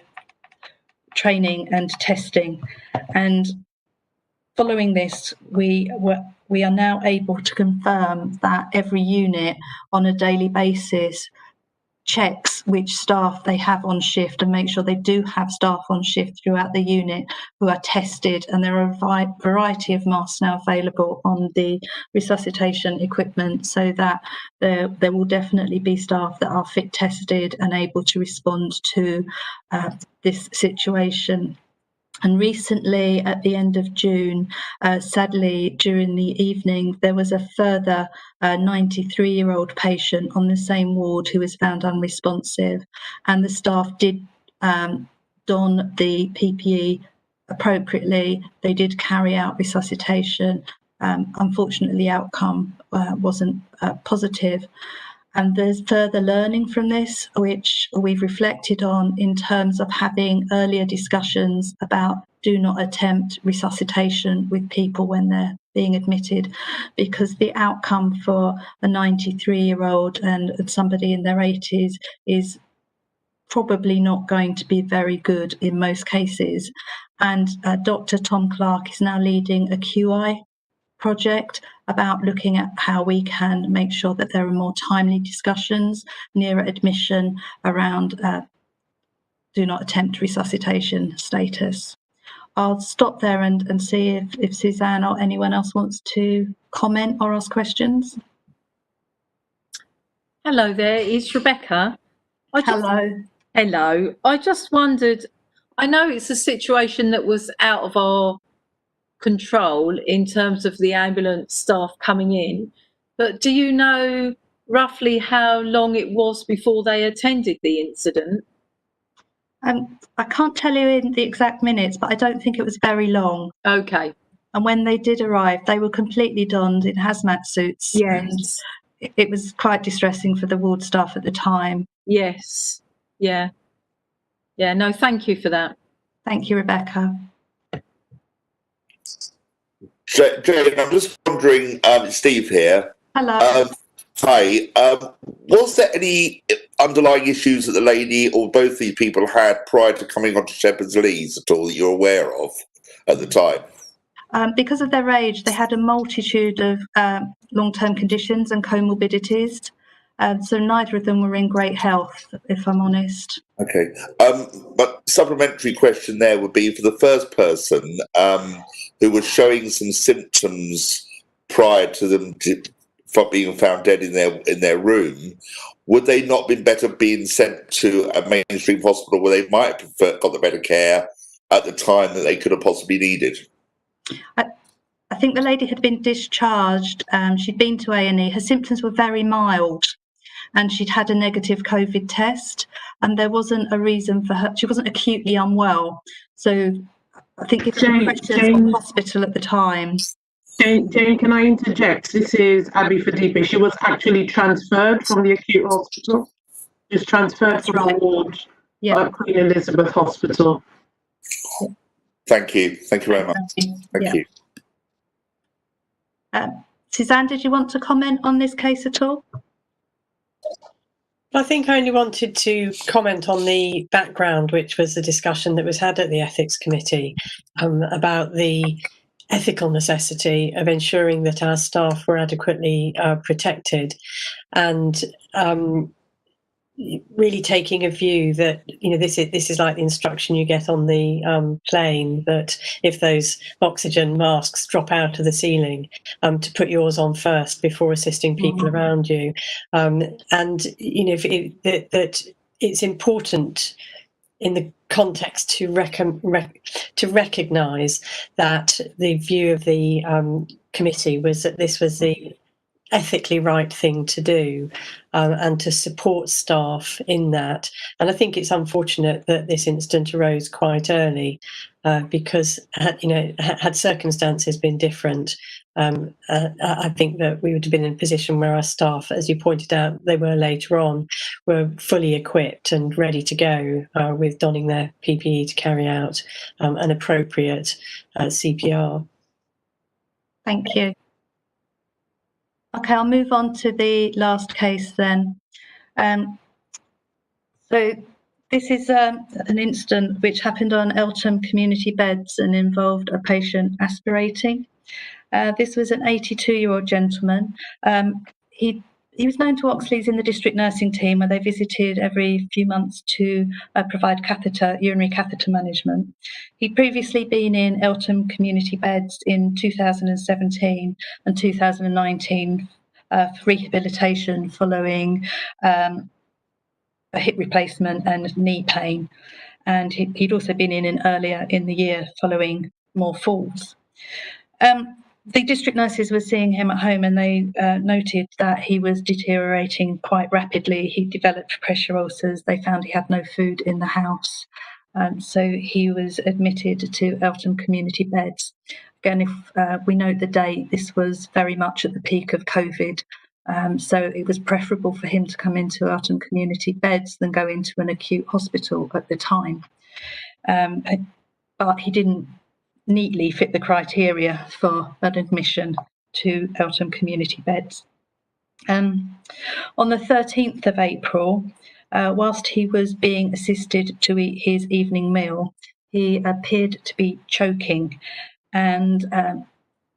training and testing. And following this, we are now able to confirm that every unit on a daily basis checks which staff they have on shift and make sure they do have staff on shift throughout the unit who are tested, and there are a variety of masks now available on the resuscitation equipment, so that there will definitely be staff that are fit tested and able to respond to this situation. And recently, at the end of June, sadly, during the evening, there was a further 93-year-old patient on the same ward who was found unresponsive, and the staff did don the PPE appropriately. They did carry out resuscitation. Unfortunately, the outcome wasn't positive. And there's further learning from this, which we've reflected on in terms of having earlier discussions about do not attempt resuscitation with people when they're being admitted, because the outcome for a 93-year-old and somebody in their 80s is probably not going to be very good in most cases. And Dr. Tom Clark is now leading a QI project about looking at how we can make sure that there are more timely discussions nearer admission around do not attempt resuscitation status. I'll stop there and see if Suzanne or anyone else wants to comment or ask questions. Hello there, it's Rebecca. Hello. I just wondered, I know it's a situation that was out of our control in terms of the ambulance staff coming in, but do you know roughly how long it was before they attended the incident? I can't tell you in the exact minutes, but I don't think it was very long. Okay. And when they did arrive, they were completely donned in hazmat suits. Yes. And it was quite distressing for the ward staff at the time. Yes. Yeah. Yeah, no, thank you for that. Thank you, Rebecca. So, Jane, I'm just wondering, Steve here. Hello. Hi. Was there any underlying issues that the lady or both these people had prior to coming onto Shepherd's Lees at all that you're aware of? at the time? Because of their age, they had a multitude of long-term conditions and comorbidities. So neither of them were in great health, if I'm honest. Okay. But supplementary question there would be for the first person who was showing some symptoms prior to them being found dead in their room. Would they not been better being sent to a mainstream hospital where they might have got the better care at the time that they could have possibly needed? I think the lady had been discharged. She'd been to A&E. Her symptoms were very mild, and she'd had a negative COVID test, and there wasn't a reason for her. She wasn't acutely unwell. So I think if the pressures on the hospital at the time. Jane, can I interject? This is Abby Fadipe. She was actually transferred from the acute hospital. She was transferred from the ward at Queen Elizabeth Hospital. Thank you. Thank you very much. Thank you. Suzanne, did you want to comment on this case at all? I think I only wanted to comment on the background, which was the discussion that was had at the Ethics Committee about the ethical necessity of ensuring that our staff were adequately protected, and really taking a view that, you know, this is like the instruction you get on the plane, that if those oxygen masks drop out of the ceiling, to put yours on first before assisting people around you, and you know, that it's important in the context to recognise that the view of the committee was that this was the ethically right thing to do, and to support staff in that. And I think it's unfortunate that this incident arose quite early, because had circumstances been different, I think that we would have been in a position where our staff, as you pointed out, they were later on, were fully equipped and ready to go with donning their PPE to carry out an appropriate CPR. Thank you. Okay, I'll move on to the last case then. So this is an incident which happened on Eltham Community Beds and involved a patient aspirating. This was an 82-year-old gentleman. He was known to Oxleas in the district nursing team, where they visited every few months to provide urinary catheter management. He'd previously been in Eltham Community Beds in 2017 and 2019 for rehabilitation following a hip replacement and knee pain. And he'd also been in earlier in the year following more falls. The district nurses were seeing him at home, and they noted that he was deteriorating quite rapidly. He developed pressure ulcers. They found he had no food in the house. So he was admitted to Eltham Community Beds. Again, if we note the date, this was very much at the peak of COVID. So it was preferable for him to come into Eltham Community Beds than go into an acute hospital at the time. But he didn't neatly fit the criteria for an admission to Eltham Community Beds. On the 13th of April, whilst he was being assisted to eat his evening meal, he appeared to be choking, and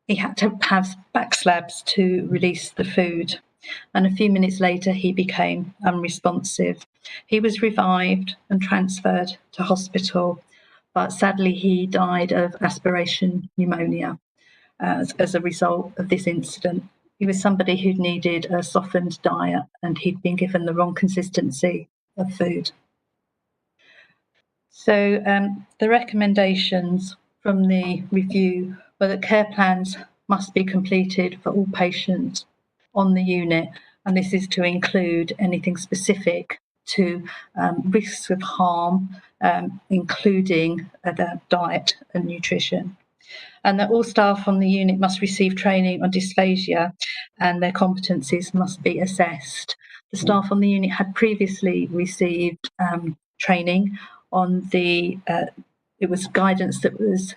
he had to have back slabs to release the food. And a few minutes later, he became unresponsive. He was revived and transferred to hospital, but sadly he died of aspiration pneumonia as a result of this incident. He was somebody who'd needed a softened diet, and he'd been given the wrong consistency of food. So the recommendations from the review were that care plans must be completed for all patients on the unit, and this is to include anything specific to risks of harm, including the diet and nutrition. And that all staff on the unit must receive training on dysphagia, and their competencies must be assessed. The staff on the unit had previously received training on it was guidance that was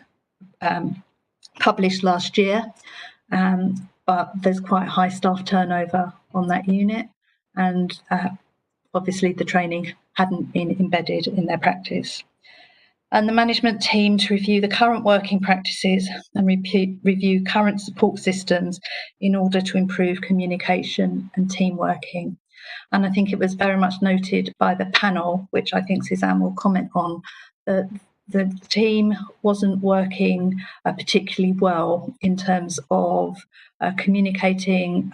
published last year, but there's quite high staff turnover on that unit, and obviously the training hadn't been embedded in their practice. and the management team to review the current working practices and review current support systems in order to improve communication and team working. And I think it was very much noted by the panel, which I think Suzanne will comment on, that the team wasn't working particularly well in terms of communicating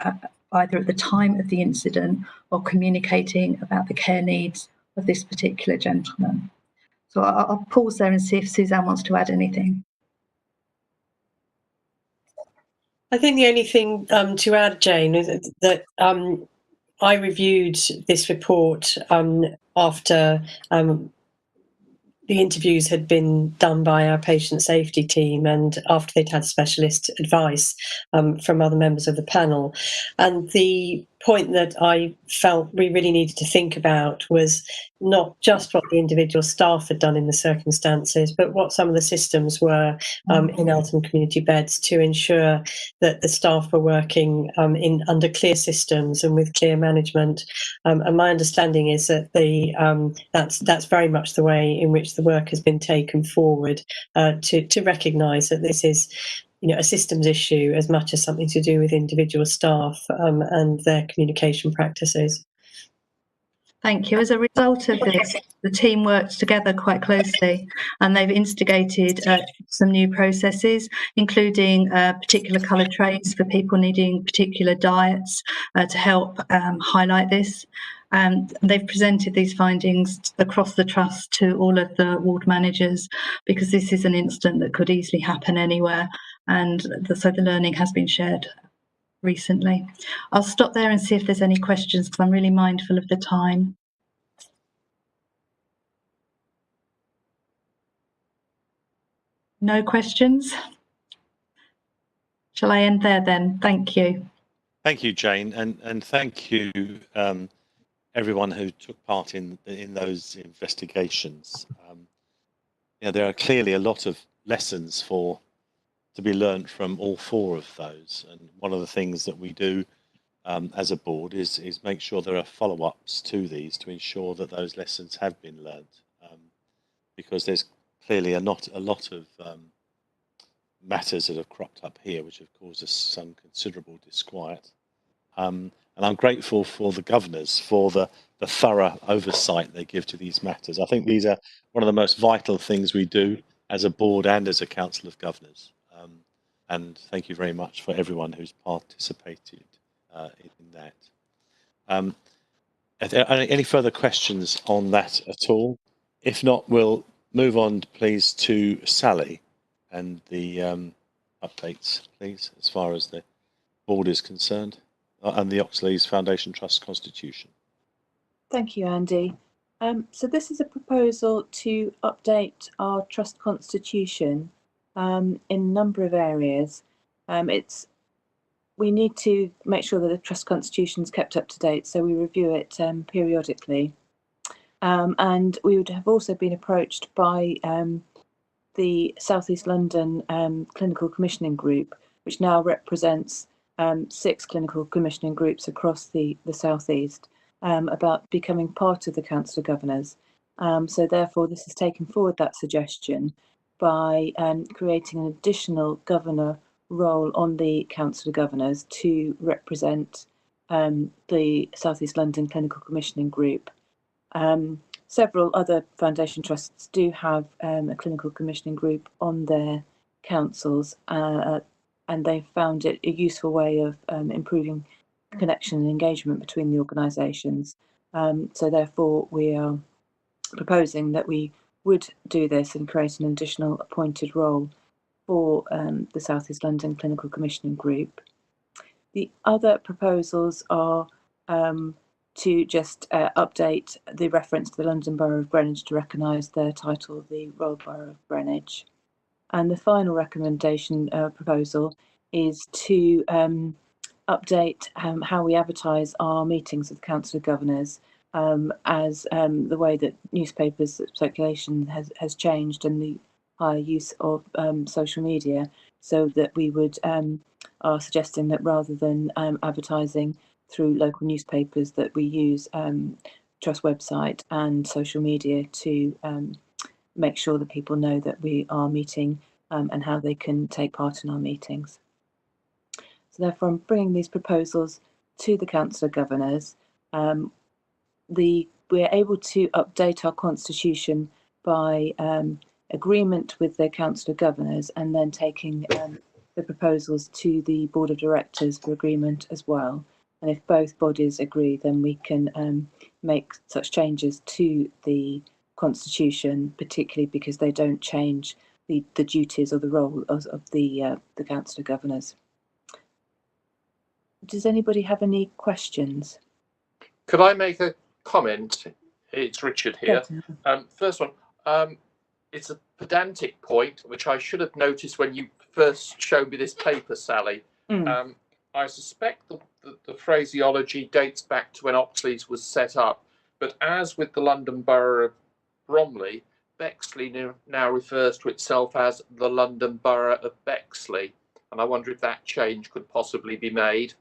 either at the time of the incident or communicating about the care needs of this particular gentleman. So I'll pause there and see if Suzanne wants to add anything. I think the only thing to add, Jane, is that I reviewed this report after the interviews had been done by our patient safety team and after they'd had specialist advice from other members of the panel. And the point that I felt we really needed to think about was not just what the individual staff had done in the circumstances, but what some of the systems were in Eltham community beds to ensure that the staff were working under clear systems and with clear management. And my understanding is that that's very much the way in which the work has been taken forward to recognise that this is, a systems issue as much as something to do with individual staff and their communication practices. Thank you. As a result of this, the team worked together quite closely and they've instigated some new processes, including particular colour trays for people needing particular diets to help highlight this. They've presented these findings across the trust to all of the ward managers because this is an incident that could easily happen anywhere, and so the learning has been shared recently. I'll stop there and see if there's any questions because I'm really mindful of the time. No questions? Shall I end there then? Thank you. Thank you, Jane, and thank you everyone who took part in those investigations. There are clearly a lot of lessons to be learned from all four of those, and one of the things that we do as a board is make sure there are follow-ups to these to ensure that those lessons have been learned, because there's clearly not a lot of matters that have cropped up here which have caused us some considerable disquiet. And I'm grateful for the governors for the thorough oversight they give to these matters. I think these are one of the most vital things we do as a board and as a council of governors. And thank you very much for everyone who's participated in that. Are there any further questions on that at all? If not, we'll move on, please, to Sally and the updates, please, as far as the board is concerned, and the Oxleas Foundation Trust Constitution. Thank you, Andy. So this is a proposal to update our trust constitution in a number of areas. We need to make sure that the trust constitution is kept up to date, so we review it periodically. And we would have also been approached by the South East London Clinical Commissioning Group, which now represents 6 clinical commissioning groups across the South East, about becoming part of the Council of Governors. So therefore, this has taken forward that suggestion by creating an additional governor role on the Council of Governors to represent the South East London Clinical Commissioning Group. Several other foundation trusts do have a clinical commissioning group on their councils, and they've found it a useful way of improving connection and engagement between the organisations. So therefore, we are proposing that we would do this and create an additional appointed role for the South East London Clinical Commissioning Group. The other proposals are to just update the reference to the London Borough of Greenwich to recognise their title, the Royal Borough of Greenwich. And the final recommendation proposal is to update how we advertise our meetings of the Council of Governors, as the way that newspapers circulation has changed and the higher use of social media, so that we would are suggesting that rather than advertising through local newspapers, that we use Trust website and social media to make sure that people know that we are meeting and how they can take part in our meetings. So therefore, I'm bringing these proposals to the Council of Governors. We're able to update our constitution by agreement with the Council of Governors and then taking the proposals to the Board of Directors for agreement as well. And if both bodies agree, then we can make such changes to the constitution, particularly because they don't change the duties or the role of the Council of Governors. Does anybody have any questions? Could I make a comment? It's Richard here. First one, it's a pedantic point, which I should have noticed when you first showed me this paper, Sally. I suspect the phraseology dates back to when Oxleas was set up, but as with the London Borough of Bromley, Bexley now refers to itself as the London Borough of Bexley, and I wonder if that change could possibly be made.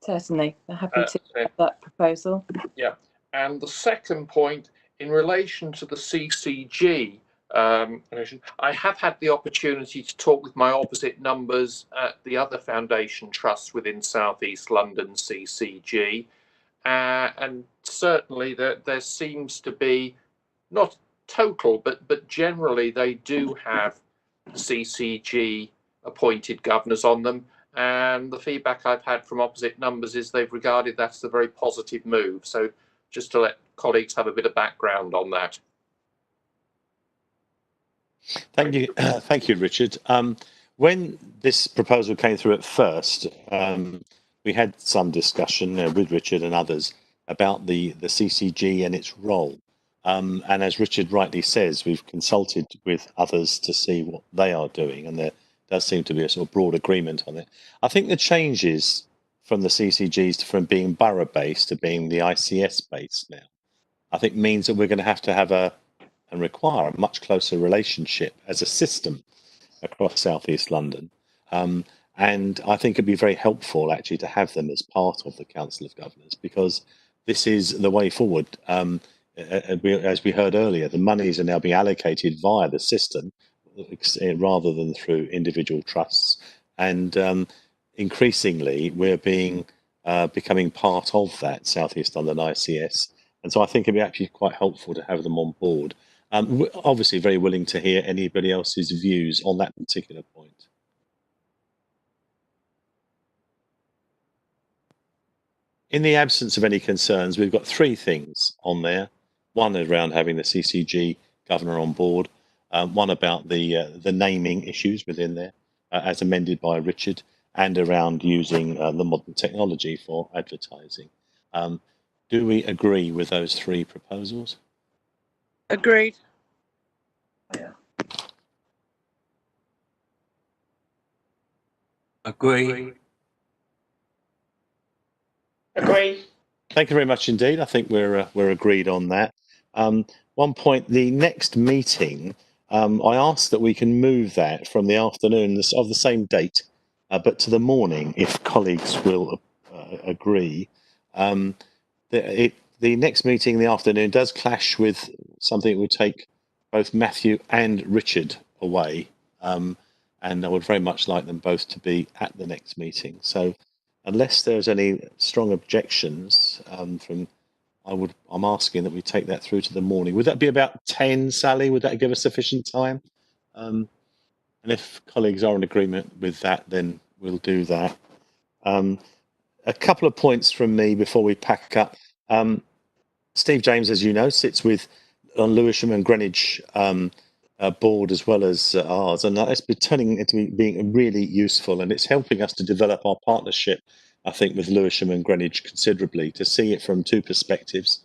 Certainly, I'm happy to have that proposal. Yeah, and the second point, in relation to the CCG, I have had the opportunity to talk with my opposite numbers at the other foundation trusts within South East London CCG, and certainly there seems to be, not total, but generally they do have CCG appointed governors on them. And the feedback I've had from opposite numbers is they've regarded that as a very positive move. So just to let colleagues have a bit of background on that. Thank you, Richard. When this proposal came through at first, we had some discussion with Richard and others about the CCG and its role. And as Richard rightly says, we've consulted with others to see what they are doing, and there does seem to be a sort of broad agreement on it. I think the changes from the CCGs from being borough-based to being the ICS-based now, I think means that we're going to have and require a much closer relationship as a system across South East London. And I think it'd be very helpful actually to have them as part of the Council of Governors, because this is the way forward. As we heard earlier, the monies are now being allocated via the system rather than through individual trusts, and increasingly we're becoming part of that South East London ICS, and so I think it'd be actually quite helpful to have them on board. We're obviously very willing to hear anybody else's views on that particular point. In the absence of any concerns, we've got three things on there. One around having the CCG governor on board, one about the naming issues within there, as amended by Richard, and around using the modern technology for advertising. Do we agree with those three proposals? Agreed. Agree. Agree. Thank you very much indeed. I think we're agreed on that. One point, the next meeting, I asked that we can move that from the afternoon of the same date, but to the morning, if colleagues will agree. The next meeting in the afternoon does clash with something that would take both Matthew and Richard away, and I would very much like them both to be at the next meeting. So unless there's any strong objections I'm asking that we take that through to the morning. Would that be about 10, Sally? Would that give us sufficient time? And if colleagues are in agreement with that, then we'll do that. A couple of points from me before we pack up. Steve James, as you know, sits on Lewisham and Greenwich board as well as ours, and that's been turning into being really useful, and it's helping us to develop our partnership, I think, with Lewisham and Greenwich considerably, to see it from two perspectives.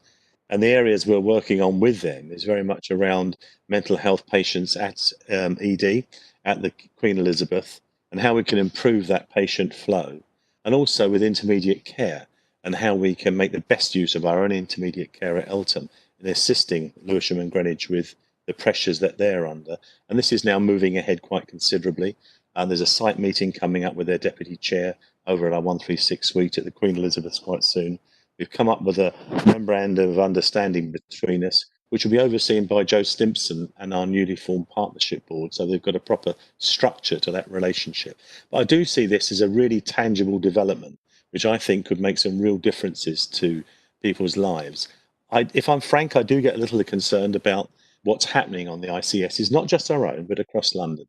And the areas we're working on with them is very much around mental health patients at ED, at the Queen Elizabeth, and how we can improve that patient flow, and also with intermediate care and how we can make the best use of our own intermediate care at Eltham in assisting Lewisham and Greenwich with the pressures that they're under. And this is now moving ahead quite considerably. There's a site meeting coming up with their deputy chair over at our 136 suite at the Queen Elizabeth quite soon. We've come up with a memorandum of understanding between us, which will be overseen by Joe Stimpson and our newly formed partnership board. So they've got a proper structure to that relationship. But I do see this as a really tangible development, which I think could make some real differences to people's lives. If I'm frank, I do get a little concerned about what's happening on the ICS, not just our own, but across London.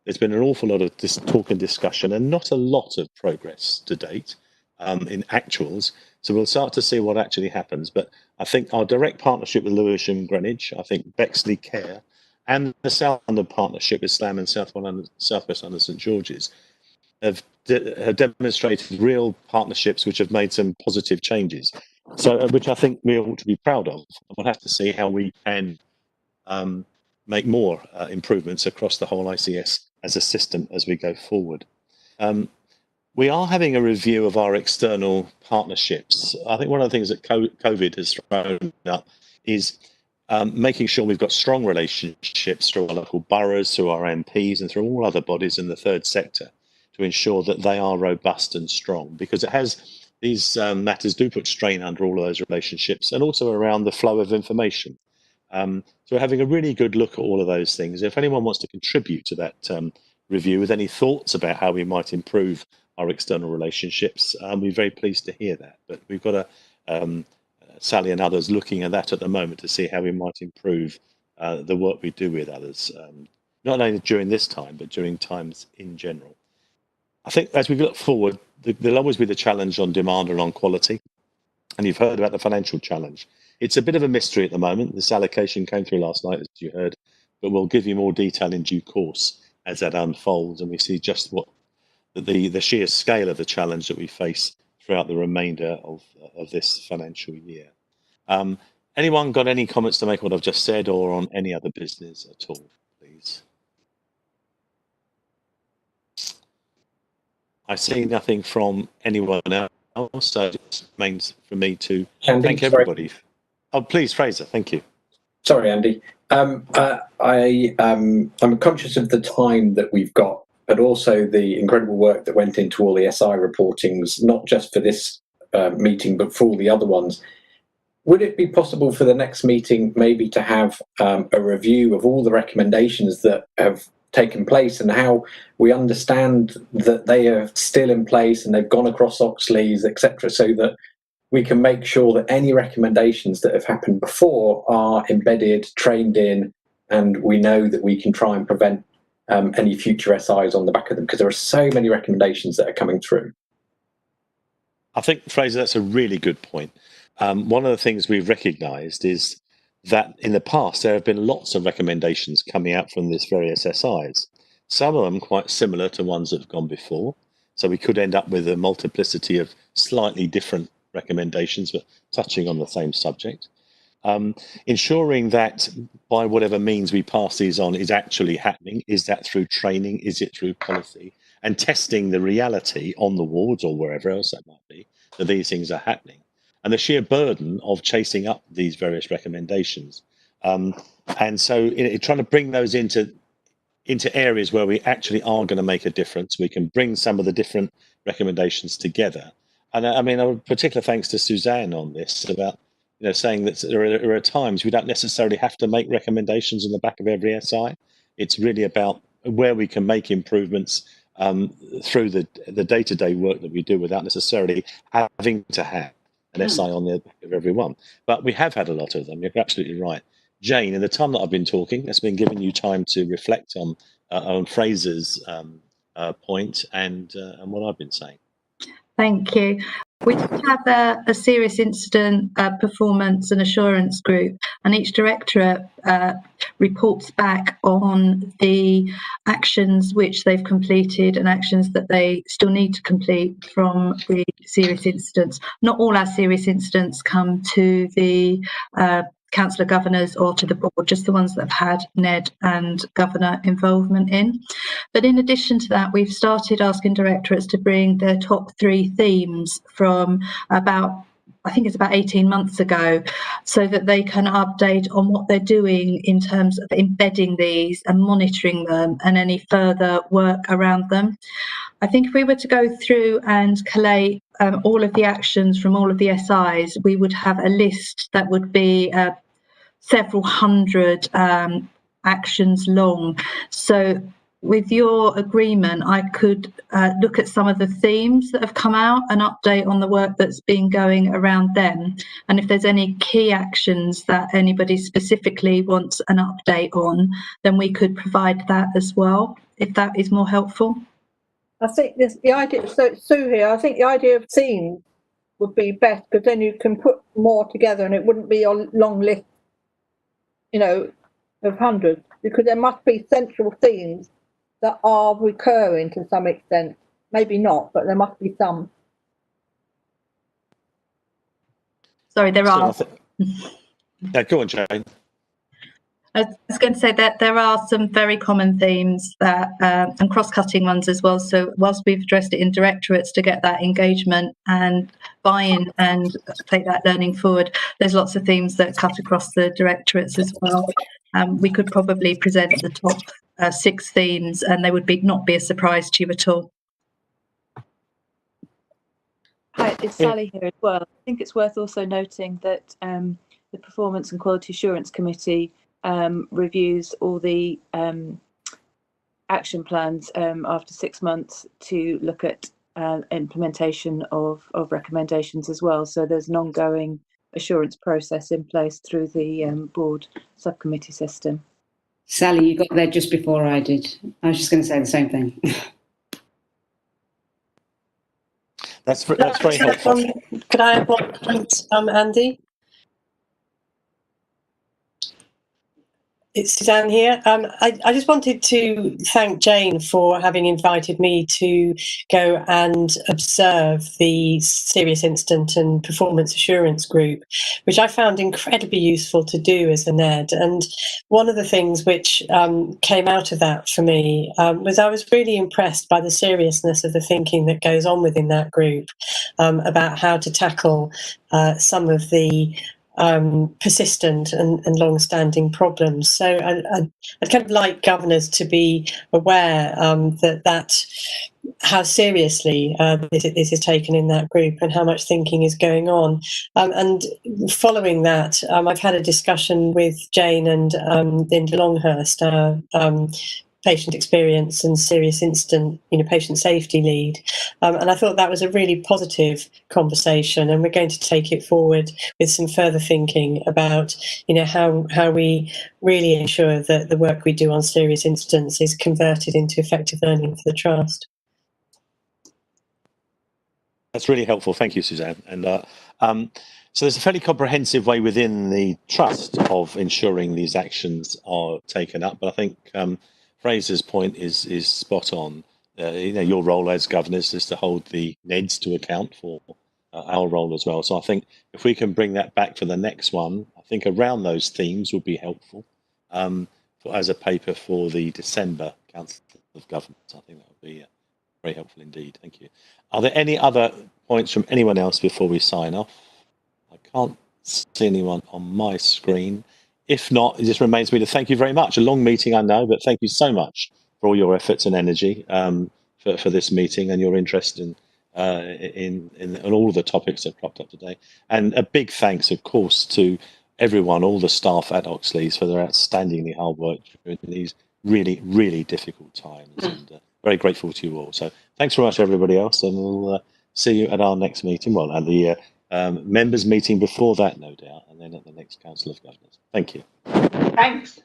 There's been an awful lot of talk and discussion and not a lot of progress to date in actuals. So we'll start to see what actually happens. But I think our direct partnership with Lewisham Greenwich, I think Bexley Care, and the South London partnership with SLAM and South West London St George's have demonstrated real partnerships which have made some positive changes. So, which I think we ought to be proud of. We'll have to see how we can make more improvements across the whole ICS as a system as we go forward. We are having a review of our external partnerships. I think one of the things that COVID has thrown up is making sure we've got strong relationships through our local boroughs, through our MPs, and through all other bodies in the third sector to ensure that they are robust and strong, because it has these matters do put strain under all of those relationships, and also around the flow of information. So we're having a really good look at all of those things. If anyone wants to contribute to that review with any thoughts about how we might improve our external relationships, we're very pleased to hear that. But we've got Sally and others looking at that at the moment to see how we might improve the work we do with others, not only during this time, but during times in general. I think as we look forward, there'll always be the challenge on demand and on quality. And you've heard about the financial challenge. It's a bit of a mystery at the moment. This allocation came through last night, as you heard, but we'll give you more detail in due course as that unfolds and we see just what the sheer scale of the challenge that we face throughout the remainder of this financial year. Anyone got any comments to make on what I've just said or on any other business at all, please? I see nothing from anyone else, so it just remains for me to thank everybody. Oh, please, Fraser, thank you. Sorry, Andy. I'm conscious of the time that we've got, but also the incredible work that went into all the SI reportings, not just for this meeting, but for all the other ones. Would it be possible for the next meeting maybe to have a review of all the recommendations that have taken place and how we understand that they are still in place and they've gone across Oxleas, etc., so that we can make sure that any recommendations that have happened before are embedded, trained in, and we know that we can try and prevent any future SIs on the back of them, because there are so many recommendations that are coming through. I think, Fraser, that's a really good point. One of the things we've recognised is that in the past there have been lots of recommendations coming out from these various SIs, some of them quite similar to ones that have gone before. So we could end up with a multiplicity of slightly different recommendations, but touching on the same subject. Ensuring that by whatever means we pass these on is actually happening. Is that through training? Is it through policy? And testing the reality on the wards or wherever else that might be, that these things are happening. And the sheer burden of chasing up these various recommendations. And so trying to bring those into areas where we actually are going to make a difference. We can bring some of the different recommendations together. And I mean, a particular thanks to Suzanne on this about saying that there are times we don't necessarily have to make recommendations on the back of every SI. It's really about where we can make improvements through the day-to-day work that we do without necessarily having to have an SI on the back of every one. But we have had a lot of them. You're absolutely right. Jane, in the time that I've been talking, it's been giving you time to reflect on Fraser's point and what I've been saying. Thank you. We have a serious incident performance and assurance group, and each directorate reports back on the actions which they've completed and actions that they still need to complete from the serious incidents. Not all our serious incidents come to the councillor governors or to the board, just the ones that have had NED and governor involvement in. But in addition to that, we've started asking directorates to bring their top 3 themes from I think it's about 18 months ago, so that they can update on what they're doing in terms of embedding these and monitoring them and any further work around them. I think if we were to go through and collate all of the actions from all of the SIs, we would have a list that would be several hundred actions long. So with your agreement, I could look at some of the themes that have come out and update on the work that's been going around them. And if there's any key actions that anybody specifically wants an update on, then we could provide that as well, if that is more helpful. I think the idea, so it's Sue here, I think the idea of themes would be best, because then you can put more together and it wouldn't be a long list, you know, of hundreds, because there must be central themes that are recurring to some extent. Maybe not, but there must be some. Sorry, there are. Yeah, go on, Jane. I was going to say that there are some very common themes that and cross-cutting ones as well. So whilst we've addressed it in directorates to get that engagement and buy-in and take that learning forward, there's lots of themes that cut across the directorates as well. We could probably present the top 6 themes, and they would not be a surprise to you at all. Hi, it's Sally here as well. I think it's worth also noting that the Performance and Quality Assurance Committee reviews all the action plans after 6 months to look at implementation of recommendations as well. So there's an ongoing assurance process in place through the board subcommittee system. Sally, you got there just before I did. I was just going to say the same thing. That's very helpful. Could I have one comment, Andy? It's Suzanne here. I just wanted to thank Jane for having invited me to go and observe the Serious Incident and Performance Assurance Group, which I found incredibly useful to do as a NED. And one of the things which came out of that for me was I was really impressed by the seriousness of the thinking that goes on within that group about how to tackle some of the persistent and long-standing problems. So I'd kind of like governors to be aware that how seriously this is taken in that group and how much thinking is going on. And following that, I've had a discussion with Jane and Linda Longhurst, our patient experience and serious incident, patient safety lead. And I thought that was a really positive conversation, and we're going to take it forward with some further thinking about, how we really ensure that the work we do on serious incidents is converted into effective learning for the trust. That's really helpful. Thank you, Suzanne. And so there's a fairly comprehensive way within the trust of ensuring these actions are taken up. But I think Fraser's point is spot on. Your role as governors is to hold the NEDs to account for our role as well. So I think if we can bring that back for the next one, I think around those themes would be helpful as a paper for the December Council of Governments. I think that would be very helpful indeed. Thank you. Are there any other points from anyone else before we sign off? I can't see anyone on my screen. If not, it just remains me to thank you very much. A long meeting, I know, but thank you so much for all your efforts and energy for this meeting and your interest in all of the topics that cropped up today. And a big thanks, of course, to everyone, all the staff at Oxleas for their outstandingly hard work during these really, really difficult times. And very grateful to you all. So thanks very much, everybody else, and we'll see you at our next meeting. Well, at the members' meeting before that, no doubt, and then at the next Council of Governors. Thank you. Thanks.